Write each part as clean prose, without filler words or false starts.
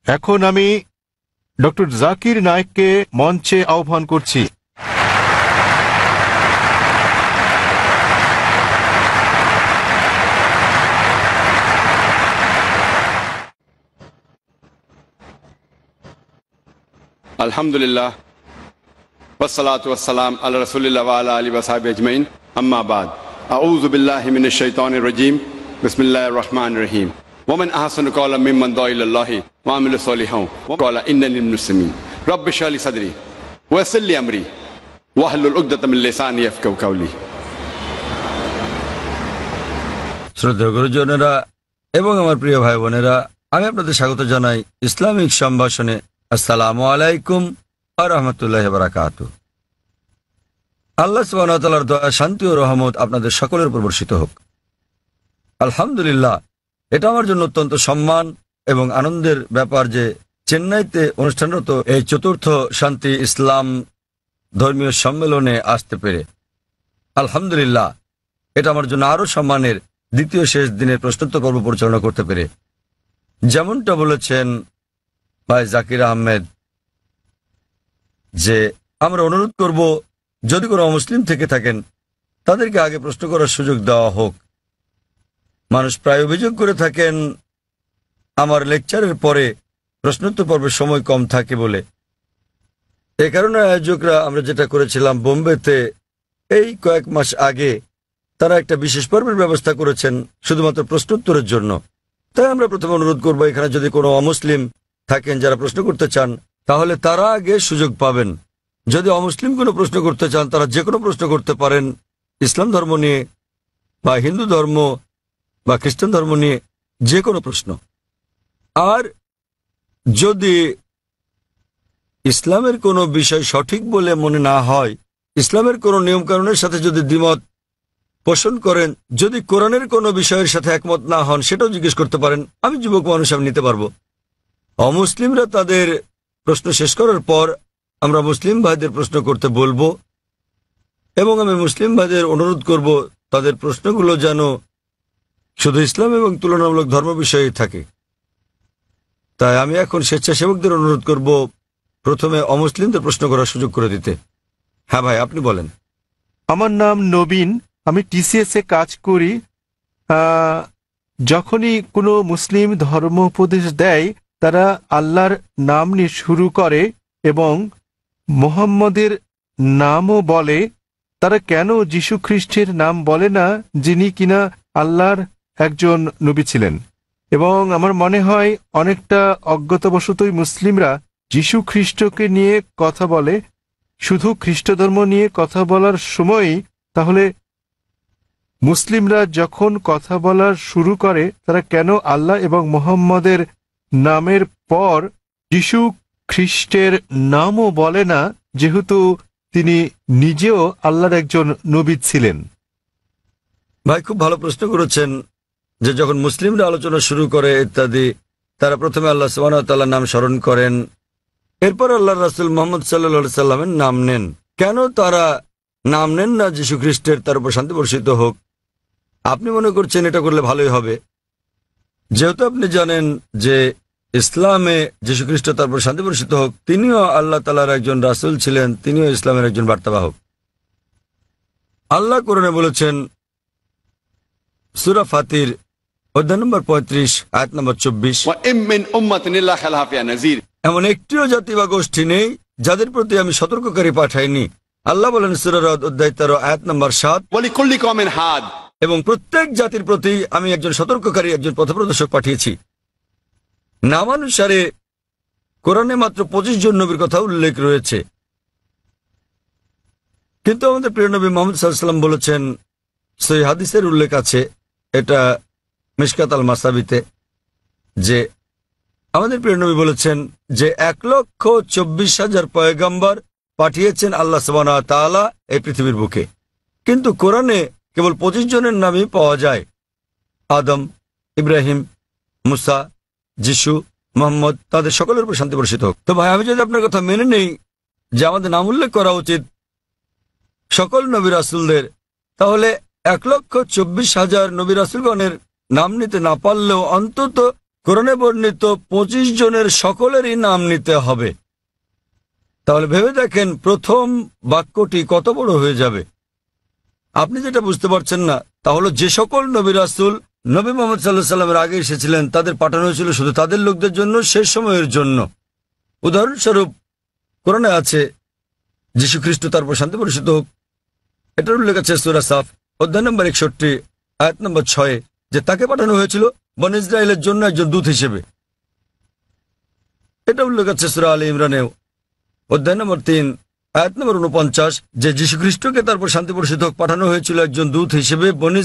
এখন আমি ডক্টর জাকির নায়েককে মঞ্চে আহ্বান করছি। আলহামদুলিল্লাহ ওয়াসসালাতু ওয়াসসালাম আলা রাসূলিল্লাহ ওয়া আলা আলিহি ওয়া সাহবিহি আজমাইন, আম্মা বাদ। আউযু বিল্লাহি মিনাশ শাইতানির রাজীম। বিসমিল্লাহির রহমানির রহিম। ওয়া মান আহসানু ক্বাওলাম মিম্মান দাআ ইলাল্লাহি ওয়া আমিলা সলিহান ওয়া ক্বালা ইন্নানি মিনাল মুসলিমিন। রাব্বি ইশরাহ লি সাদরি ওয়া ইয়াসসির লি আমরি ওয়াহলুল উকদাতাম মিন লিসানি ইয়াফকাহু কাওলি। শ্রদ্ধেয় গুরুজনেরা এবং আমার প্রিয় ভাই বোনেরা, আমি আপনাদের স্বাগত জানাই ইসলামিক সম্ভাষণে। আসসালামু আলাইকুম ওয়া রাহমাতুল্লাহি ওয়া বারাকাতুহু। আল্লাহ সুবহানাহু ওয়া তাআলার দয়া, শান্তি ও রহমত আপনাদের সকলের উপর বর্ষিত হোক। আলহামদুলিল্লাহ, এটা আমার জন্য অত্যন্ত সম্মান এবং আনন্দের ব্যাপার যে চেন্নাইতে অনুষ্ঠানরত এই চতুর্থ শান্তি ইসলাম ধর্মীয় সম্মেলনে আসতে পেরে। আলহামদুলিল্লাহ, এটা আমার জন্য আরও সম্মানের দ্বিতীয় শেষ দিনের প্রশ্নোত্তর পর্ব পরিচালনা করতে পেরে। যেমনটা বলেছেন ভাই জাকির আহমেদ, যে আমরা অনুরোধ করব যদি কোনো অমুসলিম থেকে থাকেন তাদেরকে আগে প্রশ্ন করার সুযোগ দেওয়া হোক। মানুষ প্রায় অভিযোগ করে থাকেন আমার লেকচারের পরে প্রশ্নোত্তর পর্বের সময় কম থাকে বলে। এ কারণে আয়োজকরা আমরা যেটা করেছিলাম বোম্বেতে এই কয়েক মাস আগে, তারা একটা বিশেষ পর্বের ব্যবস্থা করেছেন শুধুমাত্র প্রশ্নোত্তরের জন্য। তাই আমরা প্রথমে অনুরোধ করব, এখানে যদি কোনো অমুসলিম থাকেন যারা প্রশ্ন করতে চান তাহলে তারা আগে সুযোগ পাবেন। যদি অমুসলিম কোনো প্রশ্ন করতে চান তারা যে কোনো প্রশ্ন করতে পারেন, ইসলাম ধর্ম নিয়ে বা হিন্দু ধর্ম বা খ্রিস্টান ধর্ম নিয়ে যে কোনো প্রশ্ন। আর যদি ইসলামের কোনো বিষয় সঠিক বলে মনে না হয়, ইসলামের কোনো নিয়মকানুনের সাথে যদি দ্বিমত পোষণ করেন, যদি কোরআনের কোনো বিষয়ের সাথে একমত না হন, সেটাও জিজ্ঞেস করতে পারেন। আমি যুবক মানুষ, আমি নিতে পারবো। অমুসলিমরা তাদের প্রশ্ন শেষ করার পর আমরা মুসলিম ভাইদের প্রশ্ন করতে বলবো এবং আমি মুসলিম ভাইদের অনুরোধ করব তাদের প্রশ্নগুলো যেন শুধু ইসলাম এবং তুলনামূলক ধর্ম বিষয়ে থাকে। তাই আমি এখন স্বেচ্ছাসেবকদের অনুরোধ করব প্রথমে অমুসলিমদের প্রশ্ন করার সুযোগ করে দিতে। হ্যাঁ ভাই, আপনি বলেন। আমার নাম নবীন, আমি টিসিএস এ কাজ করি। যখনই কোনো মুসলিম ধর্ম উপদেশ দেয় তারা আল্লাহর নাম নিয়ে শুরু করে এবং মুহাম্মদের নামও বলে। তারা কেন যীশু খ্রিস্টের নাম বলে না, যিনি কিনা আল্লাহর একজন নবী ছিলেন? এবং আমার মনে হয় অনেকটা অজ্ঞতাবশতই মুসলিমরা যীশু খ্রিস্টকে নিয়ে কথা বলে, শুধু খ্রিস্ট ধর্ম নিয়ে কথা বলার সময়ই। তাহলে মুসলিমরা যখন কথা বলা শুরু করে তারা কেন আল্লাহ এবং মুহাম্মদের নামের পর যীশু খ্রিস্টের নামও বলে না, যেহেতু তিনি নিজেও আল্লাহর একজন নবী ছিলেন? ভাই, খুব ভালো প্রশ্ন করেছেন যে যখন মুসলিমরা আলোচনা শুরু করে ইত্যাদি, তারা প্রথমে আল্লাহ সুবহানাহু ওয়া তাআলার নাম স্মরণ করেন, এরপর আল্লাহর রাসূল মুহাম্মদ সাল্লাল্লাহু আলাইহি সাল্লামের নাম নেন। কেন তারা নাম নেন না যীশু খ্রিস্টের, তার উপর শান্তি বর্ষিত হোক? আপনি মনে করছেন এটা করলে ভালোই হবে, যেহেতু আপনি জানেন যে ইসলামে যীশু খ্রিস্ট, তার উপর শান্তি বর্ষিত হোক, তিনিও আল্লাহ তাআলার একজন রাসূল ছিলেন, তিনিও ইসলামের একজন বার্তাবাহক। আল্লাহ কোরআনে বলেছেন সূরা ফাতির অধ্যায় নম্বর 35 আয়াত নম্বর 24, এমন একটিও জাতি বা গোষ্ঠী নেই যাদের প্রতি আমি সতর্ককারী পাঠাইনি। আল্লাহ বলেন সূরা রাদ অধ্যায় 13 আয়াত নম্বর 7, এবং প্রত্যেক জাতির প্রতি আমি একজন সতর্ককারী, একজন পথপ্রদর্শক পাঠিয়েছি। নামানুসারে কোরআনে মাত্র 25 জন নবীর কথা উল্লেখ রয়েছে, কিন্তু আমাদের প্রিয় নবী মুহাম্মদ সাল্লাল্লাহু আলাইহি ওয়াসাল্লাম বলেছেন, সহিহ হাদিসের উল্লেখ আছে, এটা মিশকাত আল মাসাবিতে, যে আমাদের প্রিয় নবী বলেছেন যে 1,24,000 পয়গম্বর পাঠিয়েছেন আল্লাহ সুবহানাহু ওয়া তাআলা এই পৃথিবীর বুকে, কিন্তু কোরআনে কেবল 25 জনের নামই পাওয়া যায়। আদম, ইব্রাহিম, মুসা, যিশু, মুহাম্মদ, তাদের সকলের উপর শান্তি বর্ষিত হোক। তো ভাই, আমি যদি আপনার কথা মেনে নেই যে আমাদের নাম উল্লেখ করা উচিত সকল নবী রাসূলদের, তাহলে 1,24,000 নবী রাসূলগণের নাম নিতে না পারলেও অন্তত কোরআনে বর্ণিত 25 জনের সকলেরই নাম নিতে হবে। তাহলে ভেবে দেখেন প্রথম বাক্যটি কত বড় হয়ে যাবে। আপনি যেটা বুঝতে পারছেন না তা হলো যে সকল নবী রাসূল নবী মুহাম্মদ সাল্লাল্লাহু আলাইহি সাল্লামের আগে এসেছিলেন তাদের পাঠানো হয়েছিল শুধু তাদের লোকদের জন্য, শেষ সময়ের জন্য। উদাহরণস্বরূপ কোরআনে আছে যীশু খ্রিস্ট তার উপর শান্তি বর্ষিত হোক, এটার উল্লেখ আছে সূরা সাফ অধ্যায় নম্বর 61 আয়াত নম্বর 6 যে তাকে পাঠানো হয়েছিল বনী ইসরায়েলের জন্য একজন দূত হিসেবে। এটা উল্লেখ আছে সূরা আলে ইমরানেও অধ্যায় নম্বর 3 আয়াত নম্বর 49 যে যীশু খ্রিস্টকে তারপর শান্তি বর্ষিত হোক পাঠানো হয়েছিল একজন দূত হিসেবে বনী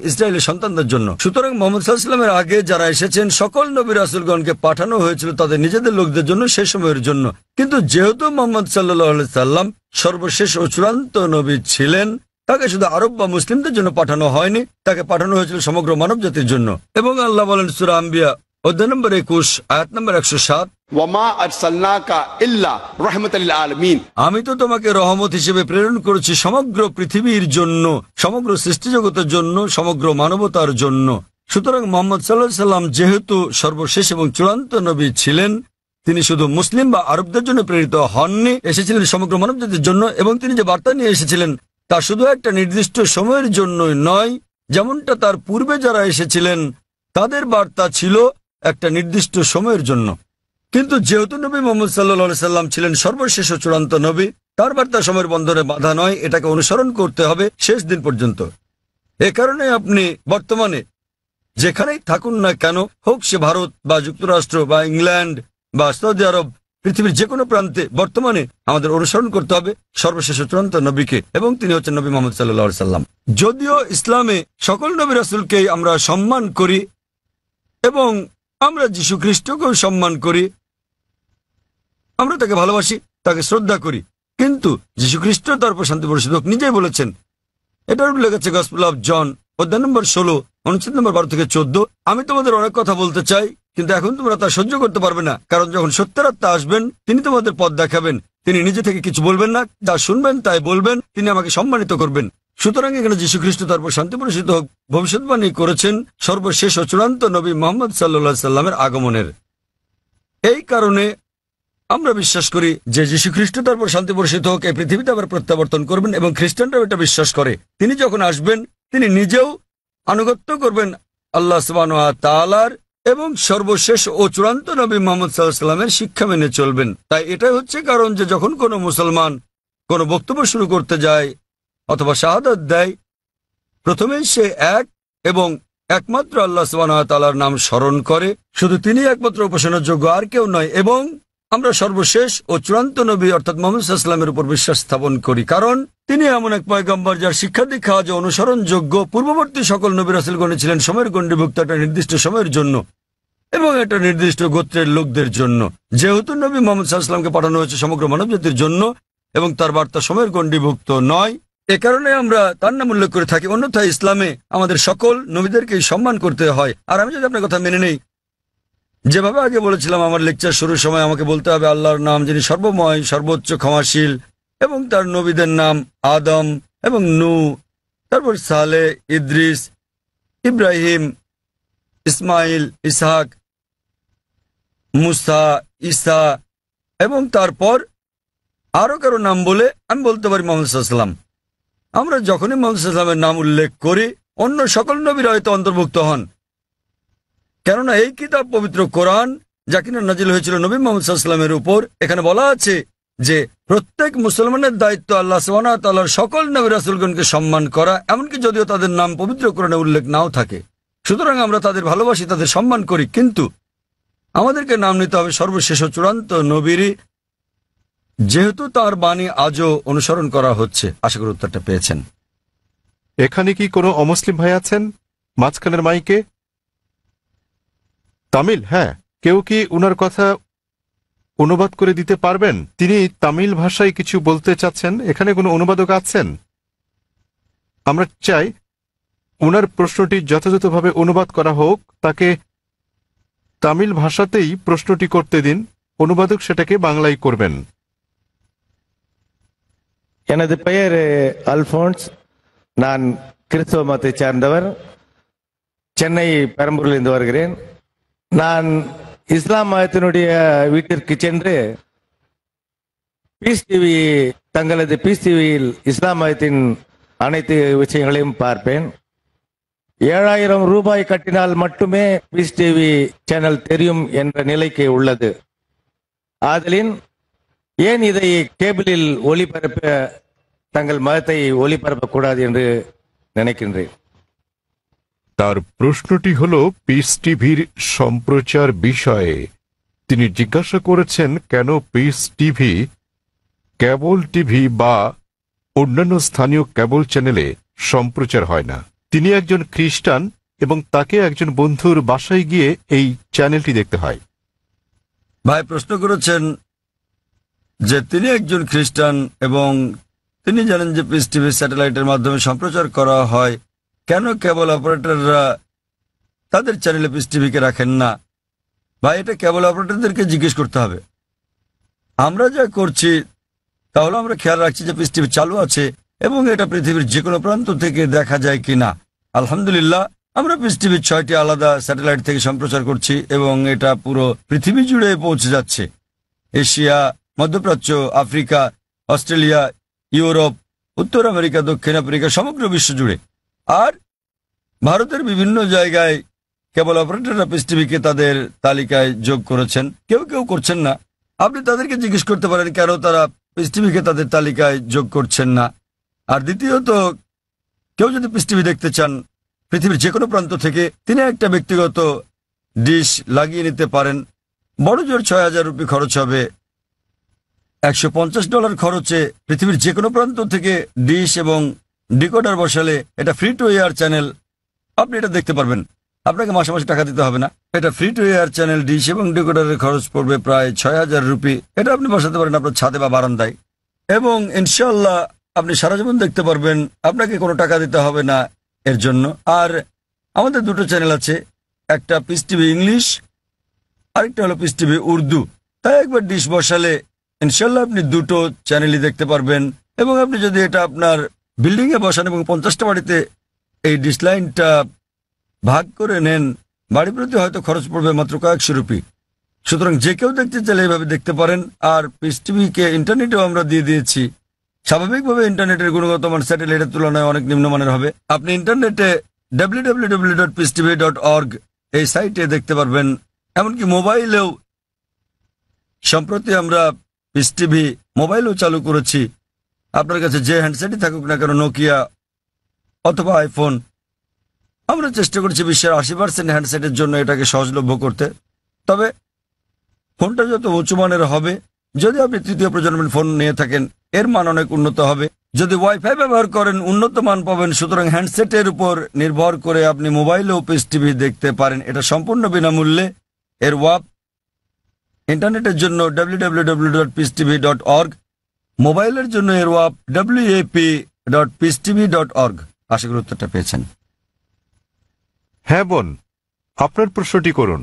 ইসরায়েলের সন্তানদের জন্য। সুতরাং মুহাম্মদ সাল্লাল্লাহু আলাইহি ওয়াসাল্লামের আগে যারা এসেছেন সকল নবী রাসূলগণকে পাঠানো হয়েছিল তাদের নিজেদের লোকদের জন্য, সেই সময়ের জন্য। কিন্তু যেহেতু মুহাম্মদ সাল্লাল্লাহু আলাইহি সাল্লাম সর্বশেষ ও চূড়ান্ত নবী ছিলেন, তাকে শুধু আরব বা মুসলিমদের জন্য পাঠানো হয়নি, তাকে পাঠানো হয়েছিল সমগ্র মানব জাতির জন্য। এবং আল্লাহ বলেন সূরা আম্বিয়া অধ্যায় নম্বর 21 আয়াত নম্বর 107 ওয়ামা আরসালনাকা ইল্লা রাহমাতাল লিল আলামিন, আমি তো তোমাকে রহমত হিসেবে প্রেরণ করেছি সমগ্র পৃথিবীর জন্য, সমগ্র সৃষ্টি জগতের জন্য, সমগ্র মানবতার জন্য। সুতরাং মুহাম্মদ সাল্লাল্লাহু আলাইহি সাল্লাম যেহেতু সর্বশেষ এবং চূড়ান্ত নবী ছিলেন, তিনি শুধু মুসলিম বা আরবদের জন্য প্রেরিত হননি, এসেছিলেন সমগ্র মানব জাতির জন্য। এবং তিনি যে বার্তা নিয়ে এসেছিলেন তা শুধু একটা নির্দিষ্ট সময়ের জন্যই নয়, যেমনটা তার পূর্বে যারা এসেছিলেন তাদের বার্তা ছিল একটা নির্দিষ্ট সময়ের জন্য। কিন্তু যেহেতু নবী মুহাম্মদ সাল্লাল্লাহু আলাইহি সাল্লাম ছিলেন সর্বশেষ ও চূড়ান্ত নবী, তার বার্তা সময়ের বন্ধনে বাধা নয়, এটাকে অনুসরণ করতে হবে শেষ দিন পর্যন্ত। এ কারণে আপনি বর্তমানে যেখানেই থাকুন না কেন, হোক সে ভারত বা যুক্তরাষ্ট্র বা ইংল্যান্ড বা সৌদি আরব, পৃথিবীর যে কোনো প্রান্তে বর্তমানে আমাদের অনুসরণ করতে হবে সর্বশেষ ও চূড়ান্ত নবীকে, এবং তিনি হচ্ছেন নবী মুহাম্মদ সাল্লাল্লাহু আলাইহি সাল্লাম। যদিও ইসলামে সকল নবী রাসূলকেই আমরা সম্মান করি এবং আমরা যীশু খ্রিস্টকেও সম্মান করি, আমরা তাকে ভালোবাসি, তাকে শ্রদ্ধা করি, কিন্তু যীশু খ্রিস্ট তার উপর শান্তি বর্ষিত হোক নিজেই বলেছেন, এটার উল্লেখ আছে গসপেল অফ জন অধ্যায় নম্বর 16 অনুচ্ছেদ নম্বর 12 থেকে 14, আমি তোমাদের অনেক কথা বলতে চাই কিন্তু এখন তোমরা তা সহ্য করতে পারবে না, কারণ যখন সত্যের আত্মা আসবেন তিনি তোমাদের পথ দেখাবেন। তিনি নিজে থেকে কিছু বলবেন না, যা শুনবেন তাই বলবেন, তিনি আমাকে সম্মানিত করবেন। সুতরাং এখানে যীশু খ্রিস্ট তার উপর শান্তি বর্ষিত হোক ভবিষ্যৎবাণী করেছেন সর্বশেষ ও চূড়ান্ত নবী মুহাম্মদ সাল্লাল্লাহু আলাইহি সাল্লামের আগমনের। এই কারণে আমরা বিশ্বাস করি যে যীশু খ্রিস্ট তার উপর শান্তি বর্ষিত হোক এই পৃথিবীতে আবার প্রত্যাবর্তন করবেন, এবং খ্রিস্টানরাও এটা বিশ্বাস করে। তিনি যখন আসবেন তিনি নিজেও আনুগত্য করবেন আল্লাহ সুবহানাহু ওয়া তাআলার, এবং সর্বশেষ ও চূড়ান্ত নবী মুহাম্মদ সাল্লাল্লাহু আলাইহি ওয়াসাল্লামের শিক্ষা মেনে চলবেন। তাই এটাই হচ্ছে কারণ যে যখন কোনো মুসলমান কোনো বক্তব্য শুরু করতে যায় অথবা শাহাদাত দেয়, প্রথমেই সে এক এবং একমাত্র আল্লাহ সুবহানাহু ওয়া তাআলার নাম স্মরণ করে, শুধু তিনি একমাত্র উপাসনার যোগ্য, আর কেউ নয়। এবং আমরা সর্বশেষ ও চূড়ান্ত নবী অর্থাৎ মুহাম্মদ সাল্লাল্লাহু আলাইহি ওয়াসাল্লামের উপর বিশ্বাস স্থাপন করি, কারণ তিনি এমন এক পয়গম্বর যার শিক্ষা দীক্ষা আজ অনুসরণযোগ্য। পূর্ববর্তী সকল নবী রাসূলগণ ছিলেন সময়ের গণ্ডিভুক্ত একটা নির্দিষ্ট সময়ের জন্য এবং একটা নির্দিষ্ট গোত্রের লোকদের জন্য। যেহেতু নবী মুহাম্মদ সাল্লাল্লাহু আলাইহি ওয়াসাল্লামকে পাঠানো হয়েছে সমগ্র মানবজাতির জন্য এবং তার বার্তা সময়ের গণ্ডিভুক্ত নয়, এ কারণে আমরা তার নাম উল্লেখ করে থাকি। অন্যথায় ইসলামে আমাদের সকল নবীদেরকেই সম্মান করতে হয়। আর আমি যদি আপনার কথা মেনে নেই, যেভাবে আগে বলেছিলাম আমার লেকচার শুরুর সময় আমাকে বলতে হবে আল্লাহর নাম যিনি সর্বময়, সর্বোচ্চ, ক্ষমাশীল, এবং তার নবীদের নাম আদম এবং নূহ, তারপর সালেহ, ইদ্রিস, ইব্রাহিম, ইসমাইল, ইসহাক, মুসা, ঈসা, এবং তারপর আরো কারো নাম বলে আমি বলতে পারি মুহাম্মদ সাল্লাল্লাহু আলাইহি ওয়াসাল্লাম। আমরা যখনই মুহাম্মদ সাল্লাল্লাহু আলাইহি ওয়াসাল্লামের নাম উল্লেখ করি অন্য সকল নবীরা হয়তো অন্তর্ভুক্ত হন, কেননা এই কিতাব পবিত্র কোরআন যা কিনা নাজিল হয়েছিল নবী মুহাম্মদ সাল্লাল্লাহু আলাইহি ওয়াসাল্লামের উপর, এখানে বলা আছে যে প্রত্যেক মুসলমানের দায়িত্ব আল্লাহ সুবহানাহু ওয়া তাআলার সকল নবী রাসূলগণকে সম্মান করা, এমনকি যদিও তাদের নাম পবিত্র কোরআনে উল্লেখ নাও থাকে। সুতরাং আমরা তাদের ভালোবাসি, তাদের সম্মান করি, কিন্তু আমাদেরকে নাম নিতে হবে সর্বশেষ ও চূড়ান্ত নবীরই, যেহেতু তার বাণী আজও অনুসরণ করা হচ্ছে। আশা করি উত্তরটা পেয়েছেন। এখানে কি কোনো অমুসলিম ভাই আছেন মাঝখানের মাইকে? তামিল? হ্যাঁ, কেউ কি উনার কথা অনুবাদ করে দিতে পারবেন? তিনি তামিল ভাষায় কিছু বলতে চাচ্ছেন। এখানে কোনো অনুবাদক আছেন? আমরা চাই উনার প্রশ্নটি যথাযথভাবে অনুবাদ করা হোক, তাকে তামিল ভাষাতেই প্রশ্নটি করতে দিন, অনুবাদক সেটাকে বাংলায় করবেন। எனது பெயர் அல்போன்ஸ். நான் கிறிஸ்தவ மதத்தை சார்ந்தவர். சென்னை பெரம்பூரிலிருந்து வருகிறேன். நான் இஸ்லாம் மதத்தினுடைய வீட்டிற்கு சென்று பீஸ் டிவி தங்களது பீஸ் டிவியில் இஸ்லாம் மதத்தின் அனைத்து விஷயங்களையும் பார்ப்பேன். 7,000 ரூபாய் கட்டினால் மட்டுமே பீஸ் டிவி சேனல் தெரியும் என்ற நிலைக்கு உள்ளது. ஆதலின் ஏன் இதை கேபிளில் ஒளிபரப்ப தங்கள் মতத்தை ஒளிபரப்பக்கூடாது என்று নিனைக்கின்றேன். তার প্রশ্নটি হল পিস টিভির সম্প্রচার বিষয়ে। তিনি জিজ্ঞাসা করেছেন কেন পিস টিভি, কেবল টিভি বা অন্যান্য স্থানীয় কেবল চ্যানেলে সম্প্রচার হয় না। তিনি একজন খ্রিস্টান এবং তাকে একজন বন্ধুর বাসায় গিয়ে এই চ্যানেলটি দেখতে হয়। ভাই প্রশ্ন করেছেন যে তিনি একজন খ্রিস্টান এবং তিনি জানেন যে পিস টিভি স্যাটেলাইটের মাধ্যমে সম্প্রচার করা হয়, কেন কেবল অপারেটররা তাদের চ্যানেলে পিস টিভিকে রাখেন না? ভাই, এটা কেবল অপারেটরদেরকে জিজ্ঞেস করতে হবে। আমরা যা করছি তাহলে আমরা খেয়াল রাখছি যে পিস টিভি চালু আছে এবং এটা পৃথিবীর যে কোনো প্রান্ত থেকে দেখা যায় কিনা। আলহামদুলিল্লাহ, আমরা পিস টিভির 6টি আলাদা স্যাটেলাইট থেকে সম্প্রচার করছি এবং এটা পুরো পৃথিবী জুড়ে পৌঁছে যাচ্ছে। এশিয়া, মধ্যপ্রাচ্য, আফ্রিকা, অস্ট্রেলিয়া, ইউরোপ, উত্তর আমেরিকা, দক্ষিণ আফ্রিকা, সমগ্র বিশ্ব জুড়ে। আর ভারতের বিভিন্ন জায়গায় কেবল অপারেটররা পিস টিভিকে তাদের তালিকায় যোগ করেছেন, কেউ কেউ করছেন না। আপনি তাদেরকে জিজ্ঞেস করতে পারেন কেন তারা পিস টিভিকে তাদের তালিকায় যোগ করছেন না। আর দ্বিতীয়ত, কেউ যদি পিস টিভি দেখতে চান পৃথিবীর যে কোনো প্রান্ত থেকে, তিনি একটা ব্যক্তিগত ডিশ লাগিয়ে নিতে পারেন। বড় জোর 6,000 রুপি খরচ হবে। $150 খরচে পৃথিবীর যে কোনো প্রান্ত থেকে ডিশ এবং ডিকোডার বসালে এটা ফ্রি টু এয়ার চ্যানেল, আপনি এটা দেখতে পারবেন। আপনাকে মাসে মাসে টাকা দিতে হবে না। এটা free to air channel, dish এবং ডিকোডারের খরচ পড়বে প্রায় 6,000 রুপি। এটা আপনি বসাতে পারেন আপনার ছাদে বা বারান্দায় এবং ইনশাল্লাহ আপনি সারা জীবন দেখতে পারবেন, আপনাকে কোনো টাকা দিতে হবে না এর জন্য। আর আমাদের দুটো চ্যানেল আছে, একটা পিস টিভি ইংলিশ, আরেকটা হলো পিস টিভি উর্দু। তাই একবার ডিশ বসালে ইনশাল্লাহ আপনি দুটো চ্যানেলই দেখতে পারবেন। এবং আপনি যদি এটা আপনার বিল্ডিংয়ে বসান এবং 50টা বাড়িতে এই ডিশ লাইনটা ভাগ করে নেন, বাড়ি প্রতি হয়তো খরচ পড়বে মাত্র কয়েকশো রুপি। সুতরাং যে কেউ দেখতে চাইলে এইভাবে দেখতে পারেন। আর পিস টিভিকে ইন্টারনেটেও আমরা দিয়ে দিয়েছি। স্বাভাবিকভাবে ইন্টারনেটের গুণগত মান স্যাটেলাইটের তুলনায় অনেক নিম্নমানের হবে। আপনি ইন্টারনেটে www.peacetv.org এই সাইটে দেখতে পারবেন। এমনকি মোবাইলেও সম্প্রতি আমরা পিস টিভি মোবাইলও চালু করেছি। আপনার কাছে যে হ্যান্ডসেটই থাকুক না কেন, নোকিয়া অথবা আইফোন, আমরা চেষ্টা করছি বিশ্বের 80% হ্যান্ডসেটের জন্য এটাকে সহজলভ্য করতে। তবে ফোনটা যত উঁচু মানের হবে, যদি আপনি তৃতীয় প্রজন্মের ফোন নিয়ে থাকেন এর মান অনেক উন্নত হবে। যদি ওয়াইফাই ব্যবহার করেন উন্নত মান পাবেন। সুতরাং হ্যান্ডসেটের উপর নির্ভর করে আপনি মোবাইলেও পিস টিভি দেখতে পারেন। এটা সম্পূর্ণ বিনামূল্যে। এর ওয়াপ ইন্টারনেটের জন্য www.peacetv.org, মোবাইলের জন্য এর ওয়াপ wap.peacetv.org। আশা করি উত্তরটা পেয়েছেন। হ্যাঁ বোন, আপনার প্রশ্নটি করুন।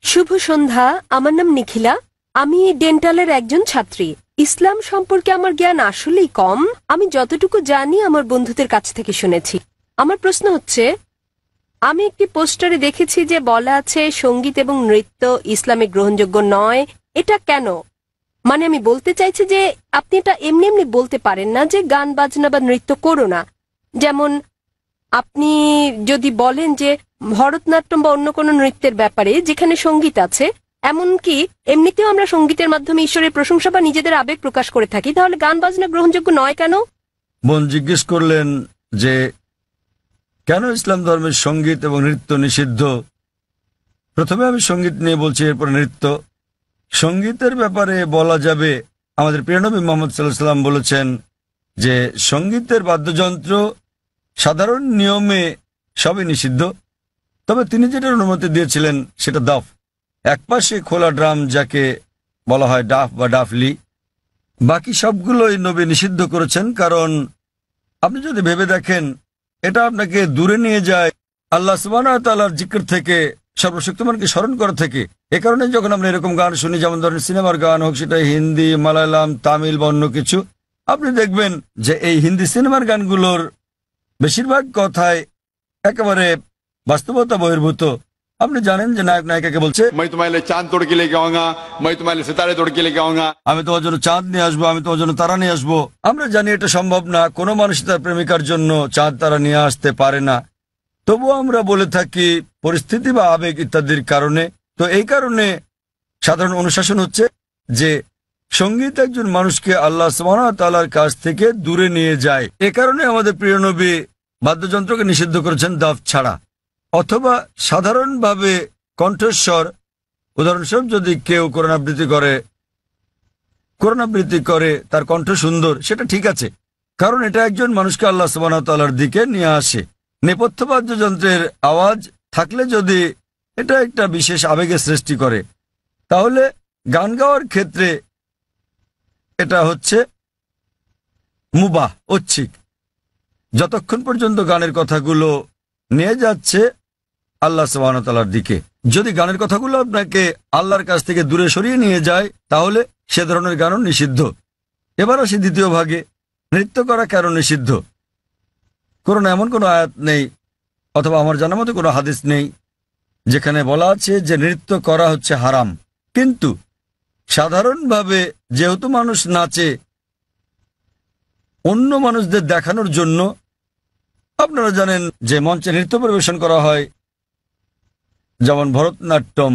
শুভ সন্ধ্যা, আমার নাম নিখিলা। আমি ডেন্টালের একজন ছাত্রী। ইসলাম সম্পর্কে আমার জ্ঞান আসলেই কম। আমি যতটুকু জানি আমার বন্ধুদের কাছ থেকে শুনেছি। আমার প্রশ্ন হচ্ছে, আমি একটি পোস্টারে দেখেছি যে বলা আছে সঙ্গীত এবং নৃত্য ইসলামে গ্রহণযোগ্য নয়। এটা কেন? মানে আমি বলতে চাইছি যে আপনি এটা এমনি এমনি বলতে পারেন না যে গান বাজনা বা নৃত্য করো না। যেমন আপনি যদি বলেন যে ভরতনাট্যম বা অন্য কোনো নৃত্যের ব্যাপারে যেখানে সঙ্গীত আছে, এমনকি এমনিতেও আমরা সঙ্গীতের মাধ্যমে ঈশ্বরের প্রশংসা বা নিজেদের আবেগ প্রকাশ করে থাকি, তাহলে গান বাজনা গ্রহণযোগ্য নয় কেন? বোন জিজ্ঞেস করলেন যে কেন ইসলাম ধর্মের সঙ্গীত এবং নৃত্য নিষিদ্ধ। প্রথমে আমি সঙ্গীত নিয়ে বলছি, এরপরে নৃত্য। সঙ্গীতের ব্যাপারে বলা যাবে, আমাদের প্রিয় নবী মুহাম্মদ সাল্লাল্লাহু আলাইহি ওয়াসাল্লাম বলেছেন যে সঙ্গীতের বাদ্যযন্ত্র সাধারণ নিয়মে সবই নিষিদ্ধ, তবে তিনি যেটার অনুমতি দিয়েছিলেন সেটা দাফ, একপাশে খোলা ড্রাম যাকে বলা হয় ডাফ বা ডাফলি। বাকি সবগুলোই নবী নিষিদ্ধ করেছেন, কারণ আপনি যদি ভেবে দেখেন এটা আপনাকে দূরে নিয়ে যায় আল্লাহ সুবহানাহু ওয়া তাআলার জিকির থেকে, সর্বশক্তিমানকে স্মরণ করা থেকে। এ কারণে যখন আমরা এরকম গান শুনি, যেমন ধরেন সিনেমার গান হোক, সেটা হিন্দি, মালায়ালাম, তামিল বা অন্য কিছু, আপনি দেখবেন যে এই হিন্দি সিনেমার গানগুলোর বেশিরভাগ কথায় একেবারে বাস্তবতা বহির্ভূত। আপনি জানেন যে নায়ক নায়িকাকে বলছে, मैं तुम्हारे लिए चांद तोड़ के लेके आऊंगा, मैं तुम्हारे लिए सितारे तोड़ के लेके आऊंगा। আমি তোমার জন্য চাঁদ নিয়ে আসবো, আমি তোমার জন্য তারা নিয়ে আসবো। আমরা জানি এটা সম্ভব না, কোনো মানুষ তার প্রেমিকার জন্য চাঁদ তারা নিয়ে আসতে পারে না। তবুও আমরা বলে থাকি পরিস্থিতি বা আবেগ ইত্যাদির কারণে। তো এই কারণে সাধারণ অনুশাসন হচ্ছে যে সঙ্গীত একজন মানুষকে আল্লাহ সুবহানাহু ওয়া তাআলার কাছ থেকে দূরে নিয়ে যায়। এ কারণে আমাদের প্রিয় নবী বাদ্যযন্ত্রকে নিষিদ্ধ করেছেন দাফ ছাড়া, অথবা সাধারণভাবে কণ্ঠস্বর। উদাহরণস্বরূপ যদি কেউ কোরআন আবৃত্তি করে তার কণ্ঠ সুন্দর, সেটা ঠিক আছে, কারণ এটা একজন মানুষকে আল্লাহ সুবহানাহু ওয়া তাআলার দিকে নিয়ে আসে। নেপথ্য বাদ্যযন্ত্রের আওয়াজ থাকলে যদি এটা একটা বিশেষ আবেগের সৃষ্টি করে, তাহলে গান গাওয়ার ক্ষেত্রে এটা হচ্ছে মুবাহ, ঐচ্ছিক, যতক্ষণ পর্যন্ত গানের কথাগুলো নিয়ে যাচ্ছে আল্লাহ সুবহানাহু ওয়া তাআলার দিকে। যদি গানের কথাগুলো আপনাকে আল্লাহর কাছ থেকে দূরে সরিয়ে নিয়ে যায়, তাহলে সে ধরনের গানও নিষিদ্ধ। এবার আসি দ্বিতীয় ভাগে, নৃত্য করা কেন নিষিদ্ধ। কোরআনে এমন কোনো আয়াত নেই, অথবা আমার জানা মতো কোনো হাদিস নেই যেখানে বলা আছে যে নৃত্য করা হচ্ছে হারাম। কিন্তু সাধারণভাবে যেহেতু মানুষ নাচে অন্য মানুষদের দেখানোর জন্য, আপনারা জানেন যে মঞ্চে নৃত্য পরিবেশন করা হয়, যেমন ভরতনাট্যম।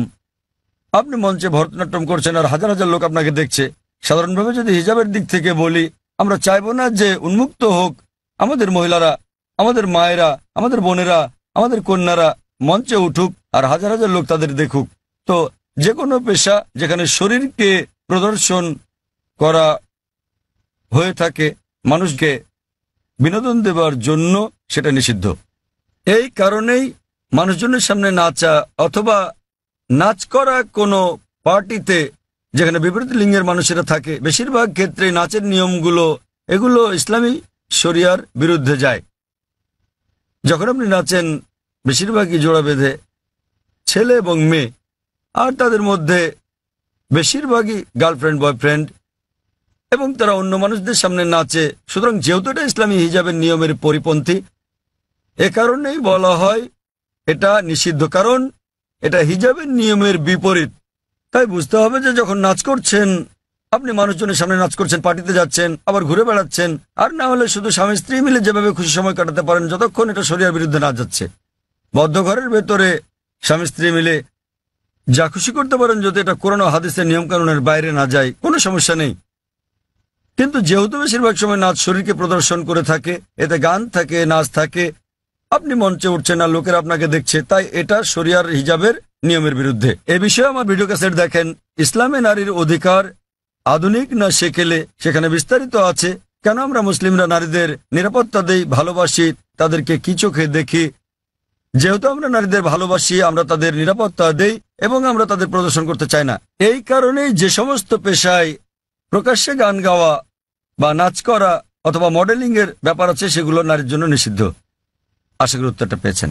আপনি মঞ্চে ভরতনাট্যম করছেন আর হাজার হাজার লোক আপনাকে দেখছে। সাধারণভাবে যদি হিজাবের দিক থেকে বলি, আমরা চাইবো না যে উন্মুক্ত হোক আমাদের মহিলারা, আমাদের মায়েরা, আমাদের বোনেরা, আমাদের কন্যারা মঞ্চে উঠুক আর হাজার হাজার লোক তাদের দেখুক। তো যে কোনো পেশা যেখানে শরীরকে প্রদর্শন করা হয়ে থাকে মানুষকে বিনোদন দেওয়ার জন্য, সেটা নিষিদ্ধ। এই কারণেই মানুষজনের সামনে নাচা অথবা নাচ করা কোনো পার্টিতে যেখানে বিপরীত লিঙ্গের মানুষেরা থাকে, বেশিরভাগ ক্ষেত্রে নাচের নিয়মগুলো এগুলো ইসলামী শরিয়ার বিরুদ্ধে যায়। যখন আপনি নাচেন বেশিরভাগই জোড়া বেঁধে, ছেলে এবং মেয়ে, আর তাদের মধ্যে বেশিরভাগই গার্লফ্রেন্ড বয়ফ্রেন্ড, এবং তারা অন্য মানুষদের সামনে নাচে। সুতরাং যেহেতু এটা ইসলামী হিজাবের নিয়মের পরিপন্থী, এ কারণেই বলা হয় এটা নিষিদ্ধ, কারণ এটা হিজাবের নিয়মের বিপরীত। তাই বুঝতে হবে যে যখন নাচ করছেন, আপনি মানুষজনের সামনে নাচ করছেন, পার্টিতে যাচ্ছেন, আবার ঘুরে বেড়াচ্ছেন, আর না হলে শুধু স্বামী স্ত্রী মিলে যেভাবে খুশি সময় কাটাতে পারেন যতক্ষণ এটা শরিয়ার বিরুদ্ধে না যাচ্ছে। বদ্ধ ঘরের ভেতরে স্বামী স্ত্রী মিলে যা খুশি করতে পারেন, যদি এটা কোরআন ও হাদিসের নিয়মকানুনের বাইরে না যায়, কোনো সমস্যা নেই। কিন্তু যেহেতু বেশিরভাগ সময় নাচ শরীরকে প্রদর্শন করে থাকে, এতে গান থাকে, নাচ থাকে, আপনি মঞ্চে উঠছেন আর লোকেরা আপনাকে দেখছে, তাই এটা শরিয়ার হিজাবের নিয়মের বিরুদ্ধে। এ বিষয়ে আমার ভিডিও ক্যাসেট দেখেন, ইসলামে নারীর অধিকার আধুনিক না সেকেলে, সেখানে বিস্তারিত আছে কেন আমরা মুসলিমরা নারীদের নিরাপত্তা দেই, ভালোবাসি, তাদেরকে কি চোখে দেখি। যেহেতু আমরা নারীদের ভালোবাসি, আমরা তাদের নিরাপত্তা দেই এবং আমরা তাদের প্রদর্শন করতে চাই না। এই কারণেই যে সমস্ত পেশায় প্রকাশ্যে গান গাওয়া বা নাচ করা অথবা মডেলিং এর ব্যাপার আছে, সেগুলো নারীর জন্য নিষিদ্ধ। আশা করি উত্তরটা পেয়েছেন।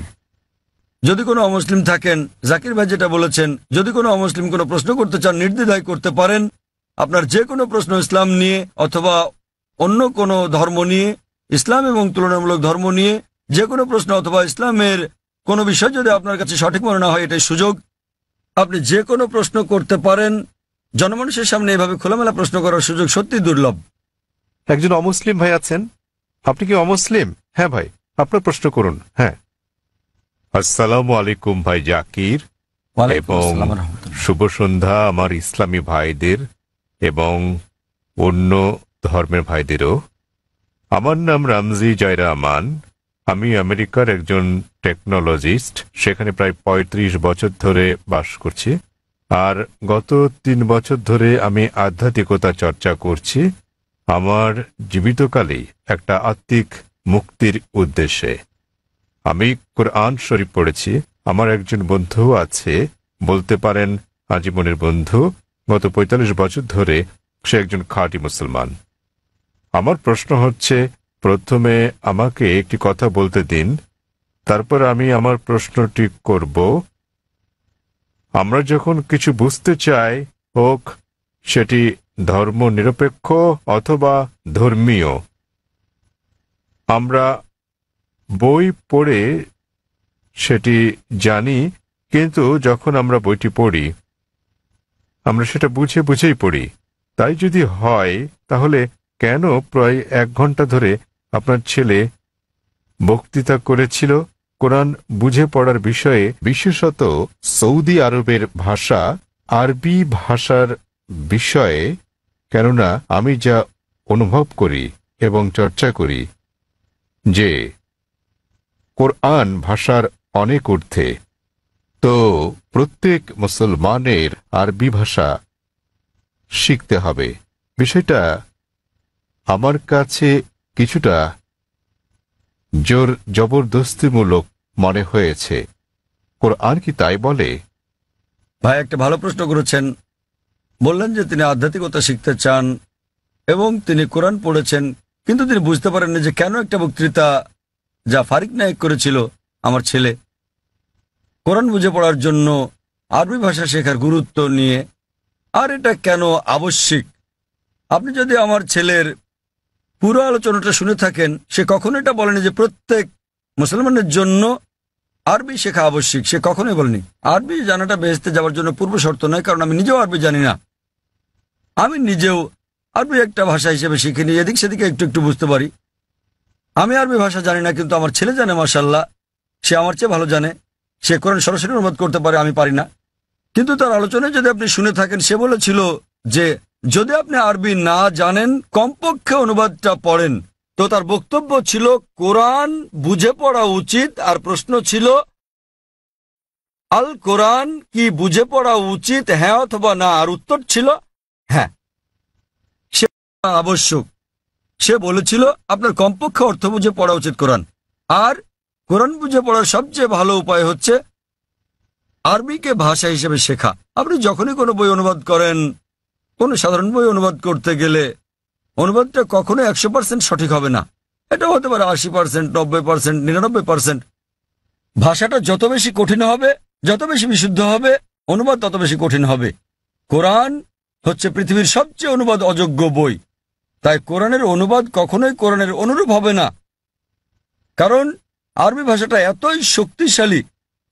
যদি কোনো অমুসলিম থাকেন, জাকির ভাই যেটা বলেছেন, যদি কোনো অমুসলিম কোনো প্রশ্ন করতে চান, নির্দ্বিধায় করতে পারেন। আপনার যে কোনো প্রশ্ন ইসলাম নিয়ে অথবা অন্য কোনো ধর্ম নিয়ে, ইসলাম এবং তুলনামূলক ধর্ম নিয়ে যে কোনো প্রশ্ন অথবা ইসলামের কোনো বিষয় যদি আপনার কাছে সঠিক মনে না হয়, এটাই সুযোগ। আপনি যে কোনো প্রশ্ন করতে পারেন। জনমানুষের সামনে এভাবে খোলামেলা প্রশ্ন করার সুযোগ সত্যি দুর্লভ। একজন অমুসলিম ভাই আছেন। আপনি কি অমুসলিম? হ্যাঁ ভাই, আপনার প্রশ্ন করুন। হ্যাঁ, আসসালামু আলাইকুম ভাই জাকির, এবং শুভ সন্ধ্যা আমার ইসলামী ভাইদের এবং অন্য ধর্মের ভাইদেরও। আমার নাম রামজি জয়রামান। আমি আমেরিকার একজন টেকনোলজিস্ট, সেখানে প্রায় ৩৫ বছর ধরে বাস করছি। আর গত ৩ বছর ধরে আমি আধ্যাত্মিকতা চর্চা করছি আমার জীবিতকালেই একটা আত্মিক মুক্তির উদ্দেশ্যে। আমি কোরআন শরীফ পড়েছি। আমার একজন বন্ধু আছে, বলতে পারেন আজীবনের বন্ধু। গত ৪৫ বছর ধরে সে একজন খাঁটি মুসলমান। আমার প্রশ্ন হচ্ছে, প্রথমে আমাকে একটি কথা বলতে দিন, তারপর আমি আমার প্রশ্নটি করব। আমরা যখন কিছু বুঝতে চাই, হোক সেটি ধর্ম নিরপেক্ষ অথবা ধর্মীয়, আমরা বই পড়ে সেটি জানি, কিন্তু যখন আমরা বইটি পড়ি আমরা সেটা বুঝে বুঝেই পড়ি। তাই যদি হয় তাহলে কেন প্রায় 1 ঘন্টা ধরে আপনার ছেলে বক্তৃতা করেছিল কোরআন বুঝে পড়ার বিষয়ে, বিশেষত সৌদি আরবের ভাষা আরবি ভাষার বিষয়ে? কেননা আমি যা অনুভব করি এবং চর্চা করি যে কোরআন ভাষার অনেক ঊর্ধ্বে, তো প্রত্যেক মুসলমানের আরবি ভাষা শিখতে হবে। বিষয়টা আমার কাছে কিছুটা জোর জবরদস্তিমূলক মনে হয়েছে। কোরআন কি তাই বলে? ভাই একটা ভালো প্রশ্ন করেছেন। বললেন যে তিনি আধ্যাত্মিকতা শিখতে চান এবং তিনি কোরআন পড়েছেন, কিন্তু তিনি বুঝতে পারেননি যে কেন একটা বক্তৃতা যা ফারিক নায়েক করেছিল আমার ছেলে কোরআন বুঝে পড়ার জন্য আরবি ভাষা শেখার গুরুত্ব নিয়ে, আর এটা কেন আবশ্যিক। আপনি যদি আমার ছেলের পুরো আলোচনাটা শুনে থাকেন, সে কখনো এটা বলেনি যে প্রত্যেক মুসলমানের জন্য আরবি শেখা আবশ্যিক। সে কখনোই বলেনি। আরবি জানাটা বেহেশতে যাওয়ার জন্য পূর্ব শর্ত নয়, কারণ আমি নিজেও আরবি জানি না। আমি নিজেও আরবি একটা ভাষা হিসেবে শিখিনি, এদিক সেদিকে একটু একটু বুঝতে পারি। আমি আরবি ভাষা জানি না, কিন্তু আমার ছেলে জানে মাশাআল্লাহ, সে আমার চেয়ে ভালো জানে। সে কোরআন সরাসরি অনুবাদ করতে পারে, আমি পারি না। কিন্তু তার আলোচনায় যদি আপনি শুনে থাকেন, সে বলেছিল যে যদি আপনি আরবি না জানেন কমপক্ষে অনুবাদটা পড়েন। তো তার বক্তব্য ছিল কোরআন বুঝে পড়া উচিত, আর প্রশ্ন ছিল আল কোরআন কি বুঝে পড়া উচিত, হ্যাঁ অথবা না? আর উত্তর ছিল হ্যাঁ। সে আবশ্যক। সে বলেছিল আপনার কমপক্ষে অর্থ বুঝে পড়া উচিত কোরআন, আর কোরআন বুঝে পড়ার সবচেয়ে ভালো উপায় হচ্ছে আরবিকে ভাষা হিসেবে শেখা। আপনি যখনই কোনো বই অনুবাদ করেন, কোনো সাধারণ বই অনুবাদ করতে গেলে অনুবাদটা কখনো 100% সঠিক হবে না। এটা হতে পারে 80%, 90%, 99%। ভাষাটা যত বেশি কঠিন হবে, যত বেশি বিশুদ্ধ হবে, অনুবাদ তত বেশি কঠিন হবে। কোরআন হচ্ছে পৃথিবীর সবচেয়ে অনুবাদ অযোগ্য বই। তাই কোরআনের অনুবাদ কখনোই কোরআনের অনুরূপ হবে না, কারণ আরবি ভাষাটা এতই শক্তিশালী,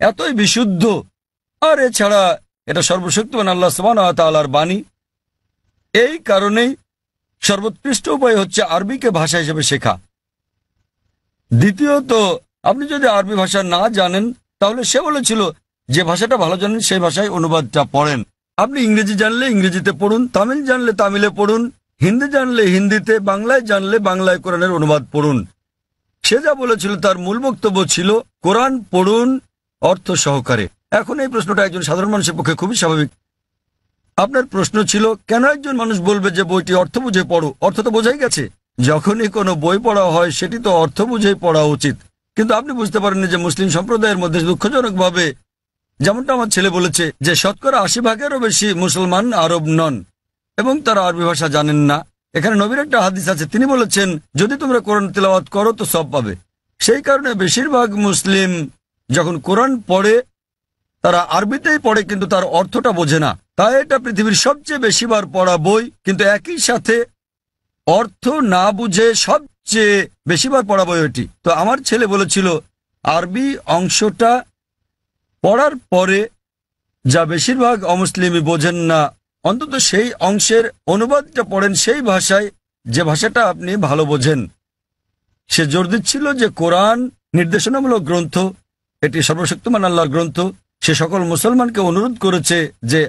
এতই বিশুদ্ধ, আর এছাড়া এটা সর্বশক্তিমান আল্লাহ সুবহানাহু ওয়া তাআলার বাণী। এই কারণেই সর্বোৎকৃষ্ট উপায় হচ্ছে আরবিকে ভাষা হিসেবে শেখা। দ্বিতীয়ত, আপনি যদি আরবি ভাষা না জানেন, তাহলে সে বলেছিল যে ভাষাটা ভালো জানেন সেই ভাষায় অনুবাদটা পড়েন। আপনি ইংরেজি জানলে ইংরেজিতে পড়ুন, তামিল জানলে তামিলে পড়ুন, হিন্দি জানলে হিন্দিতে, বাংলায় জানলে বাংলায় কোরআনের অনুবাদ পড়ুন। সে যা বলেছিল তার মূল বক্তব্য ছিল কোরআন পড়ুন অর্থ সহকারে। এখন এই প্রশ্নটা একজন সাধারণ মানুষের পক্ষে খুবই স্বাভাবিক। আপনার প্রশ্ন ছিল কেন একজন মানুষ বলবে যে বইটি অর্থ বুঝে পড়ো? অর্থ তো বোঝাই গেছে। যখনই কোনো বই পড়া হয় সেটি তো অর্থ বুঝেই পড়া উচিত। কিন্তু আপনি বুঝতে পারেননি যে মুসলিম সম্প্রদায়ের মধ্যে দুঃখজনকভাবে, যেমনটা আমার ছেলে বলেছে, যে শতকরা 80%-এরও বেশি মুসলমান আরব নন এবং তারা আরবি ভাষা জানেন না। এখানে নবীর একটা হাদিস আছে, তিনি বলেছেন যদি তোমরা কোরআন তেলাওয়াত করো তো সব পাবে। সেই কারণে বেশিরভাগ মুসলিম যখন কোরআন পড়ে তারা আরবিতেই পড়ে, কিন্তু তার অর্থটা বোঝে না। তাই এটা পৃথিবীর সবচেয়ে বেশিবার পড়া বই, কিন্তু একই সাথে অর্থ না বুঝে সবচেয়ে বেশিবার পড়া বই ওটি। তো আমার ছেলে বলেছিল আরবি অংশটা পড়ার পরে যা বেশিরভাগ অমুসলিমই বোঝেন না, অন্তত সেই অংশের অনুবাদটা পড়েন সেই ভাষায়, যে ভাষাটা আপনি ভালো বোঝেন। সে জোর দিচ্ছিল যে কোরআন নির্দেশনামূলক গ্রন্থ, এটি সর্বশক্তিমান আল্লাহর গ্রন্থ। সে সকল মুসলমানকে অনুরোধ করেছে যে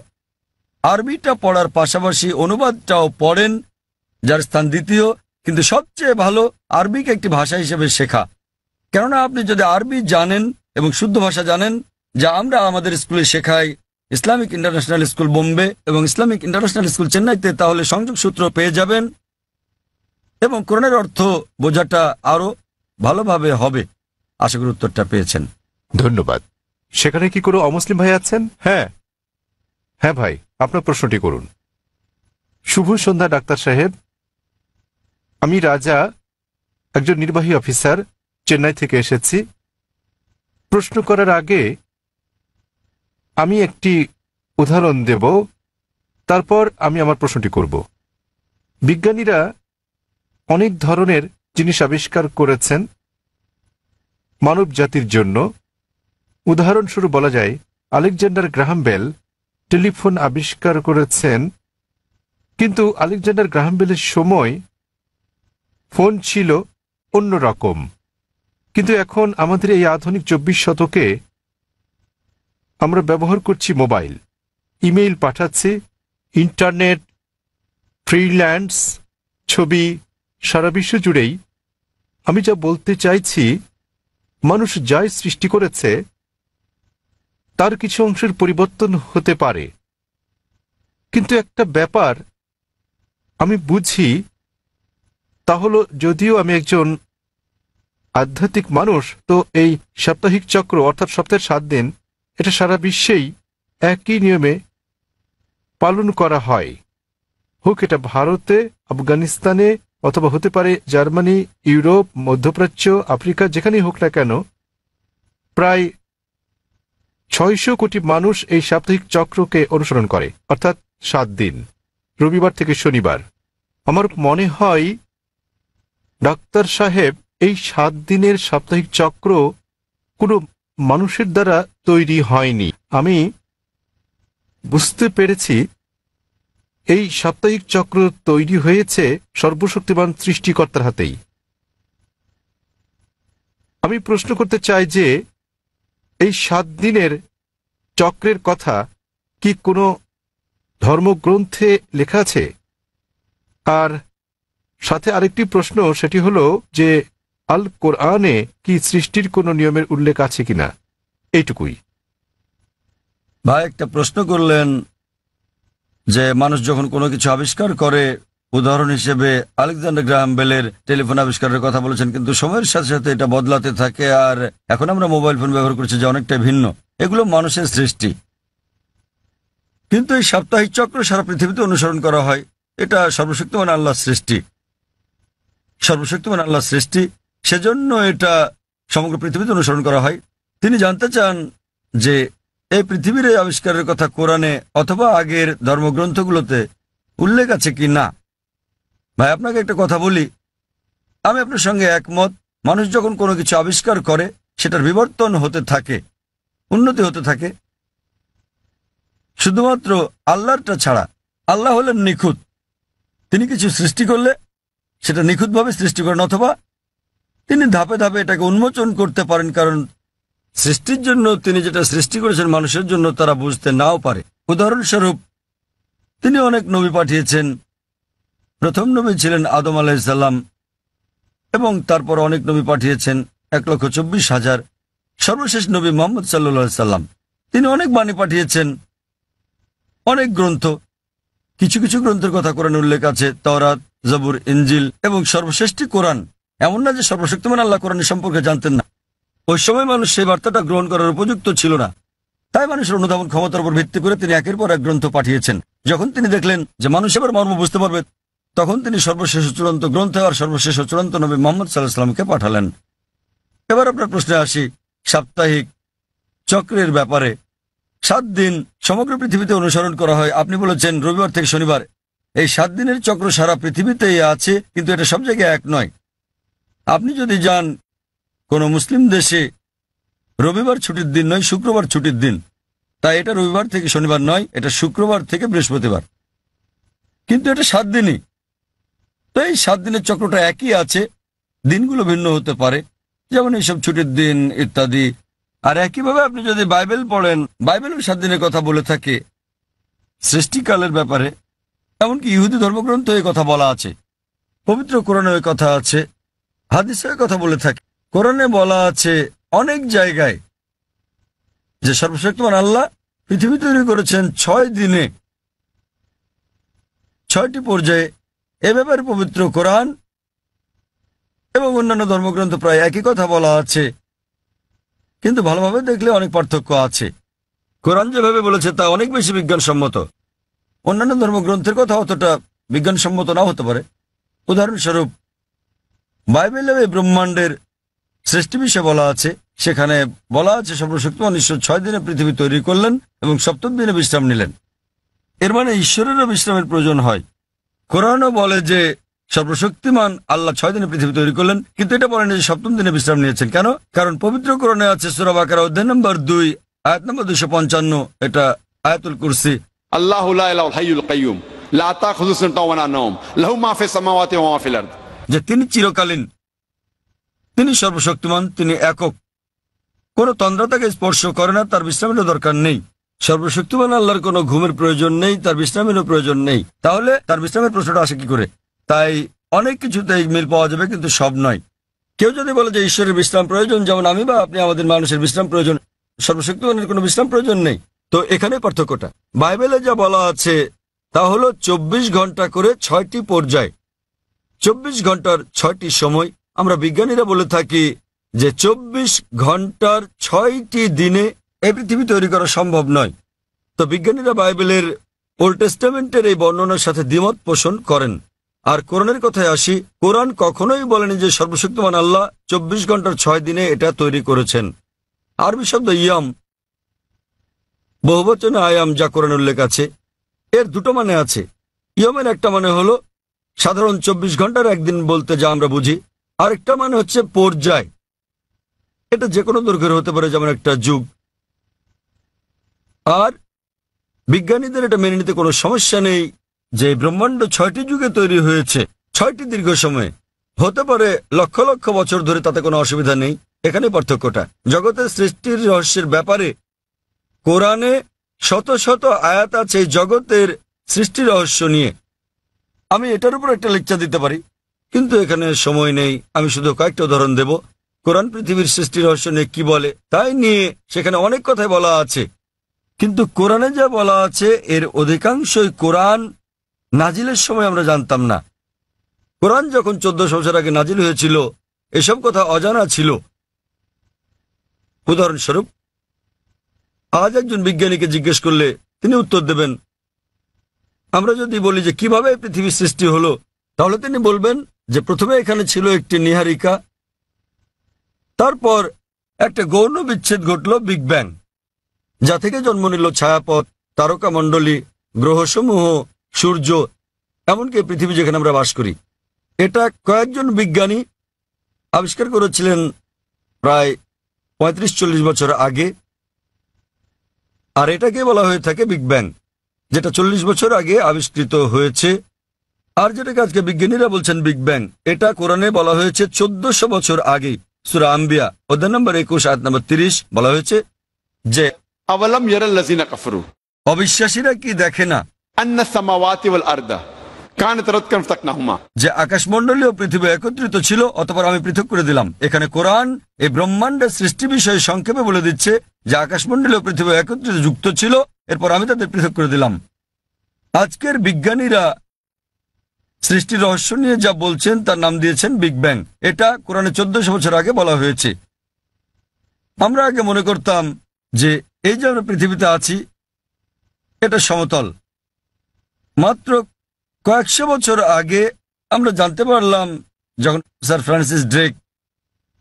আরবিটা পড়ার পাশাপাশি অনুবাদটাও পড়েন, যার স্থান দ্বিতীয়, কিন্তু সবচেয়ে ভালো আরবিকে একটি ভাষা হিসেবে শেখা। কেননা আপনি যদি আরবি জানেন এবং শুদ্ধ ভাষা জানেন, যা আমরা আমাদের স্কুলে শেখাই, ইসলামিক ইন্টারন্যাশনাল স্কুল বোম্বে এবং ইসলামিক ইন্টারন্যাশনাল স্কুল চেন্নাইতে, তাহলে সংযোগ সূত্র পেয়ে যাবেন এবং কোরআনের অর্থ বোঝাটা আরো ভালোভাবে হবে। আশা করি উত্তরটা পেয়েছেন। ধন্যবাদ। সেখানে কি কোনো অমুসলিম ভাই আছেন? হ্যাঁ হ্যাঁ ভাই, আপনার প্রশ্নটি করুন। শুভ সন্ধ্যা ডাক্তার সাহেব, আমি রাজা, একজন নির্বাহী অফিসার, চেন্নাই থেকে এসেছি। প্রশ্ন করার আগে আমি একটি উদাহরণ দেব, তারপর আমি আমার প্রশ্নটি করব। বিজ্ঞানীরা অনেক ধরনের জিনিস আবিষ্কার করেছেন মানব জাতির জন্য। উদাহরণস্বরূপ বলা যায় আলেকজান্ডার গ্রাহাম বেল টেলিফোন আবিষ্কার করেছেন, কিন্তু আলেকজান্ডার গ্রাহাম বেলের সময় ফোন ছিল অন্য রকম। কিন্তু এখন আমাদের এই আধুনিক 24 শতকে আমরা ব্যবহার করছি মোবাইল, ইমেইল পাঠাচ্ছি, ইন্টারনেট, ফ্রিল্যান্স, ছবি, সারা বিশ্ব জুড়েই। আমি যা বলতে চাইছি, মানুষ যাই সৃষ্টি করেছে তার কিছু অংশের পরিবর্তন হতে পারে, কিন্তু একটা ব্যাপার আমি বুঝি, তা হলো যদিও আমি একজন আধ্যাত্মিক মানুষ, তো এই সাপ্তাহিক চক্র অর্থাৎ সপ্তাহের 7 দিন এটা সারা বিশ্বেই একই নিয়মে পালন করা হয়, হোক এটা ভারতে, আফগানিস্তানে, অথবা হতে পারে জার্মানি, ইউরোপ, মধ্যপ্রাচ্য, আফ্রিকা, যেখানেই হোক না কেন। প্রায় 600 কোটি মানুষ এই সাপ্তাহিক চক্রকে অনুসরণ করে, অর্থাৎ 7 দিন, রবিবার থেকে শনিবার। আমার মনে হয় ডাক্তার সাহেব, এই 7 দিনের সাপ্তাহিক চক্র কোনো মানুষের দ্বারা তৈরি হয়নি। আমি বুঝতে পেরেছি এই সাপ্তাহিক চক্র তৈরি হয়েছে সর্বশক্তিমান সৃষ্টিকর্তার হাতেই। আমি প্রশ্ন করতে চাই যে এই 7 দিনের চক্রের কথা কি কোনো ধর্মগ্রন্থে লেখা আছে? আর সাথে আরেকটি প্রশ্ন, সেটি হলো যে আল কোরআনে কি সৃষ্টির কোনো নিয়মের উল্লেখ আছে কিনা? এইটুকুই। ভাই একটা প্রশ্ন করলেন যে মানুষ যখন কোনো কিছু আবিষ্কার করে, উদাহরণ হিসেবে আলেকজান্ডার গ্রাহাম বেলের টেলিফোন আবিষ্কারের কথা বলেছেন, কিন্তু সময়ের সাথে সাথে এটা বদলাতে থাকে, আর এখন আমরা মোবাইল ফোন ব্যবহার করছি যে অনেকটা ভিন্ন। এগুলো মানুষের সৃষ্টি, কিন্তু এই সাপ্তাহিক চক্র সারা পৃথিবীতে অনুসরণ করা হয়। এটা সর্বশক্তিমান আল্লাহর সৃষ্টি, সর্বশক্তিমান আল্লাহর সৃষ্টি, সেজন্য এটা সমগ্র পৃথিবীতে অনুসরণ করা হয়। তিনি জানতে চান যে এই পৃথিবীর এই আবিষ্কারের কথা কোরআনে অথবা আগের ধর্মগ্রন্থগুলোতে উল্লেখ আছে কি না। ভাই আপনাকে একটা কথা বলি, আমি আপনার সঙ্গে একমত। মানুষ যখন কোনো কিছু আবিষ্কার করে সেটার বিবর্তন হতে থাকে, উন্নতি হতে থাকে, শুধুমাত্র আল্লাহরটা ছাড়া। আল্লাহ হলেন নিখুঁত, তিনি কিছু সৃষ্টি করলে সেটা নিখুঁতভাবে সৃষ্টি করেন, অথবা তিনি ধাপে ধাপে এটাকে উন্মোচন করতে পারেন, কারণ সৃষ্টির জন্য তিনি যেটা সৃষ্টি করেছেন মানুষের জন্য তারা বুঝতে নাও পারে। উদাহরণস্বরূপ তিনি অনেক নবী পাঠিয়েছেন। প্রথম নবী ছিলেন আদম আলাইহিসসালাম, এবং তারপর অনেক নবী পাঠিয়েছেন, 1,24,000। সর্বশেষ নবী মুহাম্মদ সাল্লাল্লাহু আলাইহি সাল্লাম, তিনি অনেক বাণী পাঠিয়েছেন, অনেক গ্রন্থ। কিছু কিছু গ্রন্থের কথা কোরআনে উল্লেখ আছে, তাওরাত, জবুর, ইনজিল, এবং সর্বশ্রেষ্ঠ কোরআন। এমন না যে সর্বশক্তিমান আল্লাহ কোরআনের সম্পর্কে জানতেন না। ওই সময় মানুষ সেই বার্তাটা গ্রহণ করার উপযুক্ত ছিল না, তাই মানুষের অনুধাবন ক্ষমতার উপর ভিত্তি করে তিনি একের পর এক গ্রন্থ পাঠিয়েছেন। যখন তিনি দেখলেন যে মানুষ এবার মর্ম বুঝতে পারবে, তখন তিনি সর্বশেষ চূড়ান্ত গ্রন্থ আর সর্বশেষ চূড়ান্ত নবী মুহাম্মদ সাল্লাল্লাহু আলাইহি সাল্লামকে পাঠালেন। এবার আপনার প্রশ্নে আসি, সাপ্তাহিক চক্রের ব্যাপারে। 7 দিন সমগ্র পৃথিবীতে অনুসরণ করা হয়। আপনি বলেছেন রবিবার থেকে শনিবার। এই 7 দিনের চক্র সারা পৃথিবীতেই আছে, কিন্তু এটা সব জায়গায় এক নয়। আপনি যদি যান কোনো মুসলিম দেশে, রবিবার ছুটির দিন নয়, শুক্রবার ছুটির দিন, তাই এটা রবিবার থেকে শনিবার নয়, এটা শুক্রবার থেকে বৃহস্পতিবার, কিন্তু এটা 7 দিনই। তো এই 7 দিনের চক্রটা একই আছে, দিনগুলো ভিন্ন হতে পারে, যেমন এইসব ছুটির দিন ইত্যাদি। আর একইভাবে আপনি যদি বাইবেল পড়েন, বাইবেলও 7 দিনের কথা বলে থাকে সৃষ্টিকালের ব্যাপারে। এমনকি ইহুদি ধর্মগ্রন্থ এই কথা বলা আছে, পবিত্র কোরআনে ওই কথা আছে, হাদিসে ওই কথা বলে থাকে। কোরআনে বলা আছে অনেক জায়গায় যে সর্বশক্তিমান আল্লাহ পৃথিবী তৈরি করেছেন 6 দিনে, 6টি পর্যায়ে। এ ব্যাপারে পবিত্র কোরআন এবং অন্যান্য ধর্মগ্রন্থ প্রায় একই কথা বলা আছে, কিন্তু ভালোভাবে দেখলে অনেক পার্থক্য আছে। কোরআন যেভাবে বলেছে তা অনেক বেশি বিজ্ঞানসম্মত, অন্যান্য ধর্মগ্রন্থের কথা অতটা বিজ্ঞানসম্মত নাও হতে পারে। উদাহরণস্বরূপ বাইবেলে এই ব্রহ্মাণ্ডের সৃষ্টি বিষয়ে বলা আছে, সেখানে বলা আছে সর্বশক্তিমান ঈশ্বর 6 দিনে পৃথিবী তৈরি করলেন এবং 7ম দিনে বিশ্রাম নিলেন। এর মানে ঈশ্বরেরও বিশ্রামের প্রয়োজন হয়। কোরআনও বলে যে সর্বশক্তিমান আল্লাহ 6 দিনে পৃথিবী তৈরি করলেন, কিন্তু এটা বলেন যে 7ম দিনে বিশ্রাম নিয়েছেন। কেন? কারণ পবিত্র কোরআনে আছে সূরা বাকারা অধ্যায় নম্বর 2 আয়াত নম্বর 255, এটা আয়াতুল কুরসি। আল্লাহু লা ইলাহা হাইয়ুল কাইয়ুম লা তাখুযু সিনাতুন ওয়া লা নাওম লাহু মা ফিস সামাওয়াতি ওয়া মা ফিল আরদ। যে তিনি চিরকালীন, তিনি সর্বশক্তিমান, তিনি একক, কোন তন্দ্রা তাকে স্পর্শ করে না, তার বিশ্রামেরও দরকার নেই। সর্বশক্তিমান আল্লাহর কোনো ঘুমের প্রয়োজন নেই, তার বিশ্রামেরও প্রয়োজন নেই। তাহলে তার বিশ্রামের প্রশ্নটা আসে কি করে? তাই অনেক কিছুতে মিল পাওয়া যাবে, কিন্তু সব নয়। কেউ যদি বলে যে ঈশ্বরের বিশ্রাম প্রয়োজন, যেমন আমি বা আপনি আমাদের মানুষের বিশ্রাম প্রয়োজন, সর্বশক্তিমানের কোনো বিশ্রাম প্রয়োজন নেই, তো এখানে পার্থক্যটা। বাইবেলে যা বলা আছে তা হলো 24 ঘন্টা করে 6টি পর্যায়, 24 ঘন্টার 6টি সময়। আমরা বিজ্ঞানীরা বলে থাকি যে 24 ঘন্টার 6টি দিনে এই পৃথিবী তৈরি করা সম্ভব নয়। তো বিজ্ঞানীরা বাইবেলের ওল্ড টেস্টামেন্টের এই বর্ণনার সাথে দ্বিমত পোষণ করেন। আর কোরআনের কথায় আসি, কোরআন কখনোই বলেনি যে সর্বশক্তিমান আল্লাহ 24 ঘন্টার 6 দিনে এটা তৈরি করেছেন। আরবি শব্দ ইয়াম, বহুবচনে আয়াম, যা কোরআন উল্লেখ আছে, এর দুটো মানে আছে। ইয়মের একটা মানে হলো সাধারণ 24 ঘন্টার একদিন বলতে যা আমরা বুঝি, আরেকটা মানে হচ্ছে পর্যায়। এটা যে কোনো দৈর্ঘ্যের হতে পারে, যেমন একটা যুগ। আর বিজ্ঞানীদের এটা মেনে নিতে কোনো সমস্যা নেই যে ব্রহ্মাণ্ড 6টি যুগে তৈরি হয়েছে, 6টি দীর্ঘ সময়ে, হতে পারে লক্ষ লক্ষ বছর ধরে, তাতে কোনো অসুবিধা নেই। এখানে পার্থক্যটা। জগতের সৃষ্টির রহস্যের ব্যাপারে কোরআনে শত শত আয়াত আছে এই জগতের সৃষ্টি রহস্য নিয়ে। আমি এটার উপর একটা লেকচার দিতে পারি, কিন্তু এখানে সময় নেই। আমি শুধু কয়েকটা উদাহরণ দেব। কোরআন পৃথিবীর সৃষ্টি রহস্য নিয়ে কি বলে তাই নিয়ে সেখানে অনেক কথাই বলা আছে, কিন্তু কোরআনে যা বলা আছে এর অধিকাংশই কোরআন নাজিলের সময় আমরা জানতাম না। কোরআন যখন 1400 বছর আগে নাজিল হয়েছিল, এসব কথা অজানা ছিল। উদাহরণস্বরূপ, আজ একজন বিজ্ঞানীকে জিজ্ঞেস করলে তিনি উত্তর দেবেন। আমরা যদি বলি যে কিভাবে পৃথিবীর সৃষ্টি হলো, তাহলে তিনি বলবেন যে প্রথমে এখানে ছিল একটি নীহারিকা, তারপর একটা গৌণ বিচ্ছেদ ঘটল, বিগ ব্যাং, যা থেকে জন্ম নিল ছায়াপথ, তারকামণ্ডলী, গ্রহসমূহ, সূর্য, এমনকি পৃথিবী যেখানে আমরা বাস করি। এটা কয়েকজন বিজ্ঞানী আবিষ্কার করেছিলেন প্রায় 35-40 বছর আগে। আর এটাকে বলা হয়ে থাকে বিগ ব্যাং, যেটা 40 বছর আগে আবিষ্কৃত হয়েছে। আর যেটাকে আজকে বিজ্ঞানীরা বলছেন বিগ ব্যাং, এটা কোরআনে বলা হয়েছে 1400 বছর আগে। সূরা আম্বিয়া অধ্যায় নম্বর 21 আয়াত নম্বর 30 বলা হয়েছে যে আওয়ালাম ইয়ারাল্লাযিনা কাফারু, অবিশ্বাসীরা কি দেখে না আন্নাস সামাওয়াতি ওয়াল আরদা কানাত রাতকান ফাতাকনাহুমা, যে আকাশমণ্ডলী ও পৃথিবী একত্রিত ছিল, অতঃপর আমি পৃথক করে দিলাম। এখানে কোরআন এই ব্রহ্মাণ্ডের সৃষ্টি বিষয়ে সংক্ষেপে বলে দিচ্ছে যে আকাশমণ্ডলী ও পৃথিবী একত্রিত যুক্ত ছিল, এরপর আমি তাদের পৃথক করে দিলাম। আজকের বিজ্ঞানীরা সৃষ্টির রহস্য নিয়ে যা বলছেন তার নাম দিয়েছেন বিগ ব্যাং। এটা কোরআনে 1400 বছর আগে বলা হয়েছে। আমরা আগে মনে করতাম যে এই যে আমরা পৃথিবীতে আছি এটা সমতল। মাত্র কয়েকশো বছর আগে আমরা জানতে পারলাম, যখন স্যার ফ্রান্সিস ড্রেক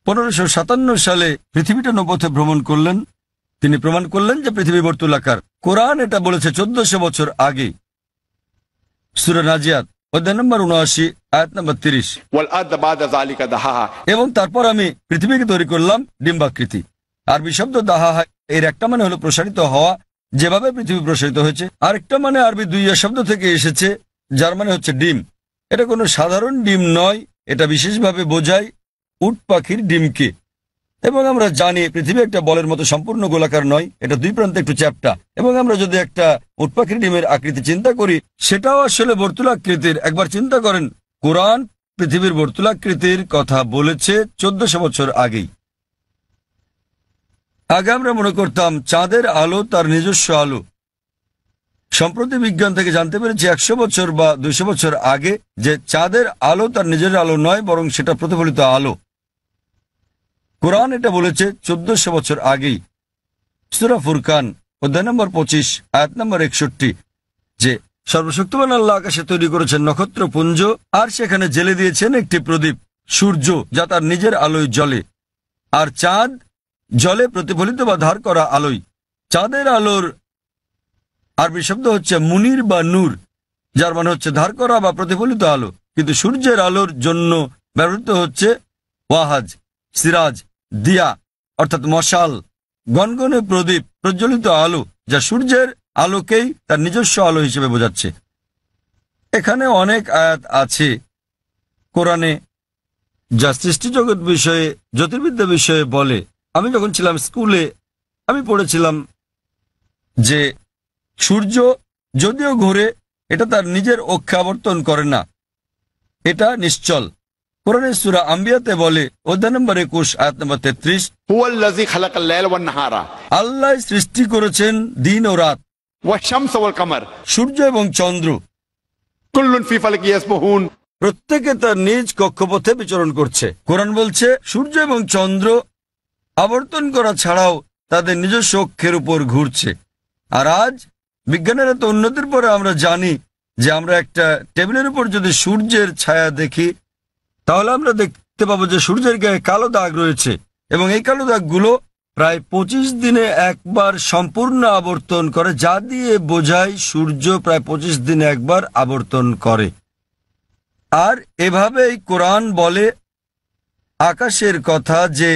1557 সালে পৃথিবীটা নৌপথে ভ্রমণ করলেন, তিনি প্রমাণ করলেন যে পৃথিবী বর্তুলাকার। কোরআন এটা বলেছে 1400 বছর আগে। সূরা নাজিয়াত অধ্যায় নম্বর 79 আয়াত নম্বর 30। ওয়াল আরদা বাদা যালিকা দাহাহা, এবং তারপর আমি পৃথিবীকে তৈরি করলাম ডিম্বাকৃতি। আরবি শব্দ দাহাহা এর একটা মানে হলো প্রসারিত হওয়া, যেভাবে পৃথিবী প্রসারিত হয়েছে। আরেকটা মানে আরবি দুইয়া শব্দ থেকে এসেছে, যার মানে হচ্ছে ডিম। এটা কোনো সাধারণ ডিম নয়, এটা বিশেষভাবে বোঝায় উট পাখির ডিমকে। এবং আমরা জানি পৃথিবী একটা বলের মতো সম্পূর্ণ গোলাকার নয়, এটা দুই প্রান্তে একটু চ্যাপ্টা। এবং আমরা যদি একটা উট পাখির ডিমের আকৃতি চিন্তা করি, সেটাও আসলে বর্তুলাকৃতির। একবার চিন্তা করেন, কোরআন পৃথিবীর বর্তুলাকৃতির কথা বলেছে 1400 বছর আগেই। আগে আমরা মনে করতাম চাঁদের আলো তার নিজস্ব আলো। সম্প্রতি বিজ্ঞান থেকে জানতে পেরেছি 100 বছর বা 200 বছর আগে যে চাঁদের আলো তার নিজের আলো নয়, বরং সেটা প্রতিফলিত আলো। কোরআন এটা বলেছে 1400 বছর আগেই। সূরা ফুরকান অধ্যায় নম্বর 25 আয়াত নম্বর 61 যে সর্বশক্তিমান আল্লাহ আকাশে তৈরি করেছেন নক্ষত্রপুঞ্জ, আর সেখানে জেলে দিয়েছেন একটি প্রদীপ, সূর্য, যা তার নিজের আলোয় জ্বলে, আর চাঁদ জলে প্রতিফলিত বা ধার করা আলোয়। চাঁদের আলোর আরবি শব্দ হচ্ছে মুনির বা নূর, যার মানে হচ্ছে ধার করা বা প্রতিফলিত আলো। কিন্তু সূর্যের আলোর জন্য ব্যবহৃত হচ্ছে ওয়াহাজ, সিরাজ, দিয়া, অর্থাৎ মশাল। গনগনে প্রদীপ, প্রজ্বলিত আলো, যা সূর্যের আলোকেই তার নিজস্ব আলো হিসেবে বোঝাচ্ছে। এখানে অনেক আয়াত আছে কোরআনে যা সৃষ্টিজগৎ বিষয়ে, জ্যোতির্বিদ্যা বিষয়ে বলে। আমি যখন ছিলাম স্কুলে আমি পড়েছিলাম যে সূর্য যদিও ঘুরে, এটা তার নিজের অক্ষে আবর্তন করে না, এটা নিশ্চল। কোরআনের সূরা আম্বিয়াতে বলে, অধ্যায় নম্বর 21 আয়াত নম্বর 33, হুয়াল্লাযী খালাকাল লাইলা ওয়ান নাহারা আল্লাহ সৃষ্টি করেছেন দিন ও রাত, ওয়াশ শামসা ওয়াল কামার সূর্য এবং চন্দ্র, কুল্লুন ফি ফালাকি ইয়াসবাহুন। প্রত্যেকে তার নিজ কক্ষপথে বিচরণ করছে। কোরআন বলছে সূর্য এবং চন্দ্র আবর্তন করা ছাড়াও তাদের নিজস্ব অক্ষের উপর ঘুরছে। আর আজ বিজ্ঞানের এত উন্নতির পরে আমরা জানি যে আমরা একটা টেবিলের উপর যদি সূর্যের ছায়া দেখি তাহলে আমরা দেখতে পাবো যে সূর্যের গায়ে কালো দাগ রয়েছে, এবং এই কালো দাগগুলো প্রায় 25 দিনে একবার সম্পূর্ণ আবর্তন করে, যা দিয়ে বোঝায় সূর্য প্রায় 25 দিনে একবার আবর্তন করে। আর এভাবেই কোরআন বলে আকাশের কথা যে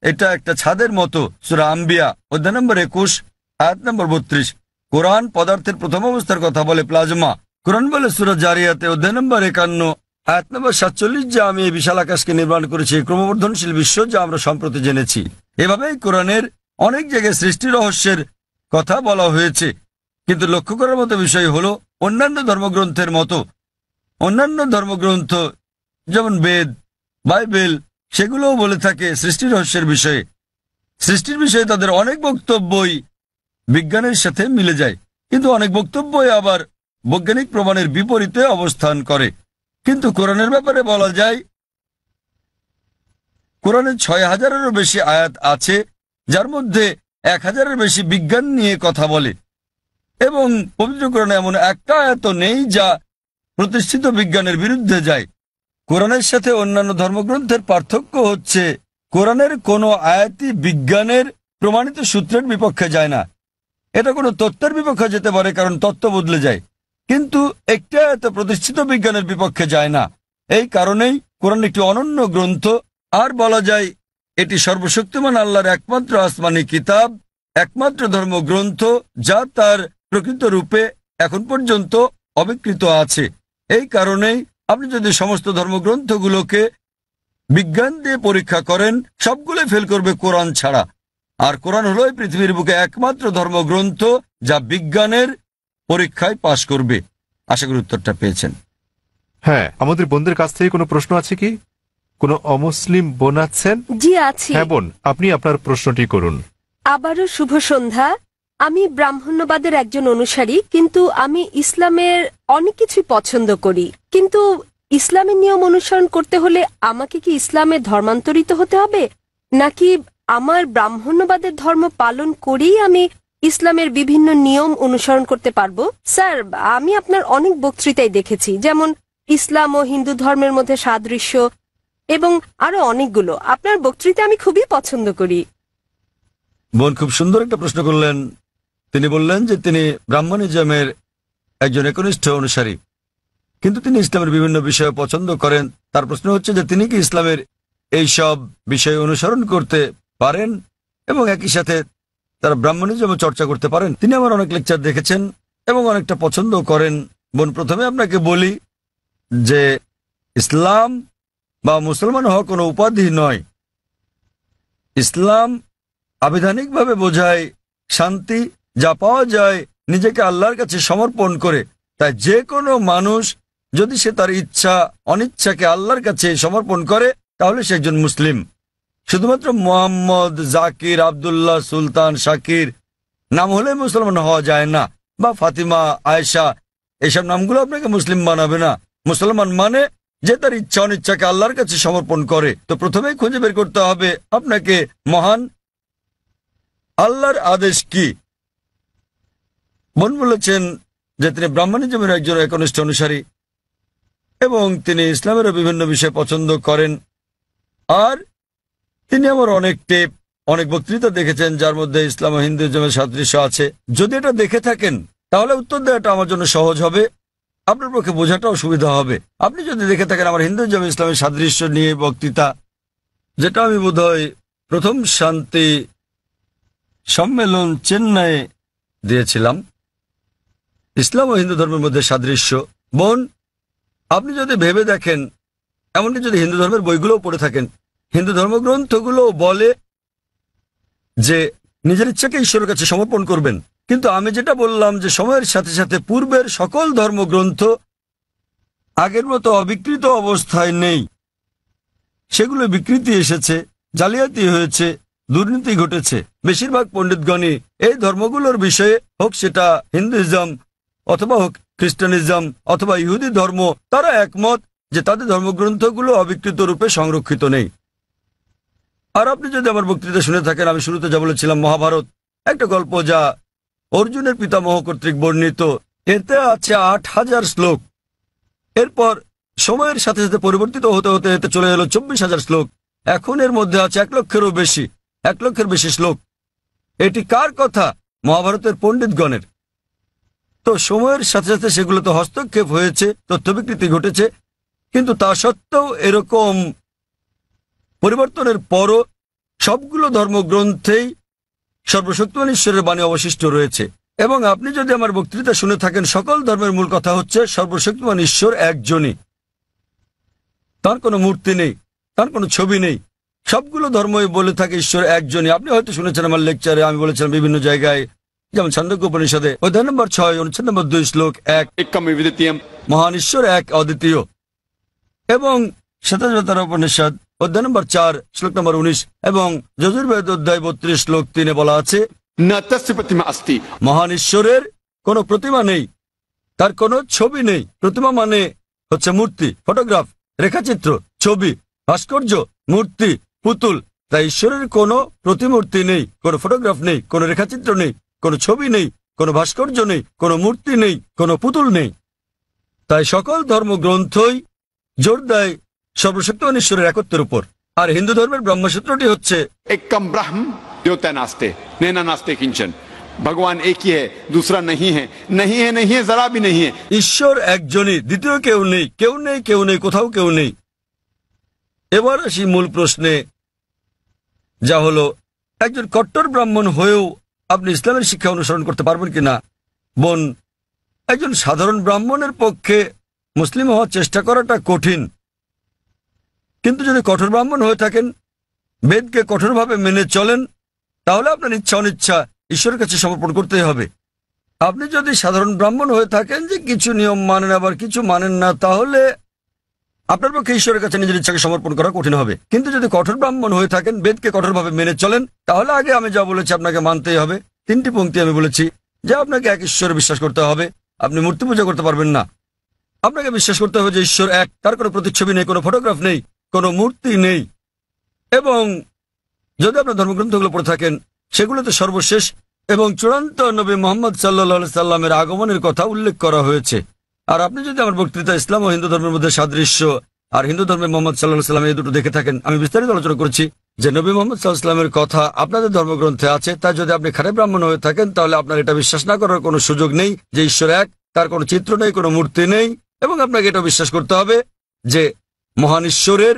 এটা একটা ছাদের মতো। সূরা আম্বিয়া অধ্যায় নম্বর 21 আয়াত নম্বর 32। কোরআন পদার্থের প্রথম অবস্থার কথা বলে প্লাজমা। কোরআন বলে সূরা জারিয়াতে অধ্যায় নম্বর 51 আয়াত নম্বর 47 যে আমি এই বিশাল আকাশকে নির্মাণ করেছি, ক্রমবর্ধনশীল বিশ্ব যা আমরা সম্প্রতি জেনেছি। এভাবেই কোরআনের অনেক জায়গায় সৃষ্টি রহস্যের কথা বলা হয়েছে। কিন্তু লক্ষ্য করার মতো বিষয় হলো অন্যান্য ধর্মগ্রন্থের মতো অন্যান্য ধর্মগ্রন্থ যেমন বেদ, বাইবেল, সেগুলোও বলে থাকে সৃষ্টি রহস্যের বিষয়ে। সৃষ্টির বিষয়ে তাদের অনেক বক্তব্যই বিজ্ঞানের সাথে মিলে যায়, কিন্তু অনেক বক্তব্যই আবার বৈজ্ঞানিক প্রমাণের বিপরীতে অবস্থান করে। কিন্তু কোরআনের ব্যাপারে বলা যায় কোরআনে 6000-এরও বেশি আয়াত আছে, যার মধ্যে 1000-এর বেশি বিজ্ঞান নিয়ে কথা বলে, এবং পবিত্র কোরআনে এমন একটা আয়াত নেই যা প্রতিষ্ঠিত বিজ্ঞানের বিরুদ্ধে যায়। কোরআনের সাথে অন্যান্য ধর্মগ্রন্থের পার্থক্য হচ্ছে কোরআনের কোনো আয়াতই বিজ্ঞানের প্রমাণিত সূত্রের বিপক্ষে যায় না। এটা কোনো তত্ত্বের বিপক্ষে যেতে পারে, কারণ তত্ত্ব বদলে যায়, কিন্তু একটি আয়াত প্রতিষ্ঠিত বিজ্ঞানের বিপক্ষে যায় না। এই কারণেই কোরআন একটি অনন্য গ্রন্থ। আর বলা যায় এটি সর্বশক্তিমান আল্লাহর একমাত্র আসমানি কিতাব, একমাত্র ধর্মগ্রন্থ যা তার প্রকৃত রূপে এখন পর্যন্ত অবিকৃত আছে। এই কারণেই আপনি যদি সমস্ত ধর্মগ্রন্থগুলোকে বিজ্ঞান দিয়ে পরীক্ষা করেন, সবগুলো ফেল করবে কোরআন ছাড়া। আর কোরআন হলো এই পৃথিবীর বুকে একমাত্র ধর্মগ্রন্থ যা বিজ্ঞানের পরীক্ষায় পাশ করবে। আশা করি উত্তরটা পেয়েছেন। হ্যাঁ, আমাদের বোনদের কাছ থেকে কোনো প্রশ্ন আছে কি? কোনো অমুসলিম বোন আছেন? জি আছি। হ্যাঁ বোন, আপনি আপনার প্রশ্নটি করুন। আবারও শুভ সন্ধ্যা। আমি ব্রাহ্মণ্যবাদের একজন অনুসারী, কিন্তু আমি ইসলামের অনেক কিছুই পছন্দ করি। কিন্তু ইসলামের নিয়ম অনুসরণ করতে হলে আমাকে কি ইসলামে ধর্মান্তরিত হতে হবে, নাকি আমার ব্রাহ্মণ্যবাদের ধর্ম পালন করেই আমি ইসলামের বিভিন্ন নিয়ম অনুসরণ করতে পারবো? স্যার, আমি আপনার অনেক বক্তৃতাই দেখেছি, যেমন ইসলাম ও হিন্দু ধর্মের মধ্যে সাদৃশ্য এবং আরো অনেকগুলো। আপনার বক্তৃতা আমি খুবই পছন্দ করি। বোন খুব সুন্দর একটা প্রশ্ন করলেন। তিনি বললেন যে তিনি ব্রাহ্মণিজমের একজন একনিষ্ঠ অনুসারী, কিন্তু তিনি ইসলামের বিভিন্ন বিষয় পছন্দ করেন। তার প্রশ্ন হচ্ছে যে তিনি কি ইসলামের এই সব বিষয় অনুসরণ করতে পারেন এবং একই সাথে তারা ব্রাহ্মণিজম চর্চা করতে পারেন। তিনি আমার অনেক লেকচার দেখেছেন এবং অনেকটা পছন্দ করেন। বোন, প্রথমে আপনাকে বলি যে ইসলাম বা মুসলমান হওয়া কোনো উপাধি নয়। ইসলাম আবিধানিকভাবে বোঝায় শান্তি, যা পাওয়া যায় নিজেকে আল্লাহর কাছে সমর্পণ করে। তাই যে কোনো মানুষ যদি সে তার ইচ্ছা অনিচ্ছাকে আল্লাহর কাছে সমর্পণ করে তাহলে সে একজন মুসলিম। শুধুমাত্র মোহাম্মদ, জাকির, আবদুল্লাহ, সুলতান, শাকির নাম হলে মুসলমান হওয়া যায় না, বা ফাতিমা, আয়েশা, এসব নামগুলো আপনাকে মুসলিম বানাবে না। মুসলমান মানে যে তার ইচ্ছা অনিচ্ছাকে আল্লাহর কাছে সমর্পণ করে। তো প্রথমেই খুঁজে বের করতে হবে আপনাকে মহান আল্লাহর আদেশ কি। বোন বলেছেন যে তিনি ব্রাহ্মণিজমের একজন একনিষ্ঠ অনুসারী এবং তিনি ইসলামেরও বিভিন্ন বিষয় পছন্দ করেন। আর তিনি আমার অনেক টেপ, অনেক বক্তৃতা দেখেছেন যার মধ্যে ইসলাম ও হিন্দুইজমের সাদৃশ্য আছে। যদি এটা দেখে থাকেন তাহলে উত্তর দেওয়াটা আমার জন্য সহজ হবে, আপনার পক্ষে বোঝাটাও সুবিধা হবে। আপনি যদি দেখে থাকেন আমার হিন্দুইজম ইসলামের সাদৃশ্য নিয়ে বক্তৃতা, যেটা আমি বোধহয় প্রথম শান্তি সম্মেলন চেন্নাইয়ে দিয়েছিলাম, ইসলাম ও হিন্দু ধর্মের মধ্যে সাদৃশ্য। বোন, আপনি যদি ভেবে দেখেন, এমনকি যদি হিন্দু ধর্মের বইগুলোও পড়ে থাকেন, হিন্দু ধর্মগ্রন্থগুলো বলে যে নিজের ইচ্ছাকে ঈশ্বরের কাছে সমর্পণ করবেন। কিন্তু আমি যেটা বললাম যে সময়ের সাথে সাথে পূর্বের সকল ধর্মগ্রন্থ আগের মতো অবিকৃত অবস্থায় নেই, সেগুলো বিকৃতি এসেছে, জালিয়াতি হয়েছে, দুর্নীতি ঘটেছে। বেশিরভাগ পণ্ডিতগণই এই ধর্মগুলোর বিষয়ে, হোক সেটা হিন্দুইজম অথবা হোক খ্রিস্টানিজম অথবা ইহুদি ধর্ম, তারা একমত যে তাদের ধর্মগ্রন্থগুলো অবিকৃত রূপে সংরক্ষিত নেই। আর আপনি যদি আমার বক্তৃতা শুনে থাকেন, আমি শুরুতে যা বলেছিলাম, মহাভারত একটা গল্প যা অর্জুনের পিতামহ কর্তৃক বর্ণিত, এতে আছে ৮,০০০ শ্লোক। এরপর সময়ের সাথে সাথে পরিবর্তিত হতে হতে এতে চলে এলো ২৪,০০০ শ্লোক। এখন এর মধ্যে আছে ১,০০,০০০-এরও বেশি, ১,০০,০০০-এর বেশি শ্লোক। এটি কার কথা? মহাভারতের পণ্ডিতগণের। তো সময়ের সাথে সাথে সেগুলোতে হস্তক্ষেপ হয়েছে, তথ্য বিকৃতি ঘটেছে, কিন্তু তা সত্ত্বেও এরকম পরিবর্তনের পরও সবগুলো ধর্মগ্রন্থেই সর্বশক্তিমান ঈশ্বরের বাণী অবশিষ্ট রয়েছে। এবং আপনি যদি আমার বক্তৃতা শুনে থাকেন, সকল ধর্মের মূল কথা হচ্ছে সর্বশক্তিমান ঈশ্বর একজনই, তার কোনো মূর্তি নেই, তার কোনো ছবি নেই। সবগুলো ধর্মই বলে থাকে ঈশ্বর একজনই। আপনি হয়তো শুনেছেন আমার লেকচারে, আমি বলেছিলাম বিভিন্ন জায়গায়, যেমন ছান্দোক্য উপনিষদে অধ্যায় নম্বর ৬ অনুচ্ছেদ নম্বর ২ শ্লোক ১, एकम विद्वितीयम। মহান ঈশ্বর এক, অদ্বিতীয়। এবং শ্বেতাবতার উপনিষদ অধ্যায় নম্বর ৪ শ্লোক নম্বর ১৯ এবং যজুর্বেদ অধ্যায় ৩২ শ্লোক ৩ বলা আছে, न तस्य प्रतिमा अस्ति। মহান ঈশ্বরের কোনো প্রতিমা নেই, তার কোনো ছবি নেই। প্রতিমা মানে হচ্ছে মূর্তি, ফটোগ্রাফ, রেখাচিত্র, ছবি, ভাস্কর্য, মূর্তি, পুতুল। তাই ঈশ্বরের কোনো প্রতিমূর্তি নেই, কোনো ফটোগ্রাফ নেই, কোনো রেখাচিত্র নেই, কোনো ছবি নেই, কোনো ভাস্কর্য নেই, কোনো মূর্তি নেই, কোনো পুতুল নেই। তাই সকল ধর্মগ্রন্থই জোর দেয় সর্বশক্তিমান ঈশ্বরের একত্বের উপর। আর হিন্দু ধর্মের ব্রহ্মসূত্রটি হচ্ছে एकम ब्रह्म द्योतय नास्ते नैना नास्ते किंचन। भगवान एक ही है, दूसरा नहीं है, नहीं है, नहीं है, जरा भी नहीं है। ঈশ্বর একজনই, দ্বিতীয় কেউ নেই, কেউ নেই, কেউ নেই, কোথাও কেউ নেই। এবার আসি মূল প্রশ্নে, যা হলো একজন কট্টর ব্রাহ্মণ হয়েও আপনি ইসলামের শিক্ষা অনুসরণ করতে পারবেন কিনা। বোন, একজন সাধারণ ব্রাহ্মণের পক্ষে মুসলিম হওয়ার চেষ্টা করাটা কঠিন, কিন্তু যদি কঠোর ব্রাহ্মণ হয়ে থাকেন, বেদকে কঠোরভাবে মেনে চলেন, তাহলে আপনার ইচ্ছা অনিচ্ছা ঈশ্বরের কাছে সমর্পণ করতেই হবে। আপনি যদি সাধারণ ব্রাহ্মণ হয়ে থাকেন যে কিছু নিয়ম মানেন আবার কিছু মানেন না, তাহলে আপনার পক্ষে ঈশ্বরের কাছে নিজের ইচ্ছাকে সমর্পণ করা কঠিন হবে। কিন্তু যদি কঠোর ব্রাহ্মণ হয়ে থাকেন, বেদকে কঠোরভাবে মেনে চলেন, তাহলে আগে আমি যা বলেছি আপনাকে মানতেই হবে। 3টি পংক্তি আমি বলেছি যে আপনাকে এক ঈশ্বরে বিশ্বাস করতে হবে, আপনি মূর্তি পূজা করতে পারবেন না। আপনাকে বিশ্বাস করতে হবে যে ঈশ্বর এক, তার কোনো প্রতিচ্ছবি নেই, কোনো ফটোগ্রাফ নেই, কোনো মূর্তি নেই। এবং যদি আপনার ধর্মগ্রন্থগুলো পড়ে থাকেন, সেগুলোতে সর্বশেষ এবং চূড়ান্ত নবী মোহাম্মদ সাল্লাল্লাহু সাল্লামের আগমনের কথা উল্লেখ করা হয়েছে। আর আপনি যদি আমার বক্তৃতা ইসলাম ও হিন্দু ধর্মের মধ্যে সাদৃশ্য আর হিন্দু ধর্মে মোহাম্মদ সাল্লাল্লাহু সাল্লাম এই দুটো দেখে থাকেন, আমি বিস্তারিত আলোচনা করেছি যে নবী মোহাম্মদ সাল্লাল্লাহু সাল্লামের কথা আপনাদের ধর্মগ্রন্থে আছে। তাই যদি আপনি খারাপ ব্রাহ্মণ হয়ে থাকেন, তাহলে আপনার এটা বিশ্বাস না করার কোনো সুযোগ নেই যে ঈশ্বর এক, তার কোনো চিত্র নেই, কোনো মূর্তি নেই। এবং আপনাকে এটা বিশ্বাস করতে হবে যে মহান ঈশ্বরের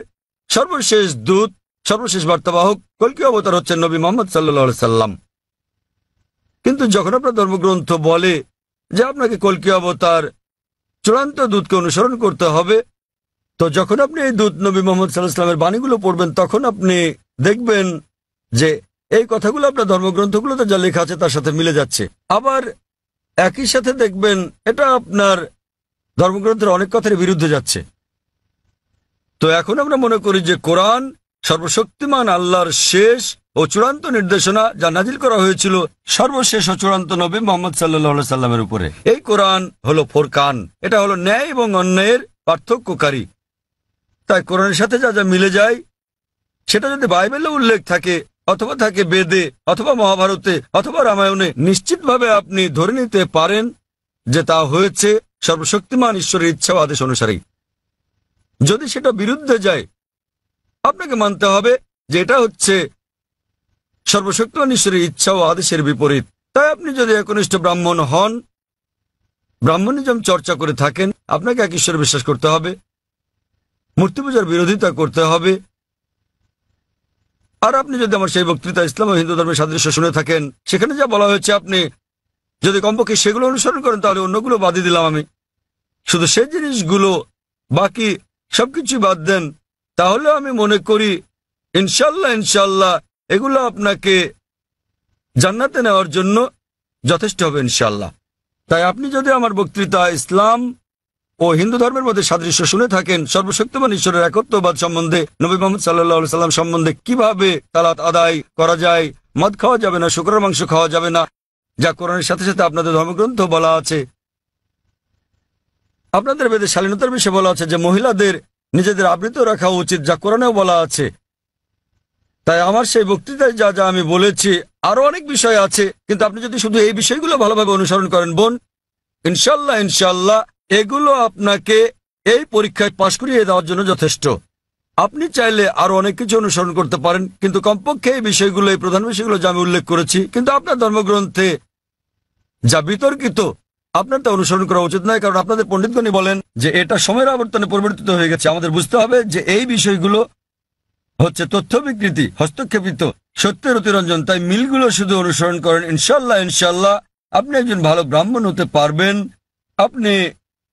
সর্বশেষ দূত, সর্বশেষ বার্তাবাহক কল্কি অবতার হচ্ছেন নবী মোহাম্মদ সাল্লাল্লাহু সাল্লাম। কিন্তু যখন আপনার ধর্মগ্রন্থ বলে যে আপনাকে কল্কি অবতার চূড়ান্ত দূতকে অনুসরণ করতে হবে, তো যখন আপনি এই দূত নবী মোহাম্মদ সাল্লাল্লাহু আলাইহি ওয়াসাল্লামের বাণীগুলো পড়বেন, তখন আপনি দেখবেন যে এই কথাগুলো আপনার ধর্মগ্রন্থগুলোতে যা লেখা আছে তার সাথে মিলে যাচ্ছে। আবার একই সাথে দেখবেন এটা আপনার ধর্মগ্রন্থের অনেক কথার বিরুদ্ধে যাচ্ছে। তো এখন আমরা মনে করি যে কোরআন সর্বশক্তিমান আল্লাহর শেষ ও চূড়ান্ত নির্দেশনা, যা নাজিল করা হয়েছিল সর্বশেষ ও চূড়ান্ত নবী মোহাম্মদ সাল্লাল্লাহু আলাইহি সাল্লামের উপরে। এই কোরআন হলো ফোরকান, এটা হলো ন্যায় এবং অন্যায়ের পার্থক্যকারী। তাই কোরআনের সাথে যা যা মিলে যায়, সেটা যদি বাইবেলে উল্লেখ থাকে অথবা থাকে বেদে অথবা মহাভারতে অথবা রামায়ণে, নিশ্চিতভাবে আপনি ধরে নিতে পারেন যে তা হয়েছে সর্বশক্তিমান ঈশ্বরের ইচ্ছা ও আদেশ অনুসারেই। যদি সেটা বিরুদ্ধে যায়, আপনাকে মানতে হবে যে এটা হচ্ছে সর্বশক্তিমান ঈশ্বরের ইচ্ছা ও আদেশের বিপরীত। তাই আপনি যদি একনিষ্ঠ ব্রাহ্মণ হন, ব্রাহ্মণিজম চর্চা করে থাকেন, আপনাকে এক ঈশ্বরে বিশ্বাস করতে হবে, মূর্তি পূজার বিরোধিতা করতে হবে, আর আপনি যদি আমার সেই বক্তৃতা ইসলাম ও হিন্দু ধর্মের সাদৃশ্য শুনে থাকেন, সেখানে যা বলা হয়েছে আপনি যদি কমপক্ষে সেগুলো অনুসরণ করেন, তাহলে অন্যগুলো বাদই দিলাম আমি, শুধু সেই জিনিসগুলো বাকি সবকিছু বাদ দেন, তাহলে আমি মনে করি ইনশাল্লাহ এগুলো আপনাকে জান্নাতে নেওয়ার জন্য যথেষ্ট হবে ইনশাল্লাহ। তাই আপনি যদি আমার বক্তৃতা ইসলাম ও হিন্দু ধর্মের মধ্যে সাদৃশ্য শুনে থাকেন, সর্বশক্তিমান ঈশ্বরের একত্ববাদ সম্বন্ধে, নবী মুহাম্মদ সাল্লাল্লাহু সাল্লাম সম্বন্ধে, কিভাবে সালাত আদায় করা যায়, মদ খাওয়া যাবে না, শুকরের মাংস খাওয়া যাবে না, যা কোরআনের সাথে সাথে আপনাদের ধর্মগ্রন্থ বলা আছে, আপনাদের বেদে শালীনতার বিষয়ে বলা আছে যে মহিলাদের নিজেদের আবৃত রাখা উচিত, যা কোরআনেও বলা আছে। তাই আমার সেই বক্তৃতায় যা যা আমি বলেছি, আরো অনেক বিষয় আছে, কিন্তু আপনি যদি শুধু এই বিষয়গুলো ভালোভাবে অনুসরণ করেন বোন, ইনশাল্লাহ এগুলো আপনাকে এই পরীক্ষায় পাশ করিয়ে দেওয়ার জন্য যথেষ্ট। আপনি চাইলে আরো অনেক কিছু অনুসরণ করতে পারেন, কিন্তু কমপক্ষে এই বিষয়গুলো, এই প্রধান বিষয়গুলো যা আমি উল্লেখ করেছি, কিন্তু আপনার ধর্মগ্রন্থে যা বিতর্কিত আপনার তা অনুসরণ করা উচিত নয়, কারণ আপনাদের পণ্ডিতগণই বলেন যে এটা সময়ের আবর্তনে পরিবর্তিত হয়ে গেছে। আমাদের বুঝতে হবে যে এই বিষয়গুলো হচ্ছে তথ্য বিকৃতি, হস্তক্ষেপিত, সত্যের অতিরঞ্জন। তাই মিলগুলো শুধু অনুসরণ করেন, ইনশাল্লাহ আপনি একজন ভালো ব্রাহ্মণ হতে পারবেন। আপনি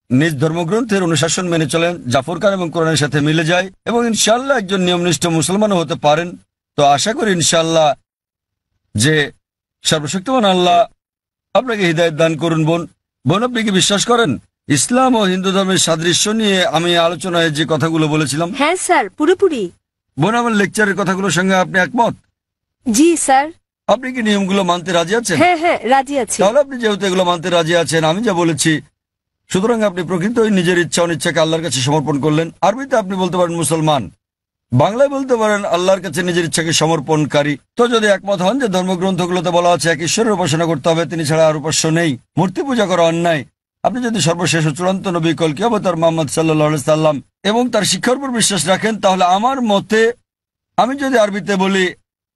নিজ ধর্মগ্রন্থের অনুশাসন মেনে চলেন, জাফর খান এবং কোরআনের সাথে মিলে যায়, এবং ইনশাল্লাহ একজন নিয়মনিষ্ঠ মুসলমানও হতে পারেন। তো আশা করি ইনশাল্লাহ যে সর্বশক্তিমান আল্লাহ আপনাকে হৃদায়ত দান করুন। বোন, আপনি কি বিশ্বাস করেন ইসলাম ও হিন্দু ধর্মের সাদৃশ্য নিয়ে আমি আলোচনায় যে কথাগুলো বলেছিলাম? হ্যাঁ স্যার, পুরোপুরি। বোন, আমার লেকচারের কথাগুলোর সঙ্গে আপনি একমত? জি স্যার। আপনি কি নিয়মগুলো মানতে রাজি আছেন? হ্যাঁ, রাজি আছি। তাহলে আপনি যেহেতু এগুলো মানতে রাজি আছেন, আমি যা বলেছি, সুতরাং আপনি প্রকৃতই নিজের ইচ্ছা অনিচ্ছাকে আল্লাহর কাছে সমর্পণ করলেন। আরবিতে আপনি বলতে পারেন মুসলমান, বাংলায় বলতে পারেন আল্লাহর কাছে নিজের ইচ্ছাকে সমর্পণকারী। তো যদি একমত হন যে ধর্মগ্রন্থগুলোতে বলা আছে এক ঈশ্বরের উপাসনা করতে হবে, তিনি ছাড়া আর উপাস্য নেই, মূর্তি পূজা করা অন্যায়, আপনি যদি সর্বশেষ ও চূড়ান্ত নবী কলকি অবতার মুহাম্মদ সাল্লাল্লাহু আলাইহি সাল্লাম এবং তার শিক্ষার উপর বিশ্বাস রাখেন, তাহলে আমার মতে আমি যদি আরবিতে বলি,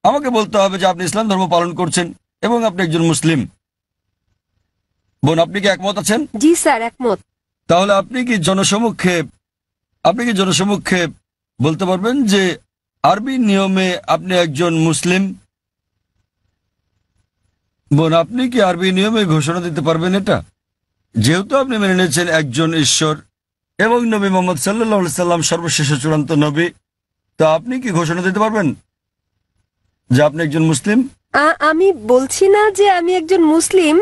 আমাকে বলতে হবে যে আপনি ইসলাম ধর্ম পালন করছেন এবং আপনি একজন মুসলিম। বোন, আপনি কি একমত আছেন? জি স্যার, একমত। তাহলে আপনি কি জনসমক্ষে বলতে পারবেন যে আরবি নিয়মে আপনি একজন মুসলিম? বোন, আপনি কি আরবি নিয়মে ঘোষণা দিতে পারবেন এটা? যেহেতু আপনি মেনে নিয়েছেন একজন ঈশ্বর এবং নবী মুহাম্মদ সাল্লাল্লাহু আলাইহি সাল্লাম সর্বশেষ চূড়ান্ত নবী, তো আপনি কি ঘোষণা দিতে পারবেন যে আপনি একজন মুসলিম? আমি বলছি না যে আমি একজন মুসলিম,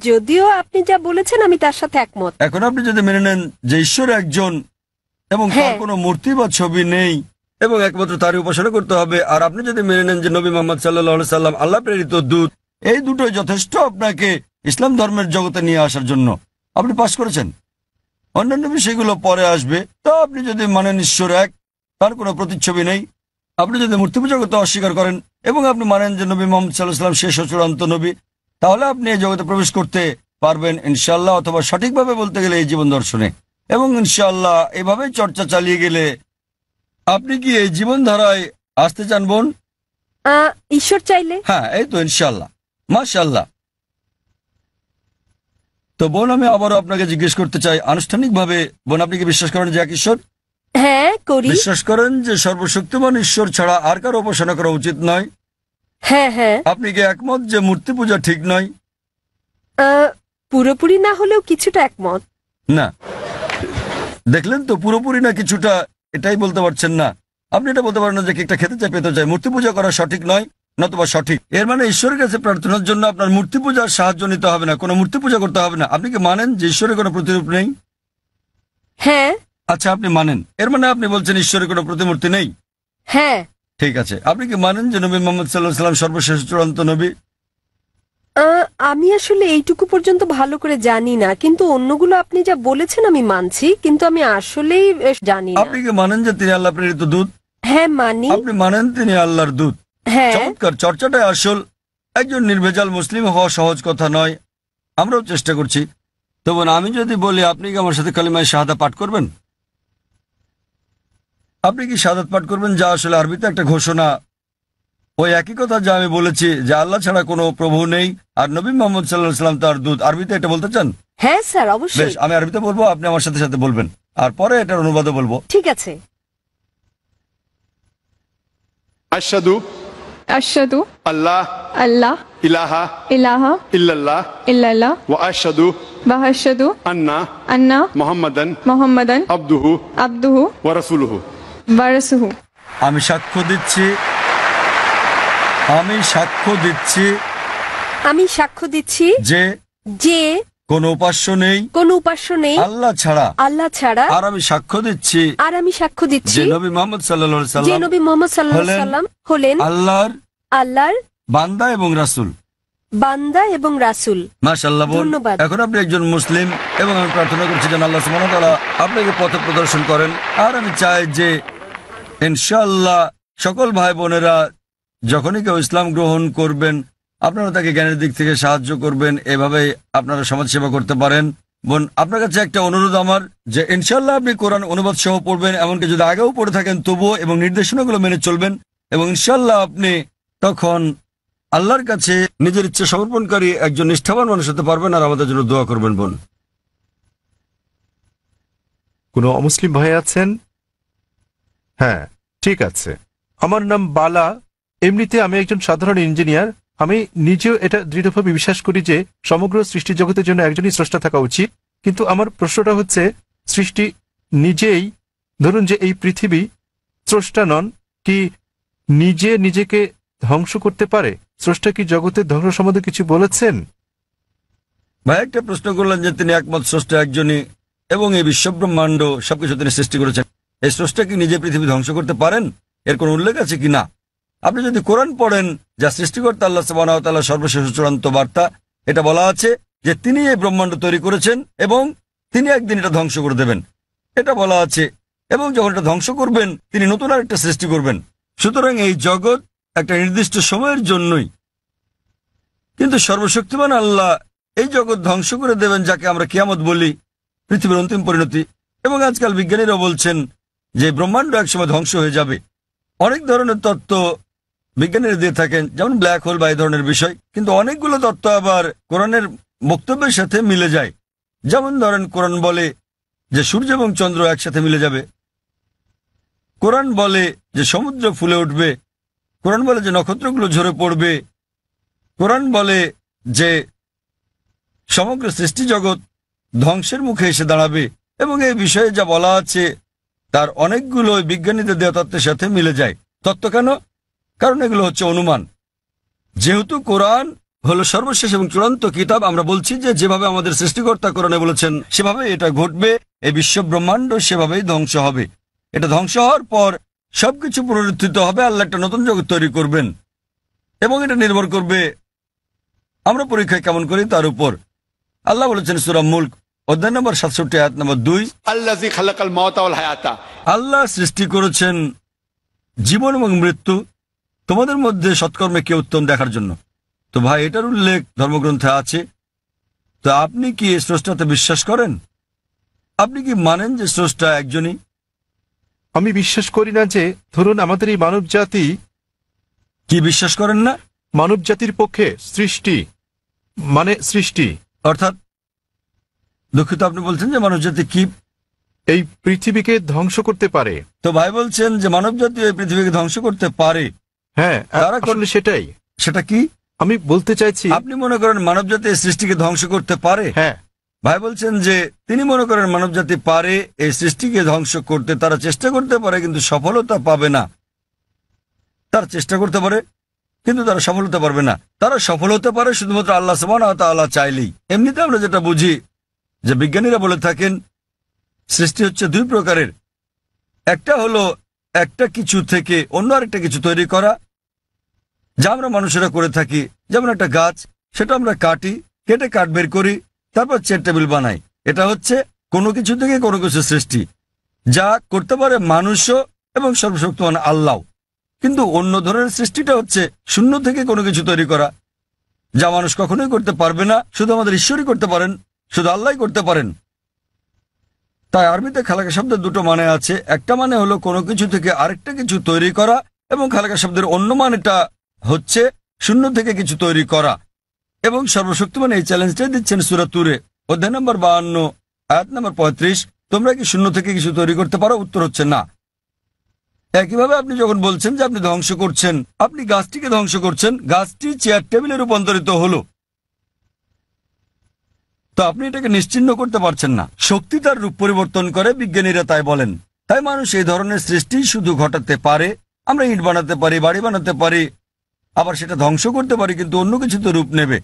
যদিও আপনি যা বলেছেন আমি তার সাথে একমত। এখন আপনি যদি মেনে নেন যে ঈশ্বর একজন এবং তার কোনো মূর্তি বা ছবি নেই এবং একমাত্র তারই উপাসনা করতে হবে, আর আপনি যদি মেনে নেন যে নবী মুহাম্মদ সাল্লাল্লাহু আলাইহি সাল্লাম আল্লাহ প্রেরিত দূত, এই দুটোই যথেষ্ট আপনাকে ইসলাম ধর্মের জগতে নিয়ে আসার জন্য, আপনি পাশ করেছেন। অন্যান্য বিষয়গুলো পরে আসবে। তো আপনি যদি মানেন ঈশ্বর এক, তার কোনো প্রতিচ্ছবি নেই, আপনি যদি মূর্তি পূজা করতে অস্বীকার করেন এবং আপনি মানেন যে নবী মুহাম্মদ সাল্লাল্লাহু আলাইহি সাল্লাম শেষ ও চূড়ান্ত নবী, তাহলে আপনি এই জগতে প্রবেশ করতে পারবেন ইনশাআল্লাহ, অথবা সঠিকভাবে বলতে গেলে এই জীবন দর্শনে। এবং ইনশাআল্লাহ এভাবে চর্চা চালিয়ে গেলে আপনি কি এই জীবনধারায় আসতে চান বোন? ঈশ্বর চাইলে। হ্যাঁ, এই তো ইনশাআল্লাহ, মাশাআল্লাহ। তো বোন, আমি আবারও আপনাকে জিজ্ঞেস করতে চাই আনুষ্ঠানিকভাবে, বোন, আপনি কি বিশ্বাস করেন যে এক ঈশ্বর? হ্যাঁ, করি। বিশ্বাস করেন যে সর্বশক্তিমান ঈশ্বর ছাড়া আর কারো উপাসনা করা উচিত নয়? হ্যাঁ। আপনি কি একমত যে মূর্তি পূজা ঠিক নয়? পুরোপুরি না হলেও কিছুটা একমত। না, দেখলেন তো, পুরোপুরি না কিছুটা, এটাই বলতে পারছেন না। আপনি এটা বলতে পারেন না যে কেকটা খেতে চাই, পেতে চাই। মূর্তি পূজা করা সঠিক নয়, নতুবা সঠিক। এর মানে ঈশ্বরের কাছে প্রার্থনার জন্য আপনার মূর্তি পূজার সাহায্য নিতে হবে না, কোনো মূর্তি পূজা করতে হবে না। আপনি কি মানেন যে ঈশ্বরের কোনো প্রতিরূপ নেই? হ্যাঁ। আচ্ছা, আপনি মানেন, এর মানে আপনি বলছেন ঈশ্বরের কোনো প্রতিমূর্তি নেই? হ্যাঁ। ঠিক আছে। আপনি কি মানেন যে নবী মুহাম্মদ সাল্লাল্লাহু আলাইহি সাল্লাম সর্বশেষ চূড়ান্ত নবী? আমি আসলে এইটুকু পর্যন্ত ভালো করে জানি না, কিন্তু অন্যগুলো আপনি যা বলেছেন আমি মানছি, কিন্তু আমি আসলেই জানি না। আপনি কি মানেন যে তিনি আল্লাহ প্রেরিত দূত? হ্যাঁ, মানি। আপনি মানেন তিনি আল্লাহর দূত? হ্যাঁ। চমৎকার, চর্চাটাই আসল। একজন নির্ভেজাল মুসলিম হওয়া সহজ কথা নয়, আমরাও চেষ্টা করছি। তো বোন, আমি যদি বলি আপনি কি আমার সাথে কালিমায়ে শাহাদা পাঠ করবেন? আপনি কি শাহাদাত পাঠ করবেন, যা আসলে আরবিতে একটা ঘোষণা, ওই একই কথা যা আমি বলেছি যে আল্লাহ ছাড়া কোনো প্রভু নেই আর নবী মুহাম্মদ সাল্লাল্লাহু আলাইহি সাল্লাম তার দূত। আরবিতে এটা বলতে চান? হ্যাঁ স্যার, অবশ্যই। বেশ, আমি আরবিতে বলবো, আপনি আমার সাথে সাথে বলবেন, আর পরে এটার অনুবাদও বলবো। ঠিক আছে। আশহাদু আশহাদু আল্লাহ আল্লাহ ইলাহা ইলাহা ইল্লাল্লাহ ইল্লাল্লাহ ওয়া আশহাদু ওয়া আশহাদু আন্না আন্না মুহাম্মাদান মুহাম্মাদান আবদুহু আবদুহু ওয়া রাসূলুহু। ওয়া রাসূলুহু। আমি সাক্ষ্য দিচ্ছি আমি সাক্ষ্য দিচ্ছি আমি সাক্ষ্য দিচ্ছি যে যে কোনো উপাস্য নেই কোনো উপাস্য নেই আল্লাহ ছাড়া। আল্লাহ ছাড়া। আর আমি সাক্ষ্য দিচ্ছি আর আমি সাক্ষ্য দিচ্ছি যে নবী মুহাম্মদ সাল্লাল্লাহু আলাইহি যে সাল্লাম নবী মোহাম্মদ সাল্লাল্লাহু আলাইহি হলেন সাল্লাম হলেন আল্লাহর আল্লাহর বান্দা এবং রাসূল। বান্দা এবং রাসূল। মাশাআল্লাহ বোন, ধন্যবাদ। এখন আপনি একজন মুসলিম এবং আমি প্রার্থনা করছি যেন আল্লাহ সুবহানাহু ওয়া তাআলা আপনাকে পথ প্রদর্শন করেন। আর আমি চাই যে ইনশাআল্লাহ সকল ভাই বোনেরা যখনই কেউ ইসলাম গ্রহণ করবেন আপনারা তাকে জ্ঞানের দিক থেকে সাহায্য করবেন, এভাবেই আপনারা সমাজসেবা করতে পারেন। বোন, আপনার কাছে একটা অনুরোধ আমার যে ইনশাআল্লাহ আপনি কোরআন অনুবাদ সহ পড়বেন, এমনকি যদি আগেও পড়ে থাকেন তবুও, এবং নির্দেশনাগুলো মেনে চলবেন, এবং ইনশাআল্লাহ আপনি তখন আল্লাহর কাছে নিজের ইচ্ছা সমর্পণকারী একজন নিষ্ঠাবান মানুষ হতে পারবেন। আর আমাদের জন্য দোয়া করবেন বোন। কোনো অমুসলিম ভাই আছেন? হ্যাঁ, ঠিক আছে। আমার নাম বালা। এমনিতে আমি একজন সাধারণ ইঞ্জিনিয়ার। আমি নিজেও এটা দৃঢ়ভাবে বিশ্বাস করি যে সমগ্র সৃষ্টি জগতের জন্য একজনই স্রষ্টা থাকা উচিত। কিন্তু আমার প্রশ্নটা হচ্ছে, সৃষ্টি নিজেই, ধরুন যে এই পৃথিবী স্রষ্টা নন, কি নিজে নিজেকে ধ্বংস করতে পারে? স্রষ্টা কি জগতের ধ্বংস সম্বন্ধে কিছু বলেছেন? ভাই একটা প্রশ্ন করলেন যে তিনি একমত স্রষ্টা একজনই এবং এই বিশ্বব্রহ্মাণ্ড সবকিছু তিনি সৃষ্টি করেছেন। এই স্রষ্টা কি নিজে পৃথিবী ধ্বংস করতে পারেন? এর কোন উল্লেখ আছে কি না? আপনি যদি কোরআন পড়েন, যা সৃষ্টিকর্তা আল্লাহ সুবহানাহু ওয়া তাআলার সর্বশেষ চূড়ান্ত বার্তা, এটা বলা আছে যে তিনি এই ব্রহ্মাণ্ড তৈরি করেছেন এবং তিনি একদিন এটা ধ্বংস করে দেবেন, এটা বলা আছে। এবং যখন এটা ধ্বংস করবেন তিনি নতুন আরেকটা সৃষ্টি করবেন। সুতরাং এই জগৎ একটা নির্দিষ্ট সময়ের জন্যই, কিন্তু সর্বশক্তিমান আল্লাহ এই জগৎ ধ্বংস করে দেবেন, যাকে আমরা কিয়ামত বলি, পৃথিবীর অন্তিম পরিণতি। এবং আজকাল বিজ্ঞানীরা বলছেন যে ব্রহ্মাণ্ড একসময় ধ্বংস হয়ে যাবে। অনেক ধরনের তত্ত্ব বিজ্ঞানীরা দিয়ে থাকেন, যেমন ব্ল্যাক হোল বা এই ধরনের বিষয়, কিন্তু অনেকগুলো তত্ত্ব আবার কোরআনের বক্তব্যের সাথে মিলে যায়। যেমন ধরেন, কোরআন বলে যে সূর্য এবং চন্দ্র একসাথে মিলে যাবে, কোরআন বলে যে সমুদ্র ফুলে উঠবে, কোরআন বলে যে নক্ষত্রগুলো ঝরে পড়বে, কোরআন বলে যে সমগ্র সৃষ্টি জগৎ ধ্বংসের মুখে এসে দাঁড়াবে। এবং এই বিষয়ে যা বলা আছে তার অনেকগুলো বিজ্ঞানীদের দেওয়া তত্ত্বের সাথে মিলে যায়। তত্ত্ব কেন? কারণ এগুলো হচ্ছে অনুমান। যেহেতু কোরআন হলো সর্বশেষ এবং চূড়ান্ত কিতাব, আমরা বলছি যে যেভাবে আমাদের সৃষ্টিকর্তা কোরআনে বলেছেন সেভাবে এটা ঘটবে। এই বিশ্ব ব্রহ্মাণ্ড সেভাবেই ধ্বংস হবে। এটা ধ্বংস হওয়ার পর সবকিছু পুনরুত্থিত হবে, আল্লাহ একটা নতুন জগৎ তৈরি করবেন। এবং এটা নির্ভর করবে আমরা পরীক্ষায় কেমন করি তার উপর। আল্লাহ বলেছেন সূরা মুলক অধ্যায় নম্বর 67 আয়াত নম্বর 2, আল্লাযী খালাকাল মাউতা ওয়াল হায়াতা। আল্লাহ সৃষ্টি করেছেন জীবন এবং মৃত্যু, তোমাদের মধ্যে সৎকর্মে কে উত্তম দেখার জন্য। তো ভাই, এটার উল্লেখ ধর্মগ্রন্থে আছে। তো আপনি কি এই স্রষ্টাতে বিশ্বাস করেন? আপনি কি মানেন যে স্রষ্টা একজনই? আমি বিশ্বাস করি না যে, ধরুন আমাদের এই মানব জাতি, কি বিশ্বাস করেন না? মানব জাতির পক্ষে সৃষ্টি মানে সৃষ্টি, অর্থাৎ দুঃখিত, আপনি বলছেন যে মানবজাতি কি এই পৃথিবীকে ধ্বংস করতে পারে। তো ভাই বলছেন যে মানবজাতি এই পৃথিবীকে ধ্বংস করতে পারে। হ্যাঁ, তারা আসলে সেটাই। সেটা কি আমি বলতে চাইছি। আপনি মনে করেন মানবজাতি এই সৃষ্টিকে ধ্বংস করতে পারে? হ্যাঁ। ভাই বলছেন যে তিনি মনে করেন মানবজাতি পারে এই সৃষ্টিকে ধ্বংস করতে। তারা চেষ্টা করতে পারে কিন্তু সফলতা পাবে না। তারা চেষ্টা করতে পারে কিন্তু তারা সফল হতে পারবে না। তারা সফল হতে পারে শুধুমাত্র আল্লাহ সুবহানাহু ওয়া তাআলা চাইলেই। এমনিতে আমরা যেটা বুঝি যে বিজ্ঞানীরা বলে থাকেন সৃষ্টি হচ্ছে দুই প্রকারের। একটা হলো একটা কিছু থেকে অন্য আরেকটা কিছু তৈরি করা, যা আমরা মানুষেরা করে থাকি। যেমন একটা গাছ, সেটা আমরা কাটি, কেটে কাঠ বের করি, তারপর চেয়ার টেবিল বানাই। এটা হচ্ছে কোনো কিছু থেকে কোনো কিছু সৃষ্টি, যা করতে পারে মানুষও এবং সর্বশক্তিমান আল্লাহ। কিন্তু অন্য ধরনের সৃষ্টিটা হচ্ছে শূন্য থেকে কোনো কিছু তৈরি করা, যা মানুষ কখনোই করতে পারবে না, শুধু আমাদের ঈশ্বরই করতে পারেন, শুধু আল্লাহই করতে পারেন। তাই আরবিতে খালাকা শব্দের দুটো মানে আছে। একটা মানে হলো কোনো কিছু থেকে আরেকটা কিছু তৈরি করা, এবং খালাকা শব্দের অন্য মানেটা হচ্ছে শূন্য থেকে কিছু তৈরি করা। এবং সর্বশক্তিমান এই চ্যালেঞ্জটাই দিচ্ছেন সূরা তুরে অধ্যায় নম্বর 52 আয়াত নম্বর 35, তোমরা কি শূন্য থেকে কিছু তৈরি করতে পারো? উত্তর হচ্ছে না। একইভাবে আপনি যখন বলছেন যে আপনি ধ্বংস করছেন, আপনি গাছটিকে ধ্বংস করছেন, গাছটি চেয়ার টেবিলে রূপান্তরিত হলো, তো আপনি এটাকে নিশ্চিহ্ন করতে পারছেন না। শক্তি তার রূপ পরিবর্তন করে, বিজ্ঞানীরা তাই বলেন। তাই মানুষ এই ধরনের সৃষ্টি শুধু ঘটাতে পারে। আমরা ইট বানাতে পারি, বাড়ি বানাতে পারি, আবার সেটা ধ্বংস করতে পারি, কিন্তু অন্য কিছু তো রূপ নেবে।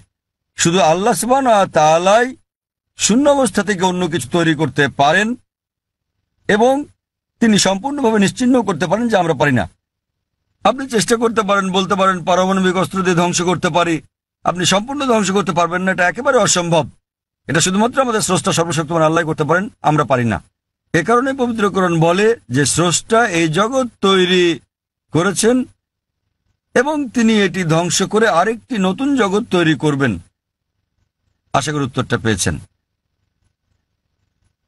শুধু আল্লাহ সুবহানাহু ওয়া তাআলাই শূন্য অবস্থা থেকে অন্য কিছু তৈরি করতে পারেন এবং তিনি সম্পূর্ণভাবে নিশ্চিহ্ন করতে পারেন, যে আমরা পারি না। আপনি চেষ্টা করতে পারেন, বলতে পারেন পারমাণবিক অস্ত্র দিয়ে ধ্বংস করতে পারি, আপনি সম্পূর্ণ ধ্বংস করতে পারবেন না, এটা একেবারে অসম্ভব। এটা শুধুমাত্র আমাদের স্রষ্টা সর্বশক্তিমান আল্লাহ করতে পারেন, আমরা পারি না। এ কারণে পবিত্র কোরআন বলে যে স্রষ্টা এই জগৎ তৈরি করেছেন এবং তিনি এটি ধ্বংস করে আরেকটি নতুন জগৎ তৈরি করবেন। আশা করি উত্তরটা পেয়েছেন।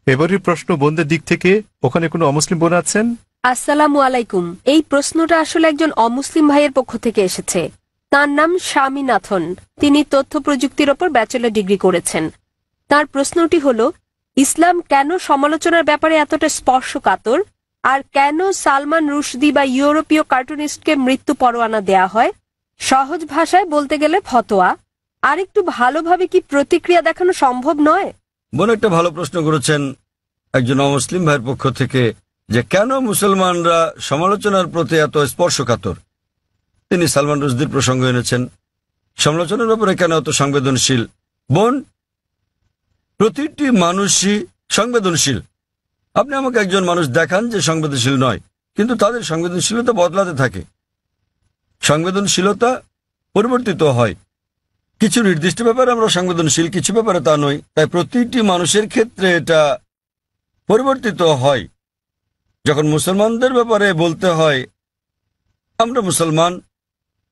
এবারের প্রশ্ন বোনদের দিক থেকে, ওখানে কোনো অমুসলিম বোন আছেন? আসসালামু আলাইকুম। এই প্রশ্নটা আসলে একজন অমুসলিম ভাইয়ের পক্ষ থেকে এসেছে। তার নাম স্বামীনাথন। তিনি তথ্য প্রযুক্তির ওপর ব্যাচেলর ডিগ্রি করেছেন। তার প্রশ্নটি হলো, ইসলাম কেন সমালোচনার ব্যাপারে এতটা স্পর্শকাতর, আর কেন সালমান রুশদি বা ইউরোপীয় কার্টুনিস্টকে মৃত্যু পরোয়ানা দেয়া হয়? সহজ ভাষায় বলতে গেলে ফতোয়া। আর একটু ভালোভাবে কি প্রতিক্রিয়া দেখানো সম্ভব নয়? বোন একটা ভালো প্রশ্ন করেছেন একজন অমুসলিম ভাইয়ের পক্ষ থেকে, যে কেন মুসলমানরা সমালোচনার প্রতি এত স্পর্শকাতর। তিনি সালমান রুশদির প্রসঙ্গ এনেছেন। সমালোচনার ব্যাপারে কেন এত সংবেদনশীল? বোন, প্রতিটি মানুষই সংবেদনশীল। আপনি আমাকে একজন মানুষ দেখান যে সংবেদনশীল নয়, কিন্তু তাদের সংবেদনশীলতা বদলাতে থাকে। সংবেদনশীলতা পরিবর্তিত হয়। কিছু নির্দিষ্ট ব্যাপারে আমরা সংবেদনশীল, কিছু ব্যাপারে তা নই। তাই প্রতিটি মানুষের ক্ষেত্রে এটা পরিবর্তিত হয়। যখন মুসলমানদের ব্যাপারে বলতে হয়, আমরা মুসলমান,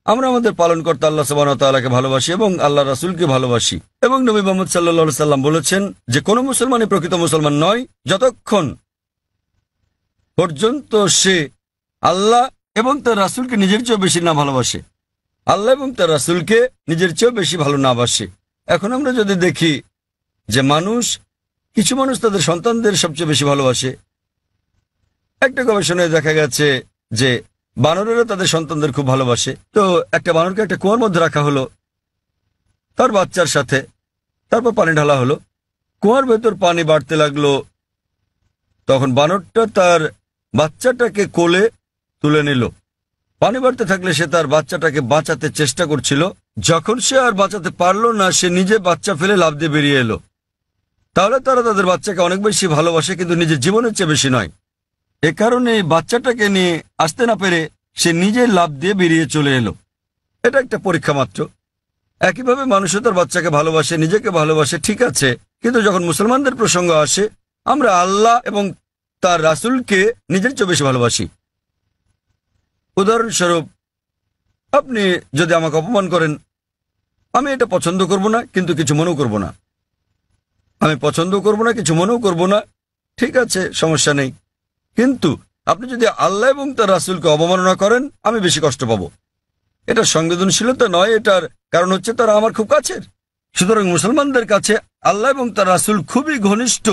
আমরা আমাদের পালনকর্তা আল্লাহ সুবহানাহু ওয়া তাআলাকে ভালোবাসি এবং আল্লাহ রাসূলকে ভালোবাসি, এবং নবী মুহাম্মদ সাল্লাল্লাহু আলাইহি সাল্লাম বলেছেন যে কোনো মুসলমানই প্রকৃত মুসলমান নয় যতক্ষণ পর্যন্ত সে আল্লাহ এবং তার রাসূলকে নিজের চেয়েও বেশি না ভালোবাসে, আল্লাহ এবং তার রাসূলকে নিজের চেয়েও বেশি ভালো না বাসে। এখন আমরা যদি দেখি যে কিছু মানুষ তাদের সন্তানদের সবচেয়ে বেশি ভালোবাসে। একটা গবেষণায় দেখা গেছে যে বানরেরা তাদের সন্তানদের খুব ভালোবাসে। তো একটা বানরকে একটা কুয়ার মধ্যে রাখা হলো তার বাচ্চার সাথে, তারপর পানি ঢালা হলো, কুয়ার ভেতর পানি বাড়তে লাগলো। তখন বানরটা তার বাচ্চাটাকে কোলে তুলে নিল। পানি বাড়তে থাকলে সে তার বাচ্চাটাকে বাঁচাতে চেষ্টা করছিল। যখন সে আর বাঁচাতে পারলো না, সে নিজে বাচ্চা ফেলে লাফ দিয়ে বেরিয়ে এলো। তাহলে তারা তাদের বাচ্চাকে অনেক বেশি ভালোবাসে, কিন্তু নিজের জীবনের চেয়ে বেশি নয়। এ কারণে বাচ্চাটাকে নিয়ে আসতে না পেরে সে নিজে লাফ দিয়ে বেরিয়ে চলে এলো। এটা একটা পরীক্ষা মাত্র। একইভাবে মানুষও তার বাচ্চাকে ভালোবাসে, নিজেকে ভালোবাসে, ঠিক আছে, কিন্তু যখন মুসলমানদের প্রসঙ্গ আসে, আমরা আল্লাহ এবং তার রাসূলকে নিজের চেয়ে বেশি ভালোবাসি। উদাহরণস্বরূপ, আপনি যদি আমাকে অপমান করেন, আমি এটা পছন্দ করব না, কিন্তু কিছু মনেও করব না। আমি পছন্দ করব না, কিছু মনেও করব না, ঠিক আছে, সমস্যা নেই। কিন্তু আপনি যদি আল্লাহ এবং তার রাসূলকে অবমাননা করেন, আমি বেশি কষ্ট পাবো। এটা সংবেদনশীলতা নয়, এটার কারণ হচ্ছে তারা আমার খুব কাছের। সুতরাং মুসলমানদের কাছে আল্লাহ এবং তার রাসূল খুবই ঘনিষ্ঠ,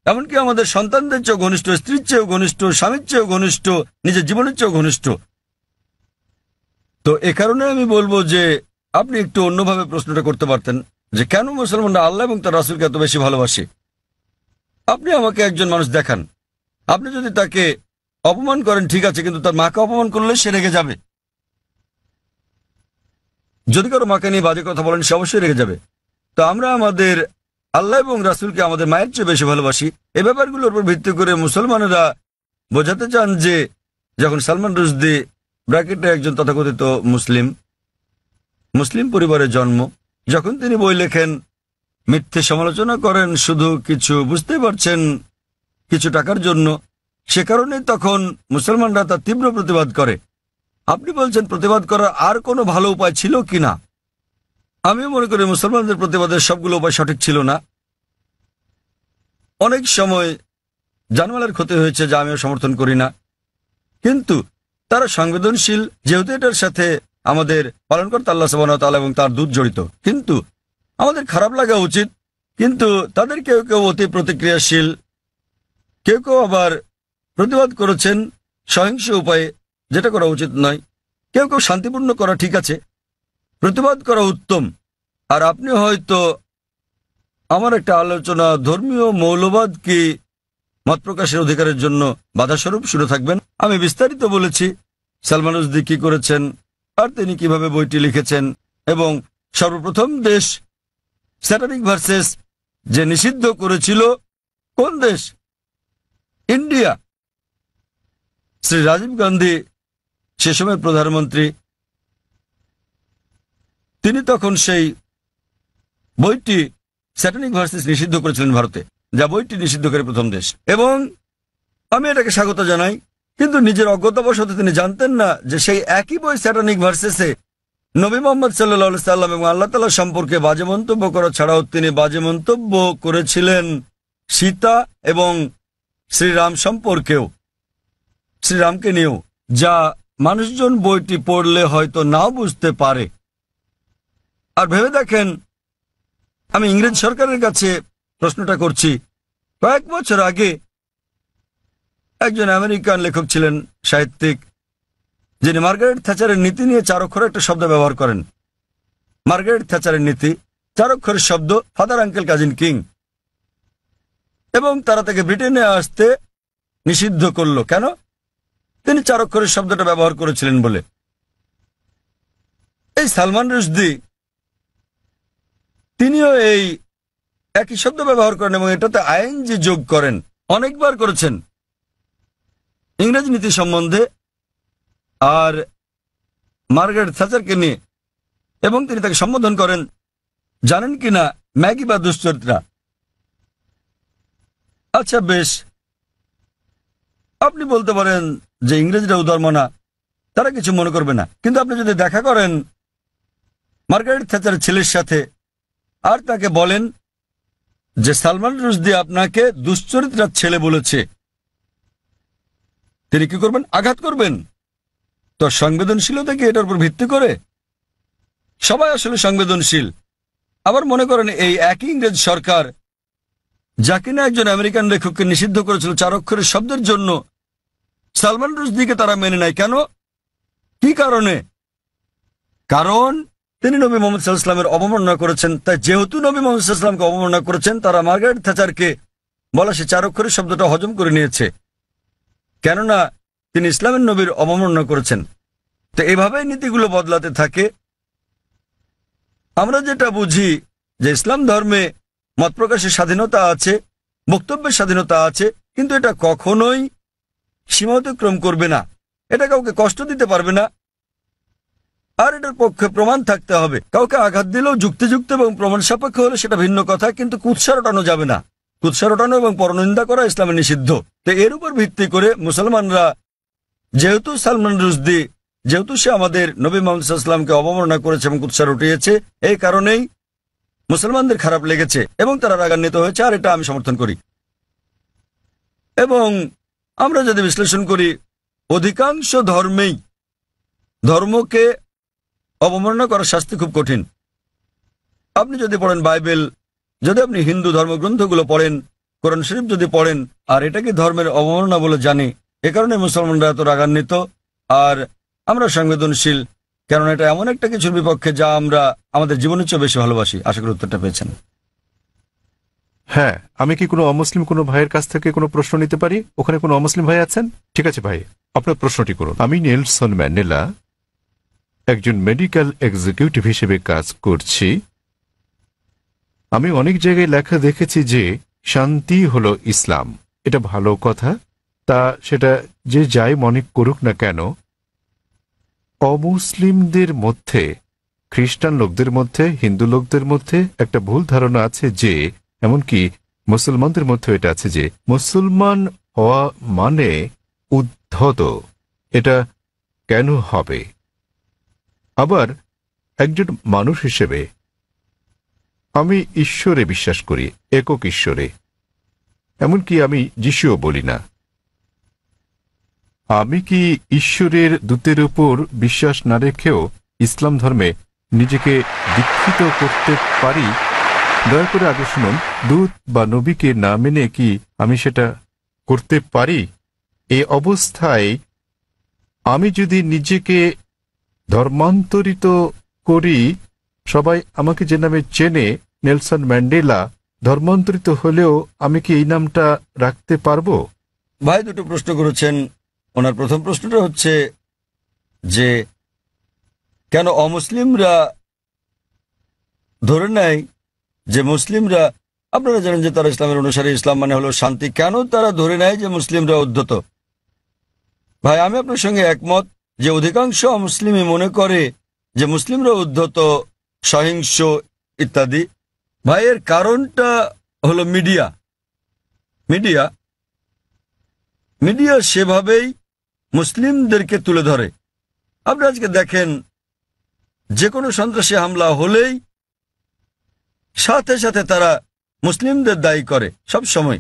এমনকি আমাদের সন্তানদের চেয়েও ঘনিষ্ঠ, স্ত্রীর চেয়েও ঘনিষ্ঠ, স্বামীর চেয়েও ঘনিষ্ঠ, নিজের জীবনের চেয়েও ঘনিষ্ঠ। তো এ কারণে আমি বলবো যে আপনি একটু অন্যভাবে প্রশ্নটা করতে পারতেন, যে কেন মুসলমানরা আল্লাহ এবং তার রাসূলকে এত বেশি ভালোবাসে। আপনি আমাকে একজন মানুষ দেখান, আপনি যদি তাকে অপমান করেন, ঠিক আছে, কিন্তু তার মাকে অপমান করলে সে রেগে যাবে। যদি কারো মাকে নিয়ে বাজে কথা বলেন, সে অবশ্যই রেগে যাবে। তো আমরা আমাদের আল্লাহ এবং রাসূলকে আমাদের মায়ের চেয়ে বেশি ভালোবাসি। এই ব্যাপারগুলোর উপর ভিত্তি করে মুসলমানেরা বোঝাতে চান যে যখন সালমান রুশদি ব্র্যাকেটে একজন তথাকথিত মুসলিম পরিবারে জন্ম, যখন তিনি বই লেখেন, মিথ্যে সমালোচনা করেন শুধু কিছু, বুঝতে পারছেন, কিছু টাকার জন্য, সে কারণে তখন মুসলমানরা তার তীব্র প্রতিবাদ করে। আপনি বলছেন প্রতিবাদ করার আর কোনো ভালো উপায় ছিল কিনা? আমিও মনে করি মুসলমানদের প্রতিবাদের সবগুলো উপায় সঠিক ছিল না। অনেক সময় জানমালের ক্ষতি হয়েছে, যা আমিও সমর্থন করি না, কিন্তু তারা সংবেদনশীল, যেহেতু এটার সাথে আমাদের পালনকর্তা আল্লাহ সুবহানাহু ওয়া তাআলা এবং তার দূত জড়িত। কিন্তু আমাদের খারাপ লাগা উচিত, কিন্তু তাদের কেউ কেউ অতি প্রতিক্রিয়াশীল, কেউ কেউ আবার প্রতিবাদ করেছেন সহিংস উপায়ে, যেটা করা উচিত নয়। কেউ কেউ শান্তিপূর্ণ করা ঠিক আছে, প্রতিবাদ করা উত্তম। আর আপনি হয়তো আমার একটা আলোচনা ধর্মীয় মৌলবাদ কি মত প্রকাশের অধিকারের জন্য বাধাস্বরূপ শুনে থাকবেন। আমি বিস্তারিত বলেছি সালমান রুশদি কি করেছেন আর তিনি কিভাবে বইটি লিখেছেন, এবং সর্বপ্রথম দেশ স্যাটানিক ভার্সেস যে নিষিদ্ধ করেছিল, কোন দেশ? ইন্ডিয়া। শ্রী রাজীব গান্ধী সে সময় প্রধানমন্ত্রী, তিনি তখন সেই বইটি স্যাটানিক ভার্সেস নিষিদ্ধ করেছিলেন ভারতে, যা বইটি নিষিদ্ধকারী প্রথম দেশ। এবং আমি এটাকে স্বাগত জানাই, কিন্তু নিজের অজ্ঞতাবশত তিনি জানতেন না যে সেই একই বই স্যাটানিক ভার্সেসে নবী মোহাম্মদ সাল্লাল্লাহু সাল্লাম এবং আল্লাহ তাআলা সম্পর্কে বাজে মন্তব্য করা ছাড়াও তিনি বাজে মন্তব্য করেছিলেন সীতা এবং শ্রীরাম সম্পর্কেও, শ্রীরামকে নিয়েও, যা মানুষজন বইটি পড়লে হয়তো নাও বুঝতে পারে। আর ভেবে দেখেন, আমি ইংরেজ সরকারের কাছে প্রশ্নটা করছি। কয়েক বছর আগে একজন আমেরিকান লেখক ছিলেন, সাহিত্যিক, যিনি মার্গারেট থ্যাচারের নীতি নিয়ে 4 অক্ষরের একটা শব্দ ব্যবহার করেন। মার্গারেট থ্যাচারের নীতি, 4 অক্ষরের শব্দ, ফাদার আঙ্কেল কাজিন কিং। এবং তারা তাকে ব্রিটেনে আসতে নিষিদ্ধ করল। কেন? তিনি 4 অক্ষরের শব্দটা ব্যবহার করেছিলেন বলে। এই সালমান রুশদি তিনিও এই একই শব্দ ব্যবহার করেন এবং এটাতে আইএনজি যোগ করেন, অনেকবার করেছেন ইংরেজ নীতি সম্বন্ধে আর মার্গারেট থ্যাচারকে নিয়ে। এবং তিনি তাকে সম্বোধন করেন, জানেন কিনা, ম্যাগি বা দুশ্চরিত্রা। আচ্ছা বেশ, আপনি বলতে পারেন যে ইংরেজরা উদারমনা, তারা কিছু মনে করবে না। কিন্তু আপনি যদি দেখা করেন মার্গারেট থ্যাচারের ছেলের সাথে আর তাকে বলেন যে সালমান রুশদি আপনাকে দুশ্চরিত্রার ছেলে বলেছে, তিনি কি করবেন? আঘাত করবেন। তো সংবেদনশীলতা কি এটার উপর ভিত্তি করে? সবাই আসলে সংবেদনশীল। আবার মনে করেন এই একই ইংরেজ সরকার, যা কিনা একজন আমেরিকান লেখককে নিষিদ্ধ করেছিল 4 অক্ষরের শব্দের জন্য, সালমান রুশদিকে তারা মেনে নেয়। কেন? কি কারণে? কারণ তিনি নবী মোহাম্মদ সাল্লাল্লাহু আলাইহি ওয়াসাল্লামের অবমাননা করেছেন। তাই যেহেতু নবী মোহাম্মদ সাল্লাল্লাহু আলাইহি ওয়াসাল্লামকে অবমাননা করেছেন, তারা মার্গারেট থ্যাচারকে বলা সে 4 অক্ষরের শব্দটা হজম করে নিয়েছে, কেননা তিনি ইসলামের নবীর অবমাননা করেছেন। তো এভাবেই নীতিগুলো বদলাতে থাকে। আমরা যেটা বুঝি যে ইসলাম ধর্মে মত প্রকাশের স্বাধীনতা আছে, বক্তব্যের স্বাধীনতা আছে, কিন্তু এটা কখনোই সীমা অতিক্রম করবে না, এটা কাউকে কষ্ট দিতে পারবে না, আর এটার পক্ষে প্রমাণ থাকতে হবে। কাউকে আঘাত দিলেও যুক্তিযুক্ত এবং প্রমাণ সাপেক্ষ হলে সেটা ভিন্ন কথা, কিন্তু কুৎসা রটানো যাবে না। কুৎসা রটানো এবং পরনিন্দা করা ইসলামে নিষিদ্ধ। তো এর উপর ভিত্তি করে মুসলমানরা, যেহেতু সালমান রুশদি, যেহেতু সে আমাদের নবী মুহাম্মদ সাল্লাল্লাহু আলাইহি ওয়াসাল্লামকে অবমাননা করেছে এবং কুৎসা রটিয়েছে, এই কারণেই মুসলমানদের খারাপ লেগেছে এবং তারা রাগান্বিত হয়েছে, আর এটা আমি সমর্থন করি। এবং আমরা যদি বিশ্লেষণ করি, অধিকাংশ ধর্মেই ধর্মকে অবমাননা করার শাস্তি খুব কঠিন। আপনি যদি পড়েন বাইবেল, যদি আপনি হিন্দু ধর্মগ্রন্থগুলো পড়েন, কোরআন শরীফ যদি পড়েন, আর এটাকে ধর্মের অবমাননা বলে জানি, এ কারণে মুসলমানরা এত রাগান্বিত। আর আমরা সংবেদনশীল, কারণ এটা এমন একটা কিছুর বিপক্ষে যা আমরা আমাদের জীবনের চেয়ে বেশি ভালোবাসি। আশা করি উত্তরটা পেয়েছেন। হ্যাঁ, আমি কি কোনো অমুসলিম কোনো ভাইয়ের কাছ থেকে কোনো প্রশ্ন নিতে পারি? ওখানে কোনো অমুসলিম ভাই আছেন? ঠিক আছে ভাই, আপনার প্রশ্নটি করুন। আমি নেলসন ম্যান্ডেলা, একজন মেডিকেল এক্সিকিউটিভ হিসেবে কাজ করছি। আমি অনেক জায়গায় লেখা দেখেছি যে শান্তি হলো ইসলাম। এটা ভালো কথা, তা সেটা যে যাই মনে করুক না কেন, অমুসলিমদের মধ্যে, খ্রিস্টান লোকদের মধ্যে, হিন্দু লোকদের মধ্যে একটা ভুল ধারণা আছে যে, এমনকি মুসলমানদের মধ্যে এটা আছে যে মুসলমান হওয়া মানে উদ্ধত। এটা কেন হবে? আবার একজন মানুষ হিসেবে আমি ঈশ্বরে বিশ্বাস করি, একক ঈশ্বরে। এমনকি আমি যিশুও বলি না। আমি কি ঈশ্বরের দূতের উপর বিশ্বাস না রেখেও ইসলাম ধর্মে নিজেকে দীক্ষিত করতে পারি? দয়া করে আগে শুনুন, দূত বা নবীকে না মেনে কি আমি সেটা করতে পারি? এই অবস্থায় আমি যদি নিজেকে ধর্মান্তরিত করি, সবাই আমাকে যে নামে চেনে, নেলসন ম্যান্ডেলা, ধর্মান্তরিত হলেও আমি কি এই নামটা রাখতে পারবো? ভাই দুটো প্রশ্ন করেছেন। ওনার প্রথম প্রশ্নটা হচ্ছে যে কেন অমুসলিমরা ধরে নেয় যে মুসলিমরা, আপনারা জানেন যে তারা ইসলামের অনুসারী, ইসলাম মানে হলো শান্তি, কেন তারা ধরে নেয় যে মুসলিমরা উদ্ধত? ভাই আমি আপনার সঙ্গে একমত যে অধিকাংশ অমুসলিমই মনে করে যে মুসলিমরা উদ্ধত, সহিংস ইত্যাদি। ভাই এর কারণটা হলো মিডিয়া। মিডিয়া মিডিয়া সেভাবেই মুসলিমদেরকে তুলে ধরে। আপনি আজকে দেখেন যে কোনো সন্ত্রাসী হামলা হলেই সাথে সাথে তারা মুসলিমদের দায়ী করে সব সময়,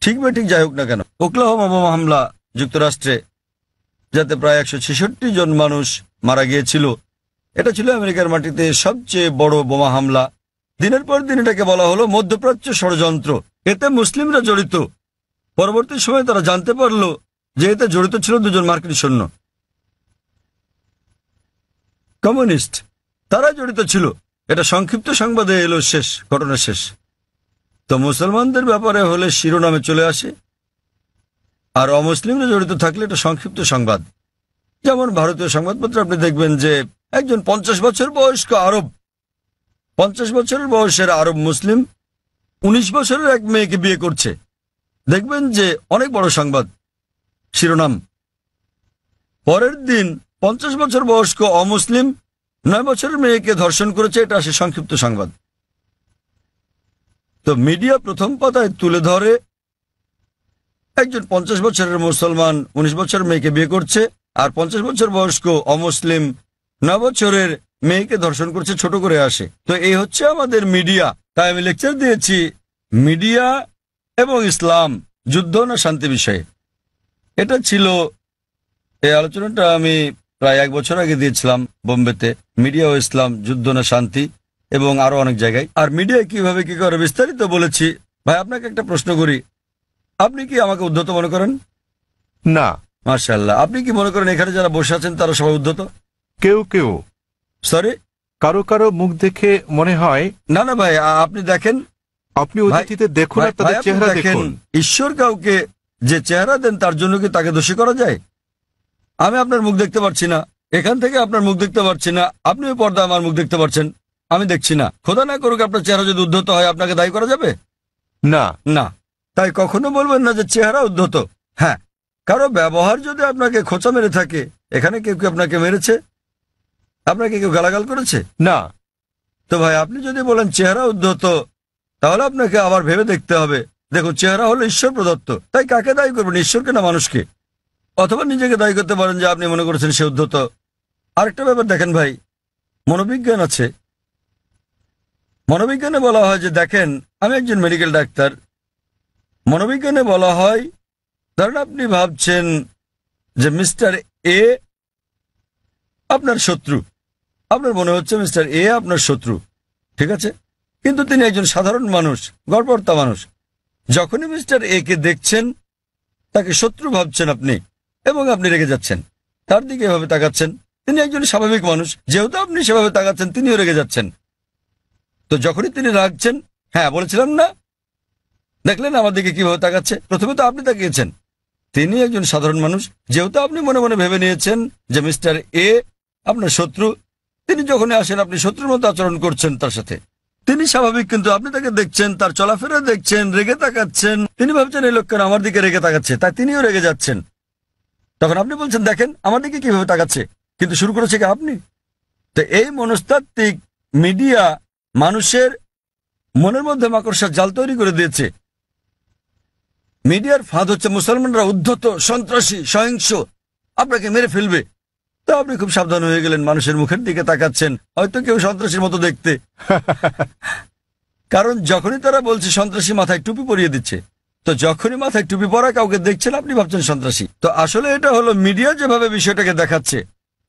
ঠিক বা ঠিক যাই হোক না কেন। ওকলাহোমা বোমা হামলা যুক্তরাষ্ট্রে, যাতে প্রায় 166 জন মানুষ মারা গিয়েছিল, এটা ছিল আমেরিকার মাটিতে সবচেয়ে বড় বোমা হামলা। দিনের পর দিন এটাকে বলা হলো মধ্যপ্রাচ্য ষড়যন্ত্র, এতে মুসলিমরা জড়িত। পরবর্তী সময়ে তারা জানতে পারল যে এতে জড়িত ছিল 2 জন মার্কিন সৈন্য, কমিউনিস্ট, তারা জড়িত ছিল। এটা সংক্ষিপ্ত সংবাদে এলো, শেষ ঘটনা শেষ। তো মুসলমানদের ব্যাপারে হলে শিরোনামে চলে আসে, আর অমুসলিমরা জড়িত থাকলে এটা সংক্ষিপ্ত সংবাদ। যেমন ভারতীয় সংবাদপত্রে আপনি দেখবেন যে একজন 50 বছর বয়স্ক আরব, 50 বছরের বয়সের আরব মুসলিম 19 বছরের এক মেয়েকে বিয়ে করছে। দেখবেন যে অনেক বড় সংবাদ, শিরোনাম। পরের দিন 50 বছর বয়স্ক অমুসলিম 9 বছরের মেয়েকে ধর্ষণ করেছে, এটা আসে সংক্ষিপ্ত সংবাদ। তো মিডিয়া প্রথম পাতায় তুলে ধরে একজন 50 বছরের মুসলমান 19 বছরের মেয়েকে বিয়ে করছে, আর 50 বছর বয়স্ক অমুসলিম 9 বছরের মেয়েকে ধর্ষণ করছে, ছোট করে আসে। তো এই হচ্ছে আমাদের মিডিয়া। তাই আমি লেকচার দিয়েছি মিডিয়া এবং ইসলাম, যুদ্ধ না শান্তি বিষয়ে। এটা ছিল, এই আলোচনাটা আমি প্রায় 1 বছর আগে দিয়েছিলাম বোম্বেতে, মিডিয়া ও ইসলাম, যুদ্ধ না শান্তি, এবং আরো অনেক জায়গায়। আর মিডিয়া কিভাবে কি করে বিস্তারিত বলেছি। ভাই আপনাকে একটা প্রশ্ন করি, আপনি কি আমাকে উদ্ধত মনে করেন? না। মাশাআল্লাহ। আপনি কি মনে করেন এখানে যারা বসে আছেন তারা সবাই উদ্ধত? কেউ কেউ, সরি, কারো কারো মুখ দেখে মনে হয়। না না ভাই, আপনি দেখেন, আপনি অতিথিতে দেখুন আর তাদের আপনি চেহারা দেখেন, দেখুন। ঈশ্বর কাউকে যে চেহারা দেন তার জন্য কি তাকে দোষী করা যায়? আমি আপনার মুখ দেখতে পাচ্ছি না, এখান থেকে আপনার মুখ দেখতে পাচ্ছি না, আপনি ওই পর্দা আমার মুখ দেখতে পাচ্ছেন, আমি দেখছি না। খোদা না করুক আপনার চেহারা যদি উদ্ধত হয়, আপনাকে দায়ী করা যাবে? না না। তাই কখনো বলবেন না যে চেহারা উদ্ধত। হ্যাঁ, কারো ব্যবহার যদি আপনাকে খোঁচা মেরে থাকে, এখানে কেউ কেউ আপনাকে মেরেছে, আপনাকে কেউ গালাগাল করেছে? না। তো ভাই আপনি যদি বলেন চেহারা উদ্ধত, তাহলে আপনাকে আবার ভেবে দেখতে হবে। দেখুন, চেহারা হলো ঈশ্বর প্রদত্ত, তাই কাকে দায়ী করবেন, ঈশ্বরকে না মানুষকে? অথবা নিজেকে দায়ী করতে পারেন যে আপনি মনে করেছেন সে উদ্ধত। আরেকটা ব্যাপার দেখেন ভাই, মনোবিজ্ঞান আছে। মনোবিজ্ঞানে বলা হয় যে, দেখেন আমি একজন মেডিকেল ডাক্তার, মনোবিজ্ঞানে বলা হয়, ধরেন আপনি ভাবছেন যে মিস্টার এ আপনার শত্রু, আপনার মনে হচ্ছে মিস্টার এ আপনার শত্রু, ঠিক আছে? কিন্তু তিনি একজন সাধারণ মানুষ, গড়পড়তা মানুষ। যখনই মিস্টার এ কে দেখছেন, তাকে শত্রু ভাবছেন আপনি, এবং আপনি রেগে যাচ্ছেন, তার দিকে এভাবে তাকাচ্ছেন। তিনি একজন স্বাভাবিক মানুষ, যেহেতু আপনি সেভাবে তাকাচ্ছেন, তিনিও রেগে যাচ্ছেন। তো যখনই তিনি রাগছেন, হ্যাঁ বলেছিলাম না, দেখলেন আমার দিকে কিভাবে তাকাচ্ছে? প্রথমে তো আপনি তাকিয়েছেন, তিনি একজন সাধারণ মানুষ, যেহেতু আপনি মনে মনে ভেবে নিয়েছেন যে মিস্টার এ আপনার শত্রু, তিনি যখনই আসেন আপনি শত্রুর মতো আচরণ করছেন তার সাথে। তিনি স্বাভাবিক, কিন্তু আপনি তাকে দেখছেন, তার চলাফেরা দেখছেন, রেগে তাকাচ্ছেন। তিনি ভাবছেন এই লোকটা আমার দিকে রেগে তাকাচ্ছে, তাই তিনিও রেগে যাচ্ছেন। তখন আপনি বলছেন, দেখেন আমার দিকে কিভাবে তাকাচ্ছে, কিন্তু শুরু করেছে কি আপনি? তো এই মনস্তাত্ত্বিক মিডিয়া মানুষের মনের মধ্যে মাকড়সার জাল তৈরি করে দিয়েছে। মিডিয়ার ফাঁদ হচ্ছে মুসলমানরা উদ্ধত, সন্ত্রাসী, সহিংস, আপনাকে মেরে ফেলবে। তা আপনি খুব সাবধান হয়ে গেলেন, মানুষের মুখের দিকে তাকাচ্ছেন, হয়তো কেউ সন্ত্রাসীর মতো দেখতে। কারণ যখনই তারা বলছে সন্ত্রাসী, মাথায় টুপি পরিয়ে দিচ্ছে। তো যখনই মাথায় টুপি পরা কাউকে দেখছেন, আপনি ভাবছেন সন্ত্রাসী। তো আসলে এটা হলো মিডিয়া যেভাবে বিষয়টাকে দেখাচ্ছে।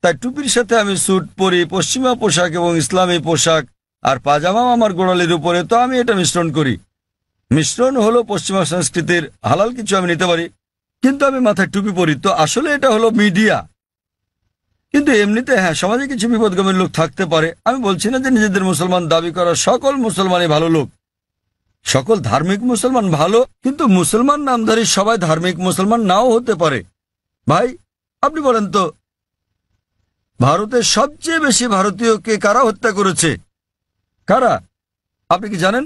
তাই টুপির সাথে আমি স্যুট পরি, পশ্চিমা পোশাক এবং ইসলামী পোশাক, আর পাজামাও আমার গোড়ালির উপরে, তো আমি এটা মিশ্রণ করি। মিশ্রণ হলো পশ্চিমা সংস্কৃতির, হালাল কিছু আমি নিতে পারি, কিন্তু আমি মাথায় টুপি পরি। তো আসলে এটা হলো মিডিয়া। কিন্তু এমনিতে হ্যাঁ, সমাজে কিছু বিপদগামী লোক থাকতে পারে। আমি বলছি না যে নিজেদের মুসলমান দাবি করা সকল মুসলমানই ভালো লোক, সকল ধার্মিক মুসলমান ভালো, কিন্তু মুসলমান নামধারী সবাই ধার্মিক মুসলমান নাও হতে পারে। ভাই আপনি বলেন তো, ভারতের সবচেয়ে বেশি ভারতীয়কে কারা হত্যা করেছে? কারা? আপনি কি জানেন?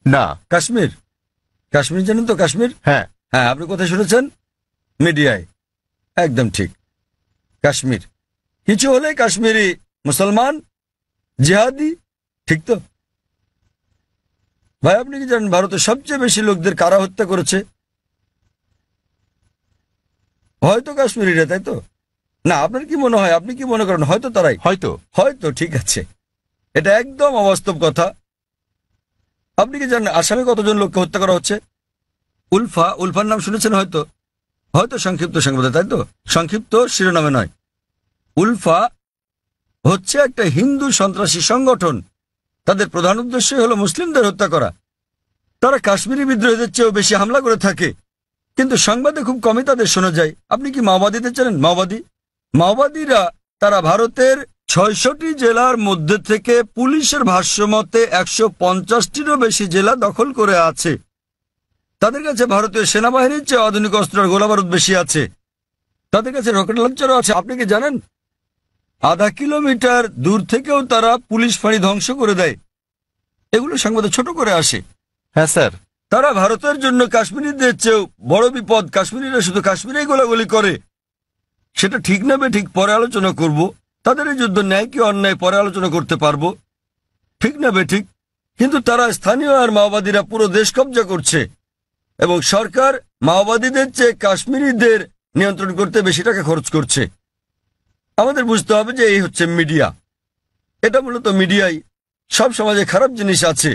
না। কাশ্মীর। কাশ্মীর জানেন তো? কাশ্মীর, হ্যাঁ। হ্যাঁ, আপনি কোথায় শুনেছেন? মিডিয়ায়। একদম ঠিক, কাশ্মীর। কিছু হলে কাশ্মীরি মুসলমান জিহাদি, ঠিক তো? ভাই আপনি কি জানেন ভারতের সবচেয়ে বেশি লোকদের কারা হত্যা করেছে? হয়তো কাশ্মীরিরা, তাই তো? না, আপনার কি মনে হয়, আপনি কি মনে করেন হয়তো তারাই? হয়তো। হয়তো, ঠিক আছে, এটা একদম অবাস্তব কথা। আপনি কি জানেন আসামে কতজন লোককে হত্যা করা হচ্ছে? উলফা, উলফার নাম শুনেছেন হয়তো? হয়তো সংক্ষিপ্ত সংবাদে, তাই তো? সংক্ষিপ্ত শিরোনামে নয়। উলফা হচ্ছে একটা হিন্দু সন্ত্রাসী সংগঠন। তাদের প্রধান উদ্দেশ্য হলো মুসলিমদের হত্যা করা। তারা কাশ্মীরি বিদ্রোহীদের চেয়েও বেশি হামলা করে থাকে, কিন্তু সংবাদে খুব কমই তাদের শোনা যায়। আপনি কি মাওবাদীদের জানেন? মাওবাদীরা তারা ভারতের ৬৬টি জেলার মধ্যে থেকে পুলিশের ভাষ্যমতে ১৫০টিরও বেশি জেলা দখল করে আছে। তাদের কাছে ভারতীয় সেনাবাহিনীর চেয়ে আধুনিক অস্ত্র আর গোলাবারুদ বেশি আছে। তাদের কাছে রকেট লঞ্চারও আছে। আপনি কি জানেন আধা কিলোমিটার দূর থেকেও তারা পুলিশ ফাঁড়ি ধ্বংস করে দেয়? এগুলো সংবাদে ছোট করে আসে। হ্যাঁ স্যার। তারা ভারতের জন্য কাশ্মীরিদের চেয়েও বড় বিপদ। কাশ্মীরিরা শুধু কাশ্মীরেই গোলাগুলি করে। সেটা ঠিক না ঠিক পরে আলোচনা করব। তাদের এই যুদ্ধ ন্যায় কি অন্যায় পরে আলোচনা করতে পারবো, ঠিক না ঠিক? কিন্তু তারা স্থানীয় আর মাওবাদীরা পুরো দেশ কব্জা করছে, এবং সরকার মাওবাদীদের চেয়ে কাশ্মীরিদের নিয়ন্ত্রণ করতে বেশি টাকা খরচ করছে। আমাদের বুঝতে হবে যে এই হচ্ছে মিডিয়া। এটা মূলত মিডিয়াই। সব সমাজে খারাপ জিনিস আছে।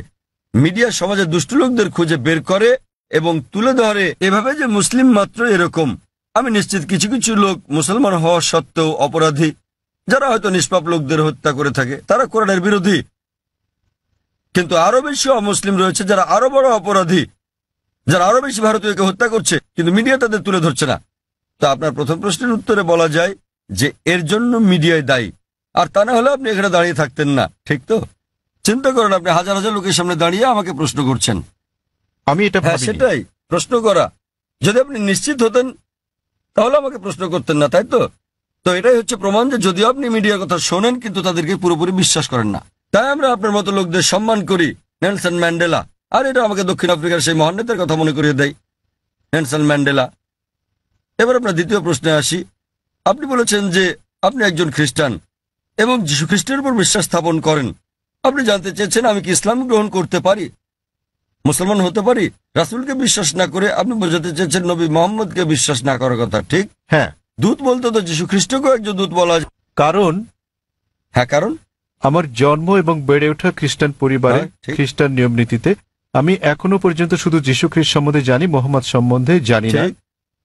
মিডিয়া সমাজে দুষ্টু লোকদের খুঁজে বের করে এবং তুলে ধরে এভাবে যে মুসলিম মাত্র এরকম। আমি নিশ্চিত কিছু কিছু লোক মুসলমান হওয়া সত্ত্বেও অপরাধী, যারা হয়তো নিষ্পাপ লোকদের হত্যা করে থাকে। তারা কোরআনের বিরোধী। কিন্তু আরো বেশি অমুসলিম রয়েছে যারা আরো বড় অপরাধী, যারা আরো বেশি ভারতীয়কে হত্যা করছে, কিন্তু মিডিয়া তাদের তুলে ধরছে না। তো আপনার প্রথম প্রশ্নের উত্তরে বলা যায় যে এর জন্য মিডিয়ায় দায়ী। আর তা না হলে আপনি এখানে দাঁড়িয়ে থাকতেন না, ঠিক তো? চিন্তা করেন, আপনি হাজার হাজার লোকের সামনে দাঁড়িয়ে আমাকে প্রশ্ন করছেন। আমি এটা হ্যাঁ, সেটাই প্রশ্ন করা। যদি আপনি নিশ্চিত হতেন তাহলে আমাকে প্রশ্ন করতেন না, তাই তো? তো এটাই হচ্ছে প্রমাণ যে যদিও আপনি মিডিয়ার কথা শোনেন কিন্তু তাদেরকে পুরোপুরি বিশ্বাস করেন না। তাই আমরা আপনার মতো লোকদের সম্মান করি। নেলসন ম্যান্ডেলা, আর এটা আমাকে দক্ষিণ আফ্রিকার সেই মহান নেতার কথা মনে করিয়ে দেয়, নেলসন ম্যান্ডেলা। এবার আপনার দ্বিতীয় প্রশ্নে আসি। আপনি বলেছেন যে আপনি একজন খ্রিস্টান এবং যীশু খ্রিস্টের উপর বিশ্বাস স্থাপন করেন। আপনি জানতে চেয়েছেন আমি কি ইসলাম গ্রহণ করতে পারি, মুসলমান হতে পারি? রাসূলকে বিশ্বাস না করে আপনি বোঝাতে চেয়েছেন নবী মোহাম্মদকে বিশ্বাস না করার কথা, ঠিক? হ্যাঁ। দূত বলতে তো যীশু খ্রিস্টকেও একজন দূত বলা যায়। কারণ হ্যাঁ, কারণ আমার জন্ম এবং বেড়ে ওঠা খ্রিস্টান পরিবারে, হ্যাঁ, ঠিক। খ্রিস্টান নিয়ম নীতিতে আমি এখনো পর্যন্ত শুধু যীশু খ্রিস্ট সম্বন্ধে জানি, মোহাম্মদ সম্বন্ধে জানি না।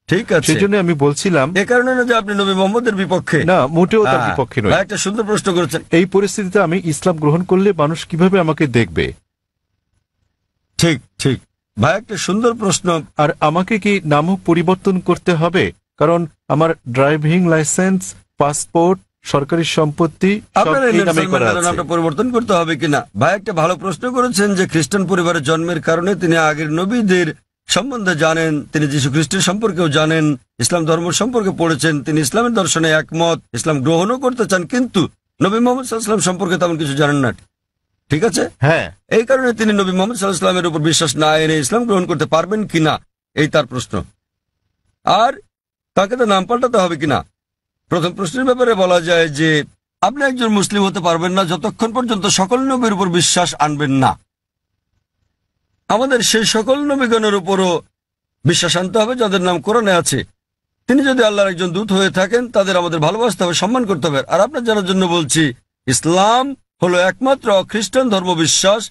ঠিক আছে, সেই জন্য আমি বলছিলাম এ কারণে না যে আপনি নবী মোহাম্মদের বিপক্ষে। না, মোটেও তার হ্যাঁ, বিপক্ষে নয়। ভাই, একটা সুন্দর প্রশ্ন করেছেন। এই পরিস্থিতিতে আমি ইসলাম গ্রহণ করলে মানুষ কিভাবে আমাকে দেখবে? ঠিক ঠিক ভাই, একটা সুন্দর প্রশ্ন। আর আমাকে কি নামও পরিবর্তন করতে হবে? কারণ আমার ড্রাইভিং লাইসেন্স, পাসপোর্ট, সরকারি সম্পত্তি সব আপনার এই নামে করা আছে। নামটা পরিবর্তন করতে হবে কিনা? ভাই, একটা ভালো প্রশ্ন করেছেন যে খ্রিস্টান পরিবারে জন্মের কারণে তিনি আগের নবীদের সম্বন্ধে জানেন, তিনি যীশু খ্রিস্টের সম্পর্কেও জানেন, ইসলাম ধর্ম সম্পর্কে পড়েছেন, তিনি ইসলামের দর্শনে একমত, ইসলাম গ্রহণও করতে চান, কিন্তু নবী মোহাম্মদ সাল্লাল্লাহু আলাইহি ওয়াসাল্লাম সম্পর্কে তেমন কিছু জানেন না, ঠিক আছে? হ্যাঁ। এই কারণে তিনি নবী মোহাম্মদ সাল্লাল্লাহু আলাইহি ওয়াসাল্লামের উপর বিশ্বাস না এনে ইসলাম গ্রহণ করতে পারবেন কিনা, এই তার প্রশ্ন। আর তাকে তো নাম পাল্টাতে হবে কিনা? প্রথম প্রশ্নের ব্যাপারে বলা যায় যে আপনি একজন মুসলিম হতে পারবেন না যতক্ষণ পর্যন্ত সকল নবীর উপর বিশ্বাস আনবেন না। আমাদের সেই সকল নবীগণের উপরও বিশ্বাস আনতে হবে যাদের নাম কোরআনে আছে। তিনি যদি আল্লাহর একজন দূত হয়ে থাকেন তাদের আমাদের ভালোবাসতে হবে, সম্মান করতে হবে। আর আপনার জানার জন্য বলছি, ইসলাম হলো একমাত্র খ্রিস্টান ধর্ম বিশ্বাস